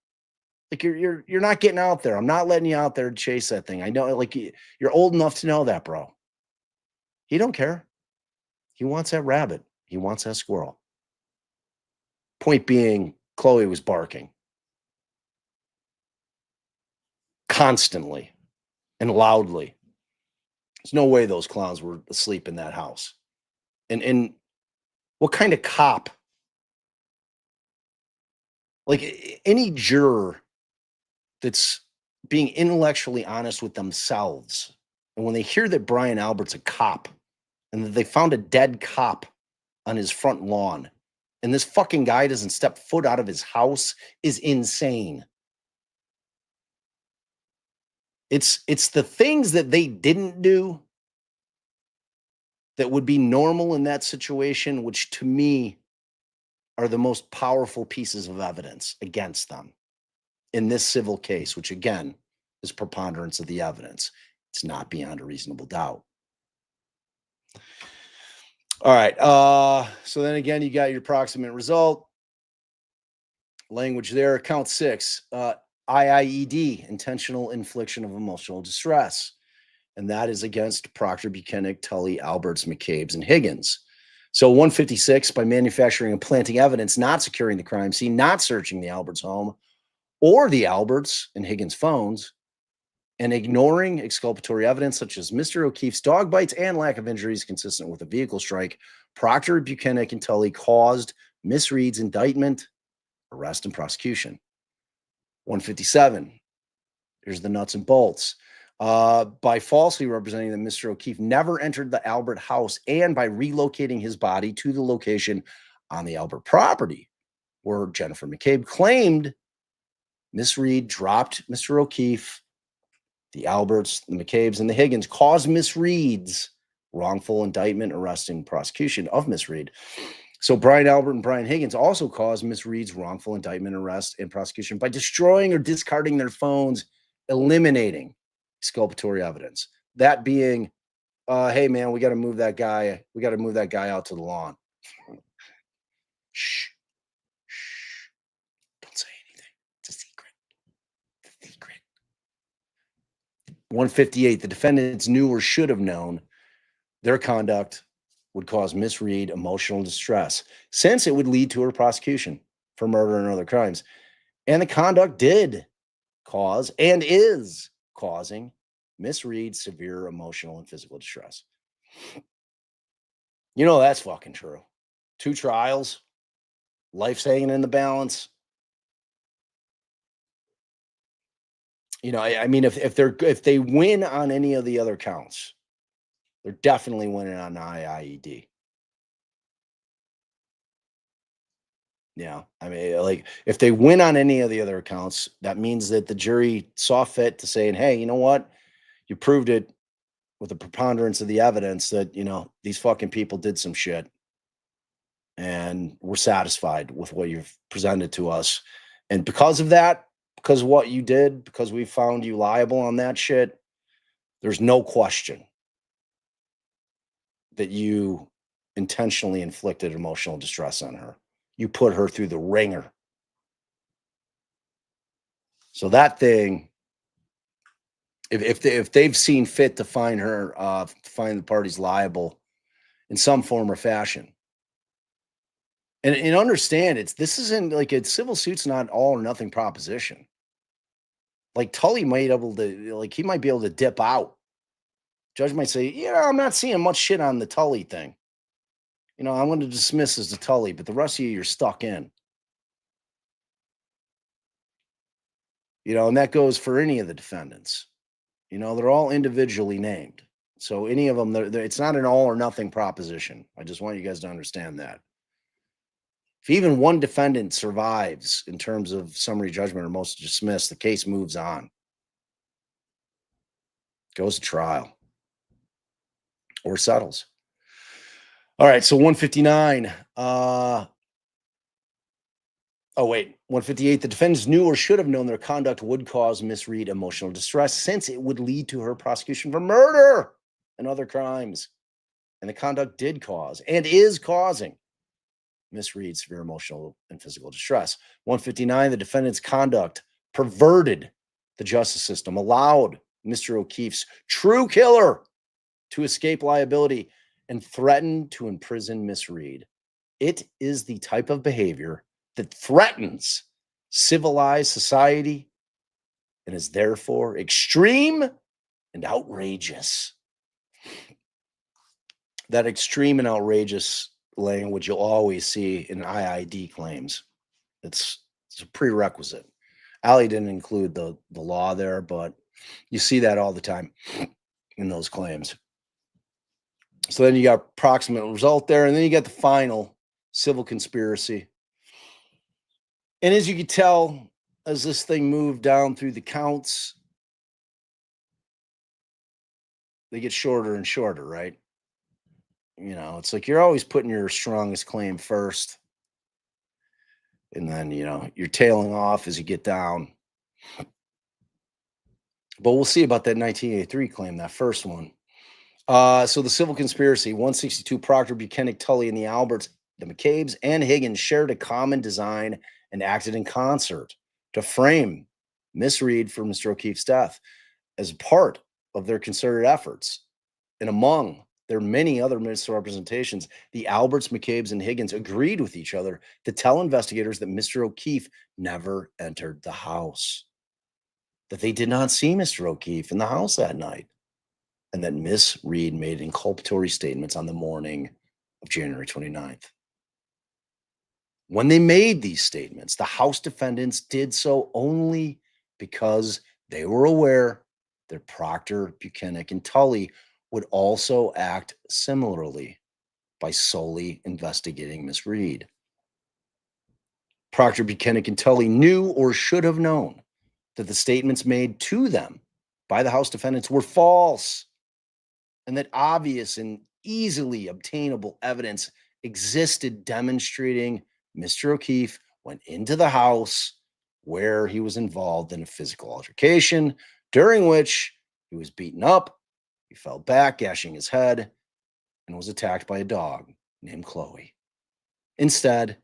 Like you're not getting out there. I'm not letting you out there to chase that thing. I know, like you're old enough to know that, bro. He don't care. He wants that rabbit. He wants that squirrel. Point being, Chloe was barking constantly and loudly. There's no way those clowns were asleep in that house. And what kind of cop? Like any juror that's being intellectually honest with themselves, and when they hear that Brian Albert's a cop and that they found a dead cop on his front lawn and this fucking guy doesn't step foot out of his house, is insane. It's the things that they didn't do that would be normal in that situation, which to me are the most powerful pieces of evidence against them in this civil case, which again is preponderance of the evidence. It's not beyond a reasonable doubt. All right. So then again, you got your approximate result. Language there. Count 6. IIED, intentional infliction of emotional distress. And that is against Proctor, Bukhenik, Tully, Alberts, McCabes, and Higgins. So 156, by manufacturing and planting evidence, not securing the crime scene, not searching the Alberts home, or the Alberts and Higgins phones, and ignoring exculpatory evidence such as Mr. O'Keefe's dog bites and lack of injuries consistent with a vehicle strike, Proctor, Bukhenik, and Tully caused Miss Reed's indictment, arrest, and prosecution. 157. Here's the nuts and bolts. By falsely representing that Mr. O'Keefe never entered the Albert house and by relocating his body to the location on the Albert property where Jennifer McCabe claimed Miss Reed dropped Mr. O'Keefe, the Alberts, the McCabes, and the Higgins caused Miss Reed's wrongful indictment, arrest, and prosecution of Miss Reed. So Brian Albert and Brian Higgins also caused Miss Reed's wrongful indictment, arrest, and prosecution by destroying or discarding their phones, eliminating exculpatory evidence. That being, hey man, we got to move that guy. We got to move that guy out to the lawn. Shh. Shh. Don't say anything. It's a secret. It's a secret. 158. The defendants knew or should have known their conduct would cause Miss Reed emotional distress, since it would lead to her prosecution for murder and other crimes. And the conduct did cause and is causing Miss Reed severe emotional and physical distress. You know, that's fucking true. 2 trials, life's hanging in the balance. You know, I mean, if they win on any of the other counts, they're definitely winning on the IIED. Yeah, I mean, like, if they win on any of the other accounts, that means that the jury saw fit to say, hey, you know what? You proved it with a preponderance of the evidence that, you know, these fucking people did some shit. And we're satisfied with what you've presented to us. And because of that, because of what you did, because we found you liable on that shit, there's no question that you intentionally inflicted emotional distress on her. You put her through the ringer. So that thing, if they've seen fit to find her, find the parties liable in some form or fashion, and understand this isn't like a civil suit's not all or nothing proposition. Like Tully might he might be able to dip out. Judge might say, yeah, I'm not seeing much shit on the Tully thing. You know, I'm going to dismiss as the Tully, but the rest of you're stuck in. You know, and that goes for any of the defendants. You know, they're all individually named. So any of them, it's not an all or nothing proposition. I just want you guys to understand that. If even one defendant survives in terms of summary judgment or motion to dismiss, the case moves on. Goes to trial. Or settles. All right, so 159. 158. The defendants knew or should have known their conduct would cause Miss Reed emotional distress, since it would lead to her prosecution for murder and other crimes. And the conduct did cause and is causing Miss Reed severe emotional and physical distress. 159. The defendant's conduct perverted the justice system, allowed Mr. O'Keefe's true killer to escape liability, and threatened to imprison Miss Reed. It is the type of behavior that threatens civilized society and is therefore extreme and outrageous. That extreme and outrageous language you'll always see in IID claims. It's a prerequisite. Ali didn't include the law there, but you see that all the time in those claims. So then you got proximate result there, and then you got the final civil conspiracy. And as you can tell, as this thing moved down through the counts, they get shorter and shorter, right? You know, it's like you're always putting your strongest claim first. And then, you know, you're tailing off as you get down. But we'll see about that 1983 claim, that first one. So the civil conspiracy, 162, Proctor, Bukhenik, Tully, and the Alberts, the McCabes, and Higgins shared a common design and acted in concert to frame Miss Reed for Mr. O'Keefe's death as part of their concerted efforts. And among There are many other misrepresentations. The Alberts, McCabes, and Higgins agreed with each other to tell investigators that Mr. O'Keefe never entered the house, that they did not see Mr. O'Keefe in the house that night, and that Miss Reed made inculpatory statements on the morning of January 29th. When they made these statements, the House defendants did so only because they were aware that Proctor, Bukhenik, and Tully would also act similarly by solely investigating Miss Reed. Proctor, Bukhenik, and Tully knew or should have known that the statements made to them by the House defendants were false, and that obvious and easily obtainable evidence existed demonstrating Mr. O'Keefe went into the house where he was involved in a physical altercation, during which he was beaten up, he fell back, gashing his head, and was attacked by a dog named Chloe. Instead,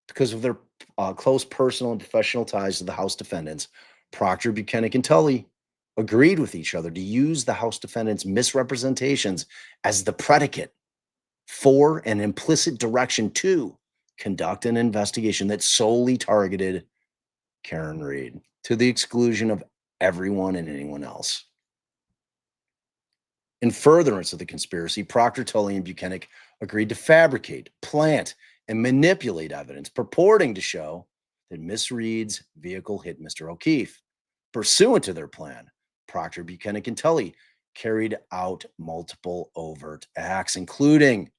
because of their close personal and professional ties to the House defendants, Proctor, Bukhenik, and Tully agreed with each other to use the House defendants' misrepresentations as the predicate for an implicit direction to conduct an investigation that solely targeted Karen Reed, to the exclusion of everyone and anyone else. In furtherance of the conspiracy, Proctor, Tully, and Bukhenik agreed to fabricate, plant, and manipulate evidence purporting to show that Miss Reed's vehicle hit Mr. O'Keefe. Pursuant to their plan, Proctor, Bukhenik, and Tully carried out multiple overt acts, including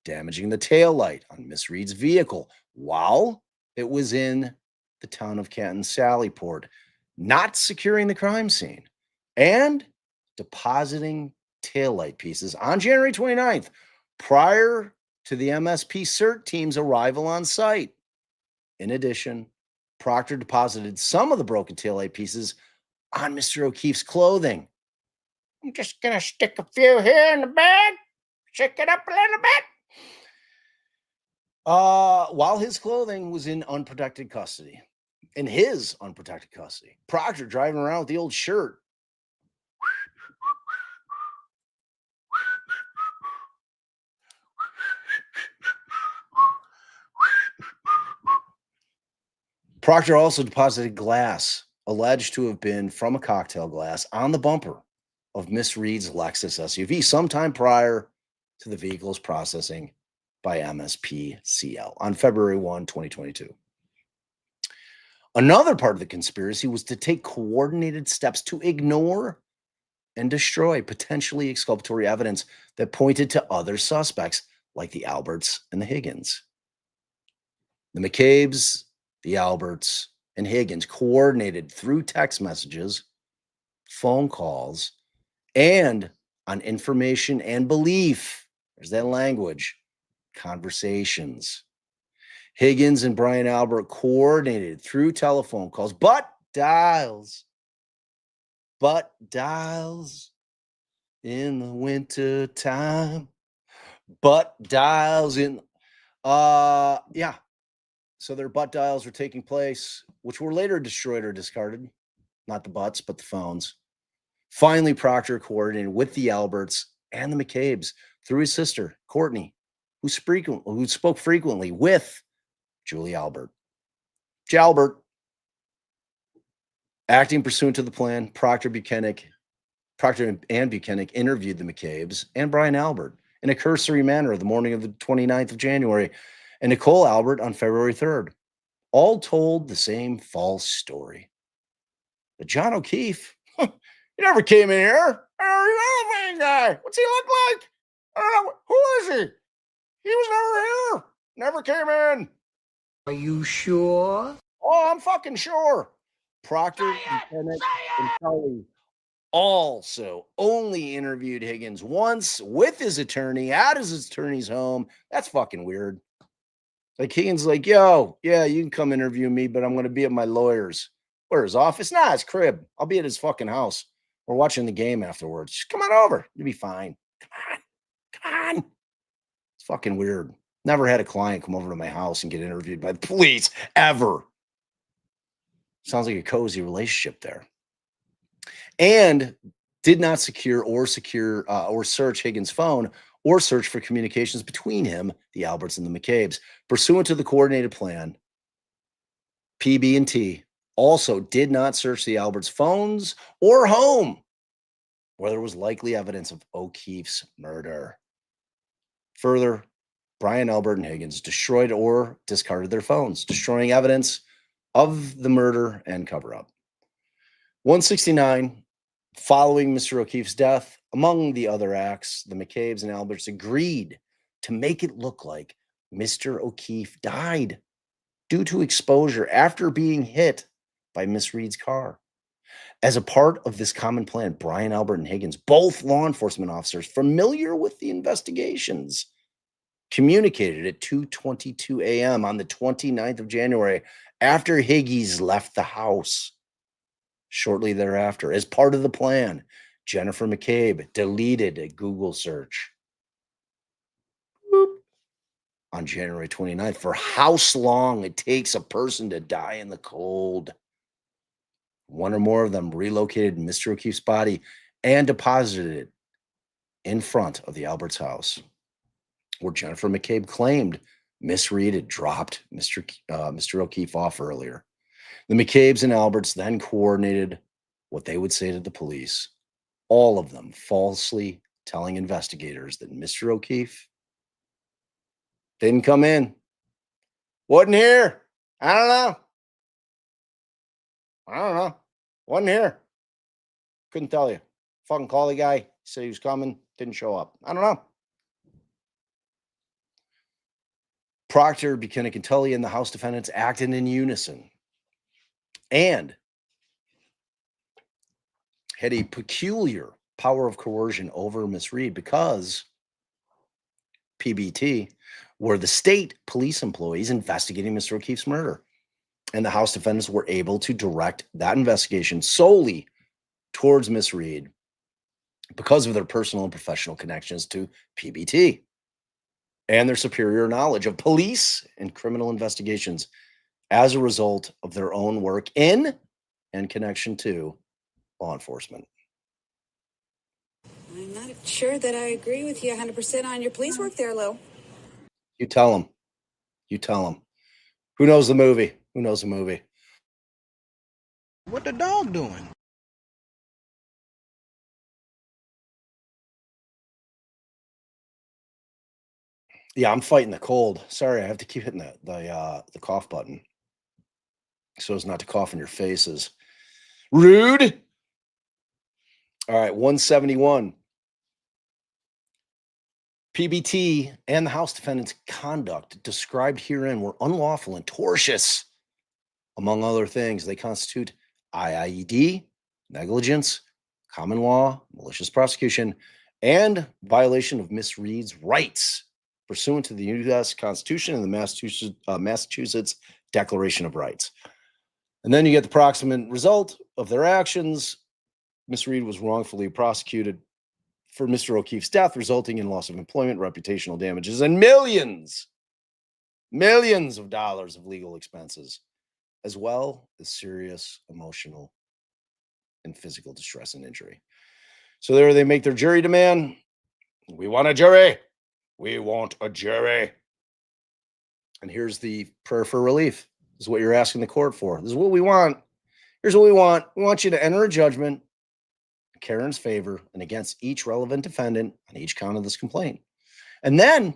damaging the taillight on Miss Reed's vehicle while it was in the town of Canton Sallyport, not securing the crime scene, and depositing taillight pieces on January 29th prior to the MSP CERT team's arrival on site. In addition, Proctor deposited some of the broken taillight pieces on Mr. O'Keefe's clothing. I'm just going to stick a few here in the bag, shake it up a little bit. While his clothing was in unprotected custody, Proctor driving around with the old shirt. Proctor also deposited glass alleged to have been from a cocktail glass on the bumper of Miss Reed's Lexus SUV sometime prior to the vehicle's processing by MSPCL on February 1, 2022. Another part of the conspiracy was to take coordinated steps to ignore and destroy potentially exculpatory evidence that pointed to other suspects like the Alberts and the Higgins. The McCabes, the Alberts, and Higgins coordinated through text messages, phone calls, and on information and belief. There's that language. Conversations. Higgins and Brian Albert coordinated through telephone calls, butt dials in the winter time, butt dials in, yeah. So their butt dials were taking place, which were later destroyed or discarded, not the butts, but the phones. Finally, Proctor coordinated with the Alberts and the McCabes through his sister, Courtney, who spoke frequently with Julie Albert. Jalbert. Acting pursuant to the plan, Proctor and Bukhenik interviewed the McCabes and Brian Albert in a cursory manner the morning of the 29th of January, and Nicole Albert on February 3rd. All told the same false story. But John O'Keefe, he never came in here. I don't know that guy. What's he look like? I don't know. Who is he? He was never here. Never came in. Are you sure? Oh, I'm fucking sure. Proctor, Bukhenik, and Tully also only interviewed Higgins once with his attorney at his attorney's home. That's fucking weird. Like Higgins, like, yo, yeah, you can come interview me, but I'm going to be at my lawyer's. Where, his office? Nah, his crib. I'll be at his fucking house. We're watching the game afterwards. Just come on over. You'll be fine. Come on. It's fucking weird. Never had a client come over to my house and get interviewed by the police, ever. Sounds like a cozy relationship there. And did not secure or search Higgins' phone or search for communications between him, the Alberts, and the McCabes. Pursuant to the coordinated plan, PB&T also did not search the Alberts' phones or home, where there was likely evidence of O'Keefe's murder. Further, Brian, Albert, and Higgins destroyed or discarded their phones, destroying evidence of the murder and cover-up. 169, following Mr. O'Keefe's death, among the other acts, the McCabes and Alberts agreed to make it look like Mr. O'Keefe died due to exposure after being hit by Miss Reed's car. As a part of this common plan, Brian, Albert, and Higgins, both law enforcement officers familiar with the investigations, communicated at 2:22 a.m. on the 29th of January after Higgins left the house. Shortly thereafter, as part of the plan, Jennifer McCabe deleted a Google search on January 29th for how long it takes a person to die in the cold. One or more of them relocated Mr. O'Keefe's body and deposited it in front of the Alberts' house, where Jennifer McCabe claimed Miss Reed had dropped Mr. O'Keefe off earlier. The McCabes and Alberts then coordinated what they would say to the police, all of them falsely telling investigators that Mr. O'Keefe didn't come in. Wasn't here. I don't know. Wasn't here. Couldn't tell you. Fucking call the guy. Said he was coming. Didn't show up. I don't know. Proctor, Bukhenik, and Tully and the House Defendants acted in unison and had a peculiar power of coercion over Miss Reed because PBT were the state police employees investigating Mr. O'Keefe's murder. And the House Defendants were able to direct that investigation solely towards Miss Reed because of their personal and professional connections to PBT and their superior knowledge of police and criminal investigations as a result of their own work in and connection to law enforcement. I'm not sure that I agree with you 100% on your police work there, Lou. You tell them. You tell them. Who knows the movie? Who knows the movie? What the dog doing? Yeah, I'm fighting the cold. Sorry, I have to keep hitting the cough button so as not to cough in your faces. Rude. All right, 171. PBT and the House Defendants' conduct described herein were unlawful and tortious. Among other things, they constitute IIED, negligence, common law, malicious prosecution, and violation of Miss Reed's rights pursuant to the U.S. Constitution and the Massachusetts Declaration of Rights. And then you get the proximate result of their actions. Miss Reed was wrongfully prosecuted for Mr. O'Keefe's death, resulting in loss of employment, reputational damages, and millions of dollars of legal expenses, as well as serious emotional and physical distress and injury. So there they make their jury demand. We want a jury. We want a jury. And here's the prayer for relief. This is what you're asking the court for. This is what we want. Here's what we want. We want you to enter a judgment in Karen's favor and against each relevant defendant on each count of this complaint. And then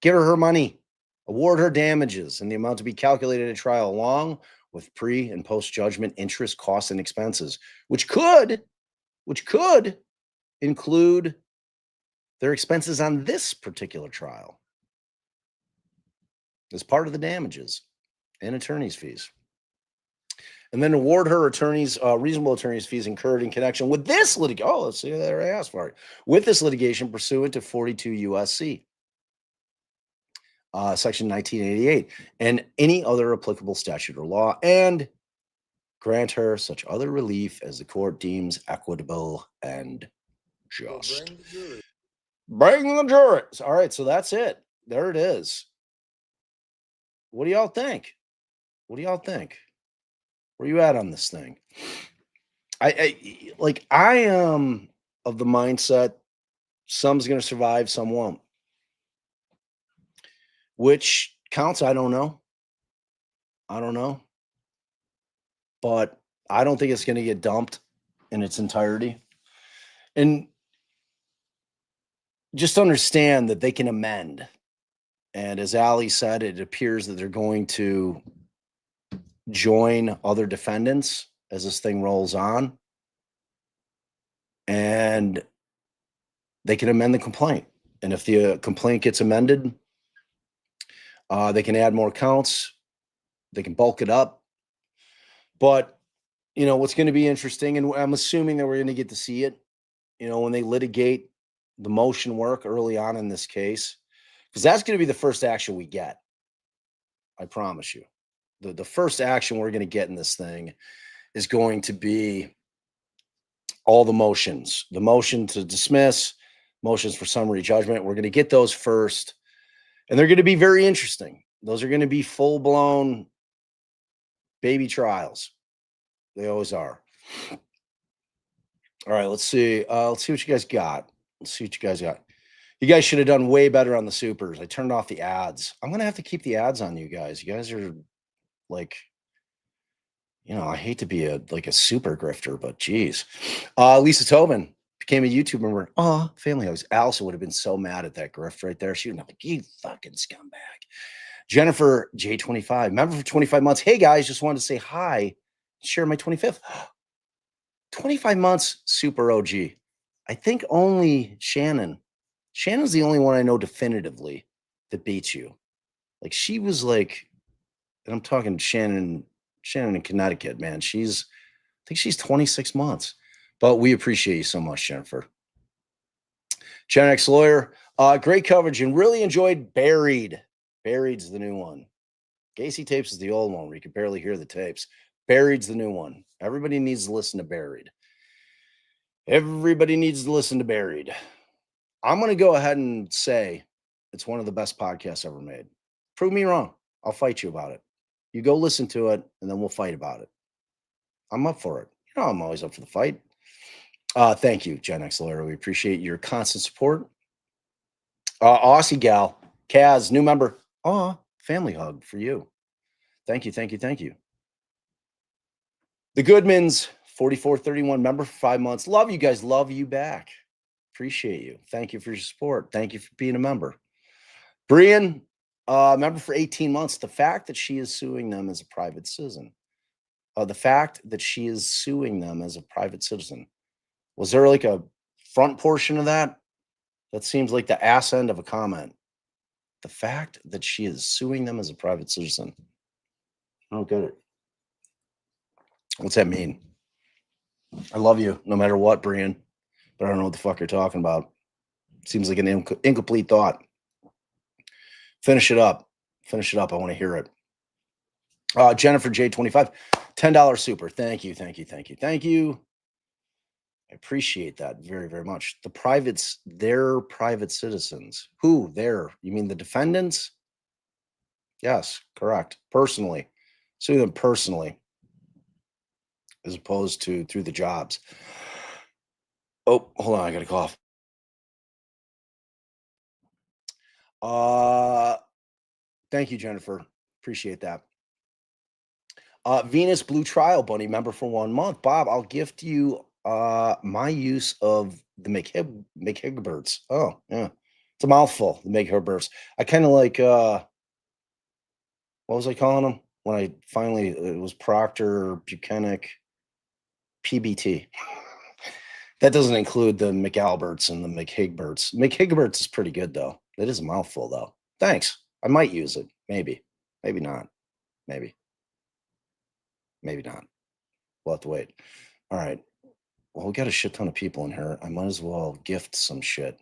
give her money, award her damages and the amount to be calculated at trial, along with pre and post judgment interest, costs, and expenses, which could include their expenses on this particular trial as part of the damages and attorney's fees. And then award her reasonable attorney's fees incurred in connection with this litigation. Oh, let's see, there I asked for it. With this litigation pursuant to 42 U.S.C. Section 1988, and any other applicable statute or law, and grant her such other relief as the court deems equitable and just. Bring the jury. All right, so that's it. There it is. What do y'all think? What do y'all think? Where you at on this thing? I am of the mindset some's going to survive, some won't. Which counts, I don't know. But I don't think it's going to get dumped in its entirety. And just understand that they can amend. And as Ali said, it appears that they're going to join other defendants as this thing rolls on. And they can amend the complaint. And if the complaint gets amended, they can add more counts. They can bulk it up. But, what's going to be interesting, and I'm assuming that we're going to get to see it, when they litigate the motion work early on in this case, because that's going to be the first action we get. I promise you. The first action we're going to get in this thing is going to be all the motions, the motion to dismiss, motions for summary judgment. We're going to get those first, and they're going to be very interesting. Those are going to be full-blown baby trials. They always are. All right, let's see. Let's see what you guys got. You guys should have done way better on the supers. I turned off the ads. I'm going to have to keep the ads on you guys. You guys are like, I hate to be a super grifter, but geez. Lisa Tobin became a YouTube member. Oh, family house. Allison would have been so mad at that grift right there. She would have been like, you fucking scumbag. Jennifer J25, member for 25 months. Hey guys, just wanted to say hi. Share my 25th. 25 months, super OG. I think only Shannon. Shannon's the only one I know definitively that beats you. Like she was like, and I'm talking Shannon in Connecticut, man. I think she's 26 months. But we appreciate you so much, Jennifer. Gen X lawyer, great coverage and really enjoyed Buried. Buried's the new one. Gacy Tapes is the old one where you can barely hear the tapes. Buried's the new one. Everybody needs to listen to Buried. Everybody needs to listen to Buried. I'm going to go ahead and say it's one of the best podcasts ever made. Prove me wrong. I'll fight you about it. You go listen to it, and then we'll fight about it. I'm up for it. I'm always up for the fight. Thank you, Gen X Lawyer. We appreciate your constant support. Aussie Gal, Kaz, new member. Family hug for you. Thank you. The Goodmans, 4431 member for 5 months. Love you guys. Love you back. Appreciate you. Thank you for your support. Thank you for being a member. Brian, member for 18 months. The fact that she is suing them as a private citizen. Was there like a front portion of that? That seems like the ass end of a comment. The fact that she is suing them as a private citizen. I don't get it. What's that mean? I love you no matter what, Brian, but I don't know what the fuck you're talking about. Seems like an incomplete thought. Finish it up. I want to hear it. Jennifer J25, $10 super. Thank you. I appreciate that very, very much. The privates, they're private citizens. Who? They're? You mean the defendants? Yes, correct. Personally. Sue them personally as opposed to through the jobs. Oh, hold on. I got a cough. Thank you, Jennifer. Appreciate that. Venus Blue Trial Bunny member for 1 month. Bob, I'll gift you my use of the McHigberts. Oh, yeah. It's a mouthful, the McHigberts. I kind of like what was I calling them? When I finally it was Proctor, Bukhenik, PBT. That doesn't include the McAlberts and the McHigberts. McHigberts is pretty good though. It is a mouthful though. Thanks. I might use it. Maybe. Maybe not. Maybe not. We'll have to wait. All right. Well, we got a shit ton of people in here. I might as well gift some shit.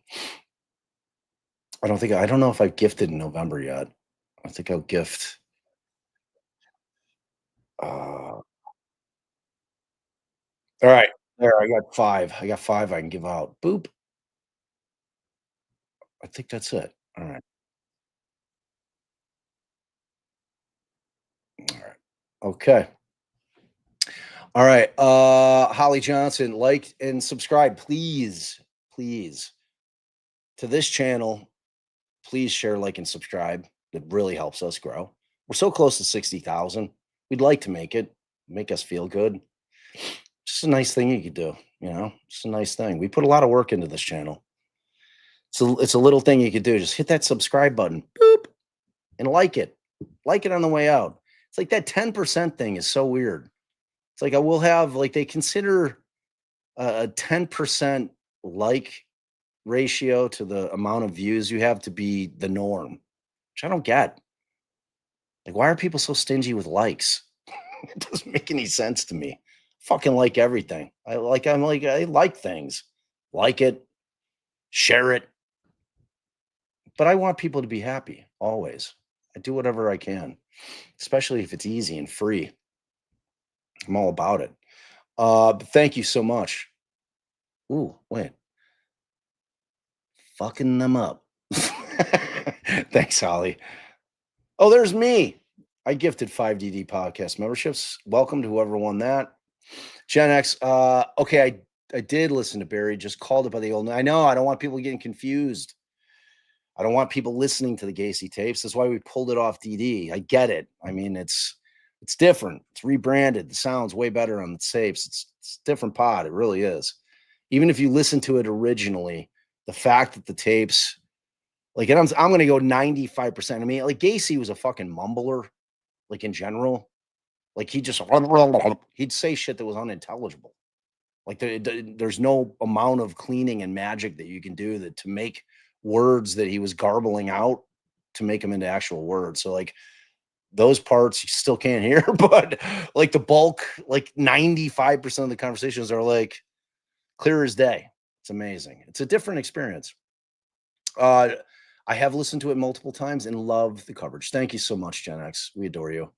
I don't know if I've gifted in November yet. I think I'll gift. All right. There, I got 5. I can give out. Boop. I think that's it. All right. Okay. All right. Holly Johnson, like and subscribe, please, please, to this channel. Please share, like, and subscribe. It really helps us grow. We're so close to 60,000. We'd like to make it, make us feel good. Just a nice thing you could do, just a nice thing. We put a lot of work into this channel. So it's a little thing you could do. Just hit that subscribe button, boop, and like it. Like it on the way out. It's like that 10% thing is so weird. It's like I will have, like, they consider a 10% like ratio to the amount of views you have to be the norm, which I don't get. Like, why are people so stingy with likes? It doesn't make any sense to me. Fucking like everything. I like things. Like it, share it. But I want people to be happy always. I do whatever I can, especially if it's easy and free. I'm all about it. But thank you so much. Ooh, wait. Fucking them up. Thanks, Holly. Oh, there's me. I gifted 5DD podcast memberships. Welcome to whoever won that. Gen X. Okay, I did listen to Barry. Just called it by the old. I know. I don't want people getting confused. I don't want people listening to the Gacy tapes. That's why we pulled it off DD. I get it. I mean, it's different. It's rebranded. The sound's way better on the tapes. It's a different pod. It really is. Even if you listen to it originally, the fact that the tapes, like, and I'm going to go 95%. I mean, like, Gacy was a fucking mumbler, like, in general. Like, he'd say shit that was unintelligible. Like, there's no amount of cleaning and magic that you can do to make words that he was garbling out to make them into actual words. So, like, those parts you still can't hear, but like the bulk, like 95% of the conversations are like clear as day. It's amazing. It's a different experience. I have listened to it multiple times and love the coverage. Thank you so much, Gen X. We adore you.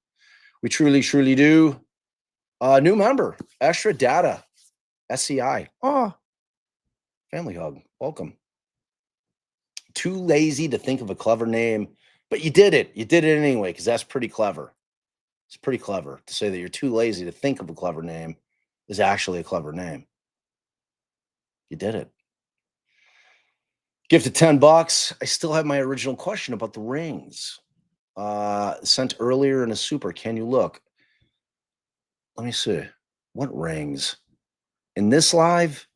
We truly, truly do. New member, Extra Data, SCI. Oh, family hug. Welcome. Too lazy to think of a clever name, but you did it. You did it anyway, because that's pretty clever. It's pretty clever to say that you're too lazy to think of a clever name is actually a clever name. You did it. Gifted $10. I still have my original question about the rings. Sent earlier in a super. Can you look? Let me see. What rings? In this live?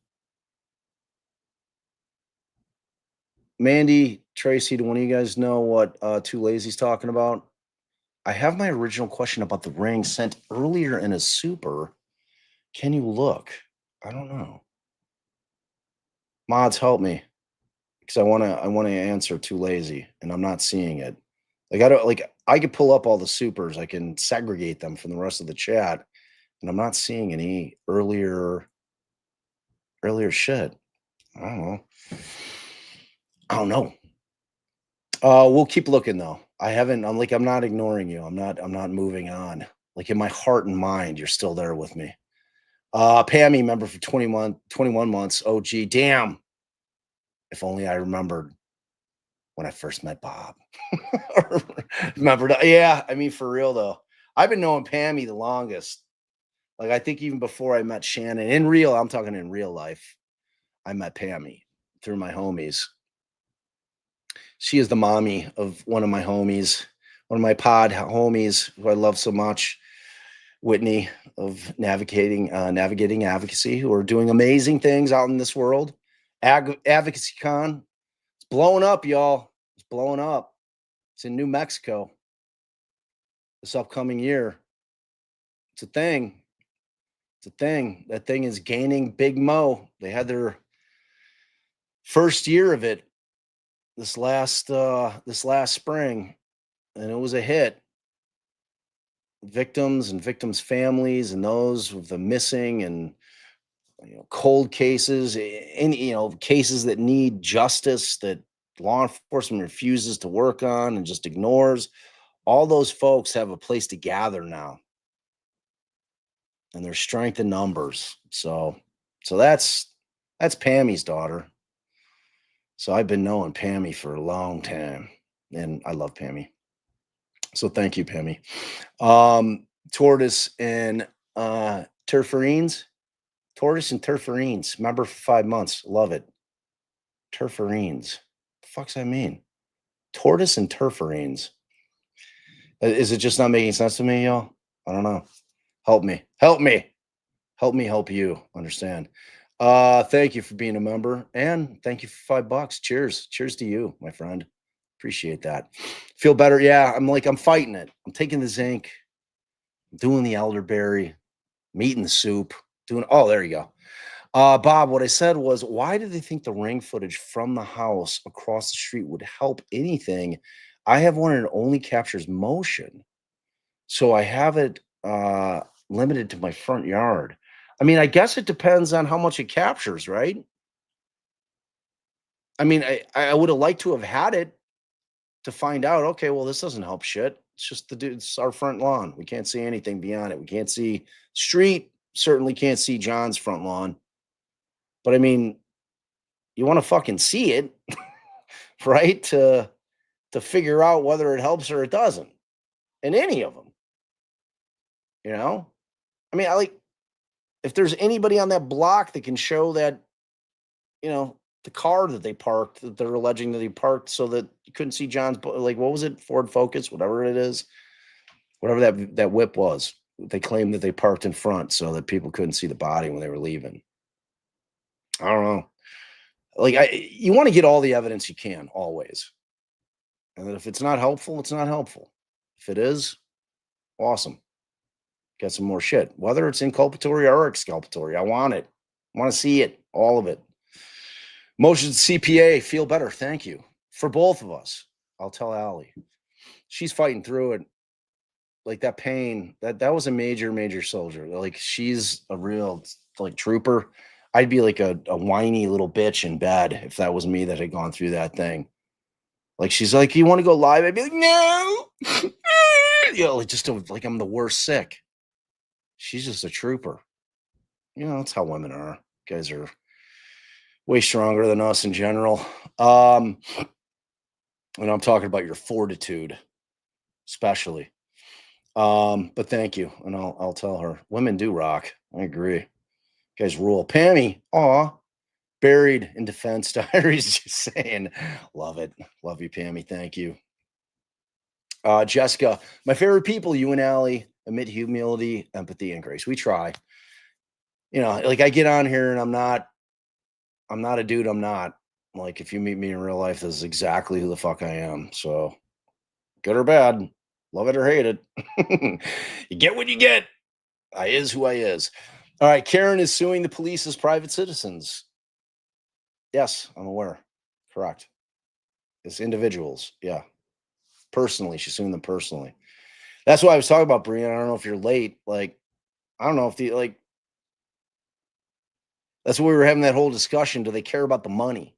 Mandy, Tracy, do one of you guys know what Too Lazy's talking about? I have my original question about the ring sent earlier in a super. Can you look? I don't know. Mods, help me, because I want to answer Too Lazy, and I'm not seeing it. Like, I could pull up all the supers. I can segregate them from the rest of the chat, and I'm not seeing any earlier shit. I don't know. We'll keep looking though. I'm not ignoring you. I'm not moving on. Like, in my heart and mind, you're still there with me. Pammy, member for 21 months. Oh, gee, damn. If only I remembered when I first met Bob. Yeah, I mean, for real though. I've been knowing Pammy the longest. Like, I think even before I met Shannon. I'm talking in real life. I met Pammy through my homies. She is the mommy of one of my homies, one of my pod homies who I love so much, Whitney of Navigating Advocacy, who are doing amazing things out in this world. Advocacy Con, it's blowing up, y'all. It's blowing up. It's in New Mexico this upcoming year. It's a thing. It's a thing. That thing is gaining big mo. They had their first year of it this last spring, and it was a hit. Victims and victims' families and those with the missing and cold cases, and cases that need justice that law enforcement refuses to work on and just ignores. All those folks have a place to gather now, and there's strength in numbers. So that's Pammy's daughter. So I've been knowing Pammy for a long time, and I love Pammy. So thank you, Pammy. Tortoise in Turferines. Tortoise and turferines. Member for 5 months. Love it. Turferines. The fuck's that mean? Tortoise and turferines. Is it just not making sense to me, y'all? I don't know. Help me. Help me. Help me help you understand. Thank you for being a member, and thank you for $5. Cheers. Cheers to you, my friend. Appreciate that. Feel better? Yeah, I'm fighting it. I'm taking the zinc, doing the elderberry, I'm eating the soup, there you go. Bob, what I said was, why do they think the ring footage from the house across the street would help anything? I have one and it only captures motion. So I have it limited to my front yard. I mean, I guess it depends on how much it captures, right? I mean, I would have liked to have had it to find out, okay, well, this doesn't help shit. It's just it's our front lawn. We can't see anything beyond it. We can't see street, certainly can't see John's front lawn. But I mean, you want to fucking see it, right? To figure out whether it helps or it doesn't in any of them. You know? I mean, if there's anybody on that block that can show that, the car that they parked, that they're alleging that he parked so that you couldn't see John's, what was it? Ford Focus, whatever it is, whatever that whip was. They claimed that they parked in front so that people couldn't see the body when they were leaving. I don't know. You want to get all the evidence you can, always. And if it's not helpful, it's not helpful. If it is, awesome. Get some more shit. Whether it's inculpatory or exculpatory, I want it. I want to see it, all of it. Motion CPA, feel better. Thank you. For both of us. I'll tell Allie. She's fighting through it. Like that pain, that was a major, major soldier. Like she's a real trooper. I'd be like a whiny little bitch in bed if that was me that had gone through that thing. Like she's like, you want to go live? I'd be like, no. Just like I'm the worst sick. She's just a trooper. That's how women are. Guys are way stronger than us in general. And I'm talking about your fortitude, especially. But thank you. And I'll tell her. Women do rock. I agree. Guys rule. Pammy, buried in Defense Diaries, just saying. Love it. Love you, Pammy. Thank you. Jessica, my favorite people, you and Allie, admit humility, empathy, and grace. We try. I get on here and I'm not a dude. I'm not. Like, if you meet me in real life, this is exactly who the fuck I am. So, good or bad, love it or hate it. You get what you get. I is who I is. All right, Karen is suing the police as private citizens. Yes, I'm aware. Correct. It's individuals. Yeah. Personally, she's suing them personally. That's why I was talking about, Brian. I don't know if you're late. I don't know if that's what we were having that whole discussion. Do they care about the money?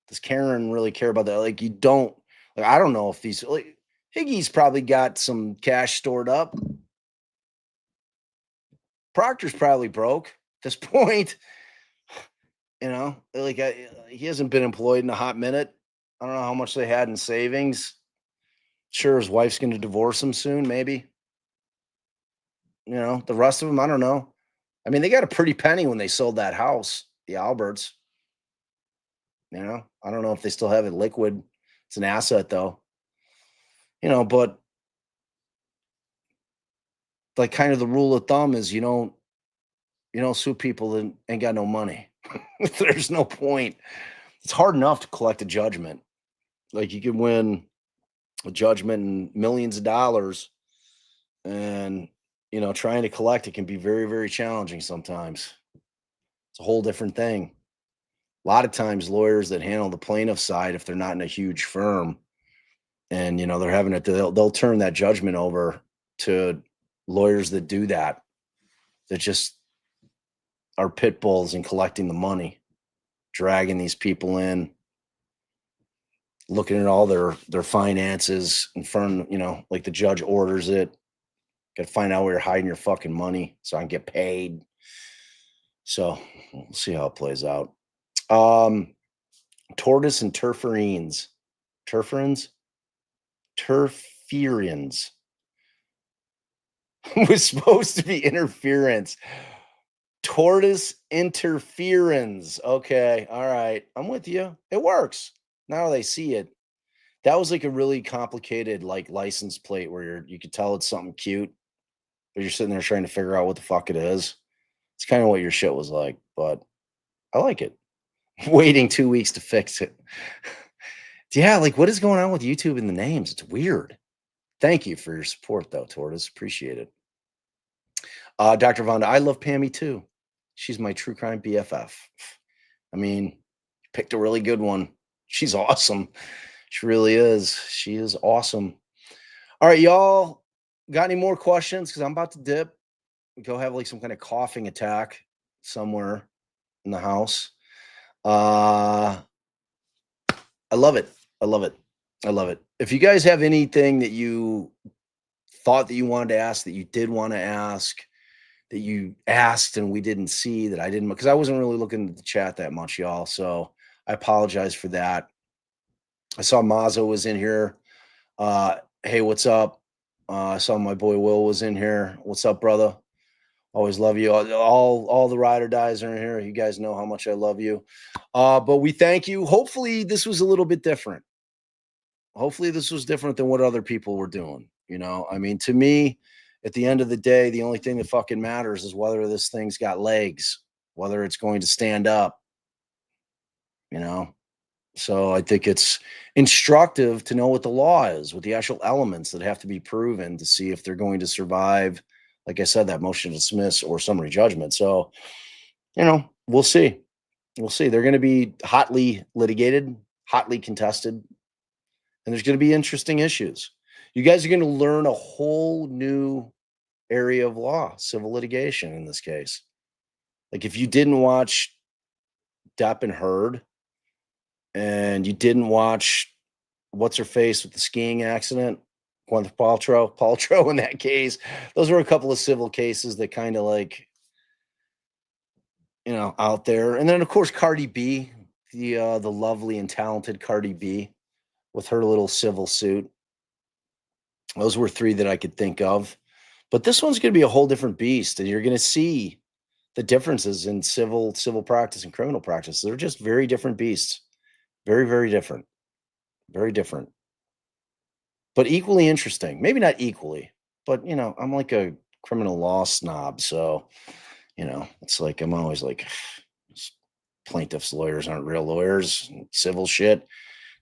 Does Karen really care about that? You don't. I don't know if these. Higgy's probably got some cash stored up. Proctor's probably broke at this point. He hasn't been employed in a hot minute. I don't know how much they had in savings. Sure, his wife's going to divorce him soon, maybe. The rest of them, I don't know. I mean, they got a pretty penny when they sold that house, the Alberts. I don't know if they still have it liquid. It's an asset, though. But kind of the rule of thumb is you don't sue people that ain't got no money. There's no point. It's hard enough to collect a judgment. You can win a judgment in millions of dollars, and trying to collect it can be very, very challenging sometimes. It's a whole different thing. A lot of times lawyers that handle the plaintiff side, if they're not in a huge firm and they're having it, they'll turn that judgment over to lawyers that do that just are pit bulls in collecting the money, dragging these people in, looking at all their finances in front, the judge orders it. Got to find out where you're hiding your fucking money so I can get paid. So we'll see how it plays out. Tortoise and turferines. Turferins? Turferins. Was supposed to be interference. Tortoise interference. Okay. All right. I'm with you. It works. Now they see it. That was like a really complicated like license plate where you could tell it's something cute, but you're sitting there trying to figure out what the fuck it is. It's kind of what your shit was like, but I like it. Waiting 2 weeks to fix it. Yeah, like what is going on with YouTube and the names? It's weird. Thank you for your support, though, Tortoise. Appreciate it. Dr. Vonda, I love Pammy too. She's my true crime BFF. I mean, you picked a really good one. She's awesome. She really is. She is awesome. All right, y'all. Got any more questions? Because I'm about to dip. Go have like some kind of coughing attack somewhere in the house. I love it. I love it. I love it. If you guys have anything that you thought that you wanted to ask, that you did want to ask, that you asked and we didn't see, that I didn't, because I wasn't really looking at the chat that much, y'all. So I apologize for that. I saw Mazzo was in here. Hey, what's up? I saw my boy Will was in here. What's up, brother? Always love you. All the ride or dies are in here. You guys know how much I love you. But we thank you. Hopefully this was a little bit different. Hopefully this was different than what other people were doing. You know, I mean, to me, at the end of the day, the only thing that fucking matters is whether this thing's got legs, whether it's going to stand up, you know? So I think it's instructive to know what the law is, what the actual elements that have to be proven to see if they're going to survive, like I said, that motion to dismiss or summary judgment. So, you know, we'll see. We'll see. They're going to be hotly litigated, hotly contested, and there's going to be interesting issues. You guys are going to learn a whole new area of law, civil litigation in this case. Like if you didn't watch Depp and Heard, and you didn't watch what's her face with the skiing accident, Gwyneth Paltrow in that case, those were a couple of civil cases that kind of like, you know, out there. And then of course Cardi B, the lovely and talented Cardi B with her little civil suit. Those were three that I could think of. But this one's going to be a whole different beast, and you're going to see the differences in civil practice and criminal practice. They're just very different beasts. Very, very different. Very different. But equally interesting. Maybe not equally, but, you know, I'm like a criminal law snob. So, you know, it's like I'm always like, plaintiffs' lawyers aren't real lawyers. Civil shit.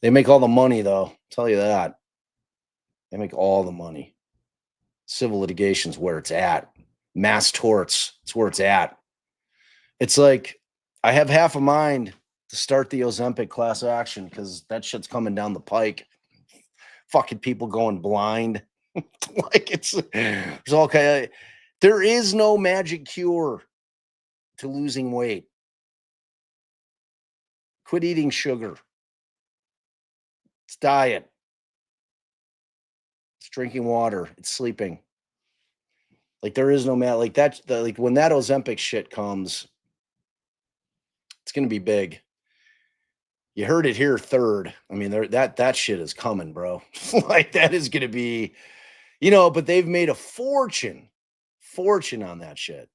They make all the money, though. I'll tell you that. They make all the money. Civil litigation's where it's at. Mass torts, it's where it's at. It's like I have half a mind to start the Ozempic class action because that shit's coming down the pike. Fucking people going blind. Like there's all kind of, there is no magic cure to losing weight. Quit eating sugar. It's diet. It's drinking water. It's sleeping. Like there is no like that. Like when that Ozempic shit comes, it's gonna be big. You heard it here third. I mean, that shit is coming, bro. Like that is gonna be, you know. But they've made a fortune on that shit.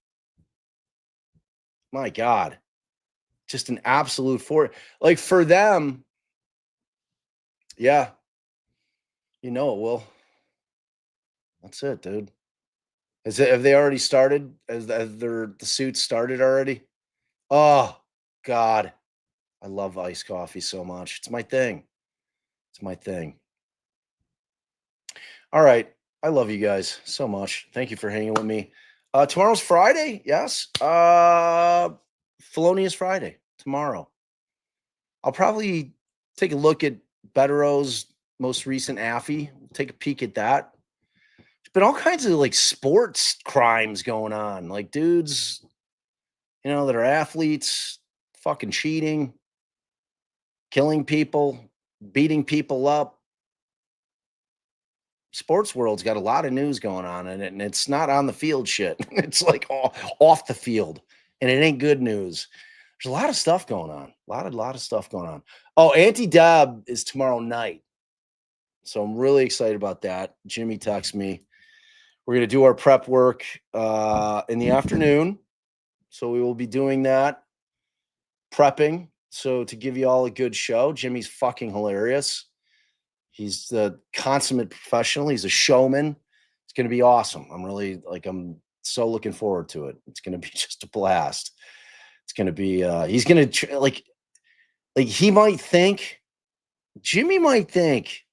My God, just an absolute like for them. Yeah, you know it will. That's it, dude. Have they already started? The suits started already? Oh God, I love iced coffee so much. It's my thing. It's my thing. All right, I love you guys so much. Thank you for hanging with me. Tomorrow's Friday. Yes. Felonious Friday tomorrow. I'll probably take a look at Bettero's most recent AFI. Take a peek at that. But all kinds of like sports crimes going on, like dudes, you know, that are athletes, fucking cheating, killing people, beating people up. Sports world's got a lot of news going on in it, and it's not on the field shit. It's like off the field, and it ain't good news. There's a lot of stuff going on. A lot of stuff going on. Oh, Anti-Dab is tomorrow night. So I'm really excited about that. Jimmy texted me. We're going to do our prep work in the afternoon. So we will be doing that, prepping. So to give you all a good show, Jimmy's fucking hilarious. He's the consummate professional. He's a showman. It's going to be awesome. I'm so looking forward to it. It's going to be just a blast. It's going to be, he's going to like he might think, Jimmy might think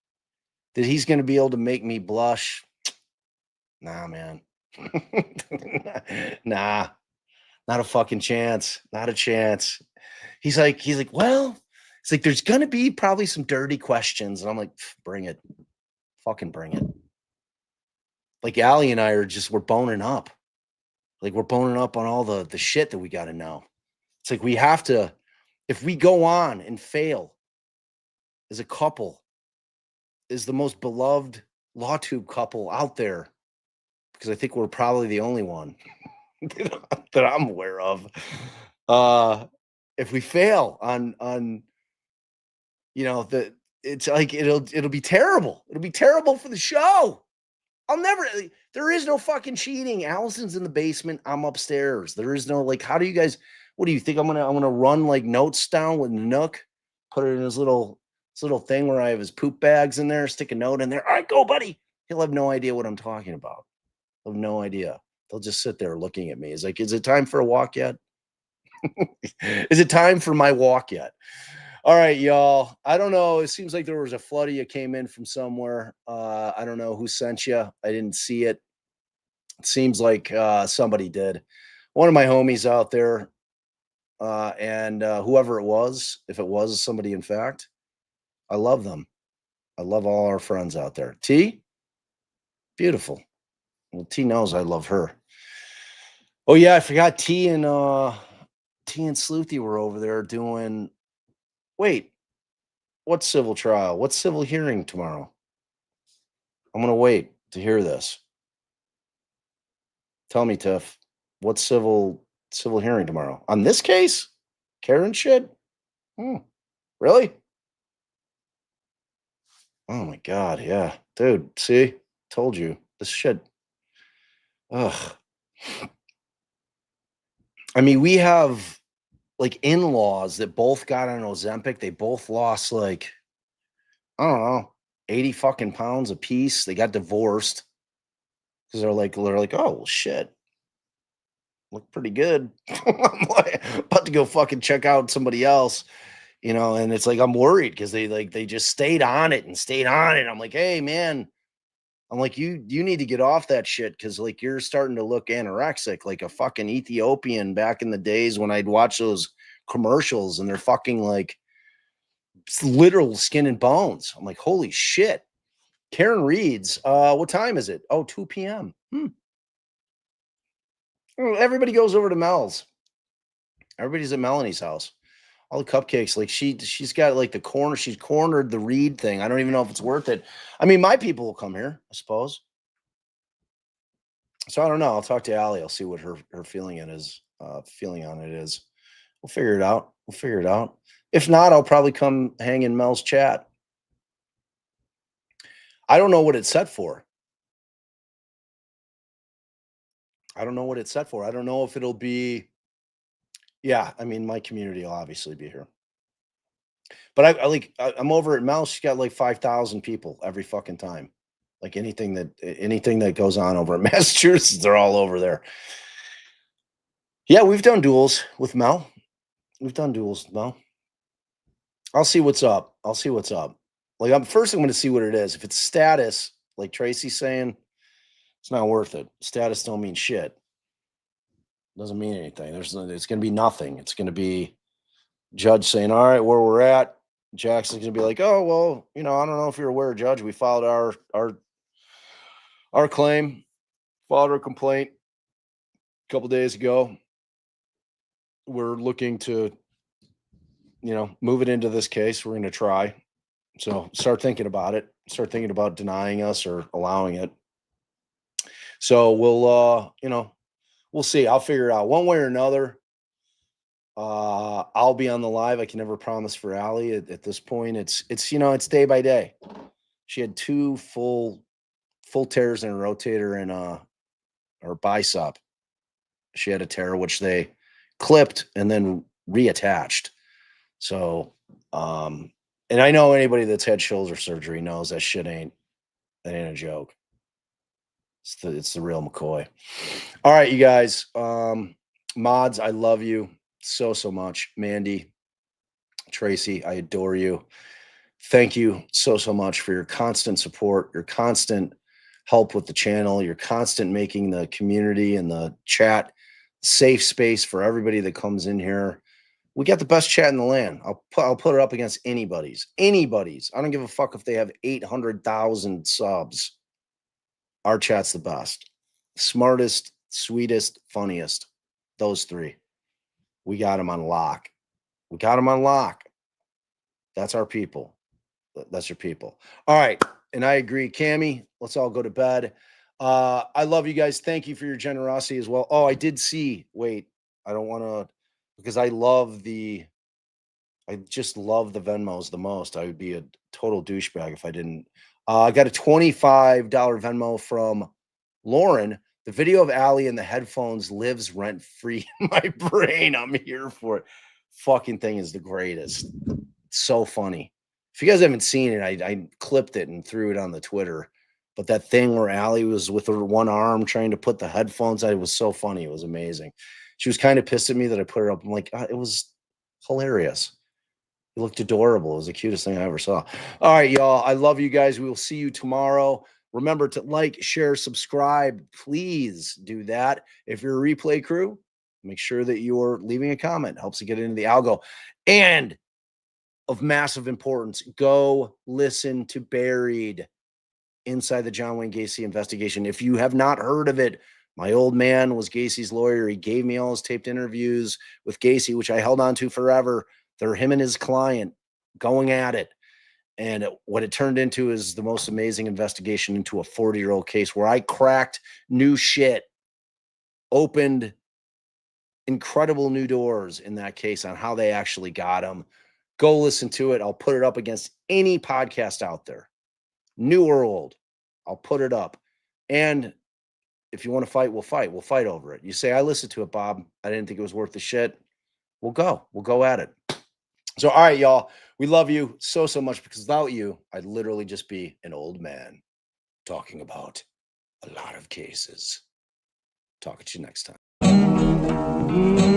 that he's going to be able to make me blush. Nah, man. Nah, not a fucking chance. Not a chance. He's like, well, it's like, there's going to be probably some dirty questions. And I'm like, bring it. Fucking bring it. Like Allie and I we're boning up. Like we're boning up on all the shit that we got to know. It's like we have to, if we go on and fail as a couple, is the most beloved LawTube couple out there, because I think we're probably the only one that I'm aware of. If we fail on it's like it'll be terrible. It'll be terrible for the show. There is no fucking cheating. Allison's in the basement. I'm upstairs. There is no, like, how do you guys, what do you think? I'm gonna run like notes down with Nook, put it in his little thing where I have his poop bags in there, stick a note in there. All right, go, buddy. He'll have no idea what I'm talking about. He'll have no idea. They'll just sit there looking at me. It's like, is it time for a walk yet? Is it time for my walk yet? All right, y'all. I don't know. It seems like there was a flood of you came in from somewhere. I don't know who sent you. I didn't see it. It seems like somebody did. One of my homies out there, and whoever it was, if it was somebody, in fact, I love them. I love all our friends out there. T, beautiful. Well, T knows I love her. Oh yeah, I forgot T and Sleuthy were over there doing. Wait, what civil trial? What civil hearing tomorrow? I'm gonna wait to hear this. Tell me, Tiff, what civil hearing tomorrow on this case? Karen shit? Really? Oh my god, yeah, dude. See, told you this shit. Ugh. I mean, we have like in-laws that both got on Ozempic. They both lost like, I don't know, 80 fucking pounds a piece. They got divorced because they're like, oh well, shit, look pretty good. I'm like, about to go fucking check out somebody else, and it's like I'm worried because they just stayed on it. I'm like, hey man, I'm like, you need to get off that shit because like you're starting to look anorexic, like a fucking Ethiopian back in the days when I'd watch those commercials and they're fucking like literal skin and bones. I'm like, holy shit. Karen Reed's, what time is it? Oh, 2 p.m. Everybody goes over to Mel's. Everybody's at Melanie's house. All the cupcakes, like she's got like the corner. She's cornered the Reed thing. I don't even know if it's worth it. I mean, my people will come here, I suppose. So I don't know. I'll talk to Allie. I'll see what her feeling on it is. We'll figure it out. If not, I'll probably come hang in Mel's chat. I don't know what it's set for. I don't know if it'll be. Yeah, I mean, my community will obviously be here. But I'm over at Mel's. She's got like 5,000 people every fucking time. Like anything that goes on over at Massachusetts, they're all over there. Yeah, we've done duels with Mel. I'll see what's up. Like first I'm going to see what it is. If it's status, like Tracy's saying, it's not worth it. Status don't mean shit. Doesn't mean anything. It's going to be nothing. It's going to be judge saying, all right, where we're at. Jackson's going to be like, oh, well, I don't know if you're aware, Judge, we filed our claim, filed our complaint a couple days ago. We're looking to, move it into this case. We're going to try. So start thinking about it. Start thinking about denying us or allowing it. So we'll see. I'll figure it out one way or another. I'll be on the live. I can never promise for Allie at this point. It's day by day. She had 2 full tears in her rotator and her bicep. She had a tear, which they clipped and then reattached. So, and I know anybody that's had shoulder surgery knows that shit ain't a joke. It's the real McCoy. All right, you guys. Mods, I love you so much. Mandy, Tracy, I adore you. Thank you so much for your constant support, your constant help with the channel, your constant making the community and the chat safe space for everybody that comes in here. We got the best chat in the land. I'll put it up against anybody's. I don't give a fuck if they have 800,000 subs. Our chat's the best. Smartest, sweetest, funniest. Those three. We got them on lock. That's our people. That's your people. All right. And I agree. Cammie, let's all go to bed. I love you guys. Thank you for your generosity as well. Oh, I did see. Wait, I don't want to, because I just love the Venmos the most. I would be a total douchebag if I didn't. I got a $25 Venmo from Lauren. The video of Allie and the headphones lives rent free in my brain. I'm here for it. Fucking thing is the greatest. It's so funny. If you guys haven't seen it, I clipped it and threw it on the Twitter. But that thing where Allie was with her one arm trying to put the headphones on, it was so funny. It was amazing. She was kind of pissed at me that I put it up. I'm like, it was hilarious. It looked adorable. It was the cutest thing I ever saw. All right, y'all. I love you guys. We will see you tomorrow. Remember to like, share, subscribe. Please do that. If you're a replay crew, make sure that you're leaving a comment. It helps to get into the algo. And of massive importance, go listen to Buried, Inside the John Wayne Gacy Investigation. If you have not heard of it, my old man was Gacy's lawyer. He gave me all his taped interviews with Gacy, which I held on to forever. They're him and his client going at it. And what it turned into is the most amazing investigation into a 40-year-old case where I cracked new shit, opened incredible new doors in that case on how they actually got him. Go listen to it. I'll put it up against any podcast out there, new or old. I'll put it up. And if you want to fight, we'll fight. We'll fight over it. You say, I listened to it, Bob. I didn't think it was worth the shit. We'll go at it. So, all right, y'all. We love you so much, because without you, I'd literally just be an old man talking about a lot of cases. Talk to you next time.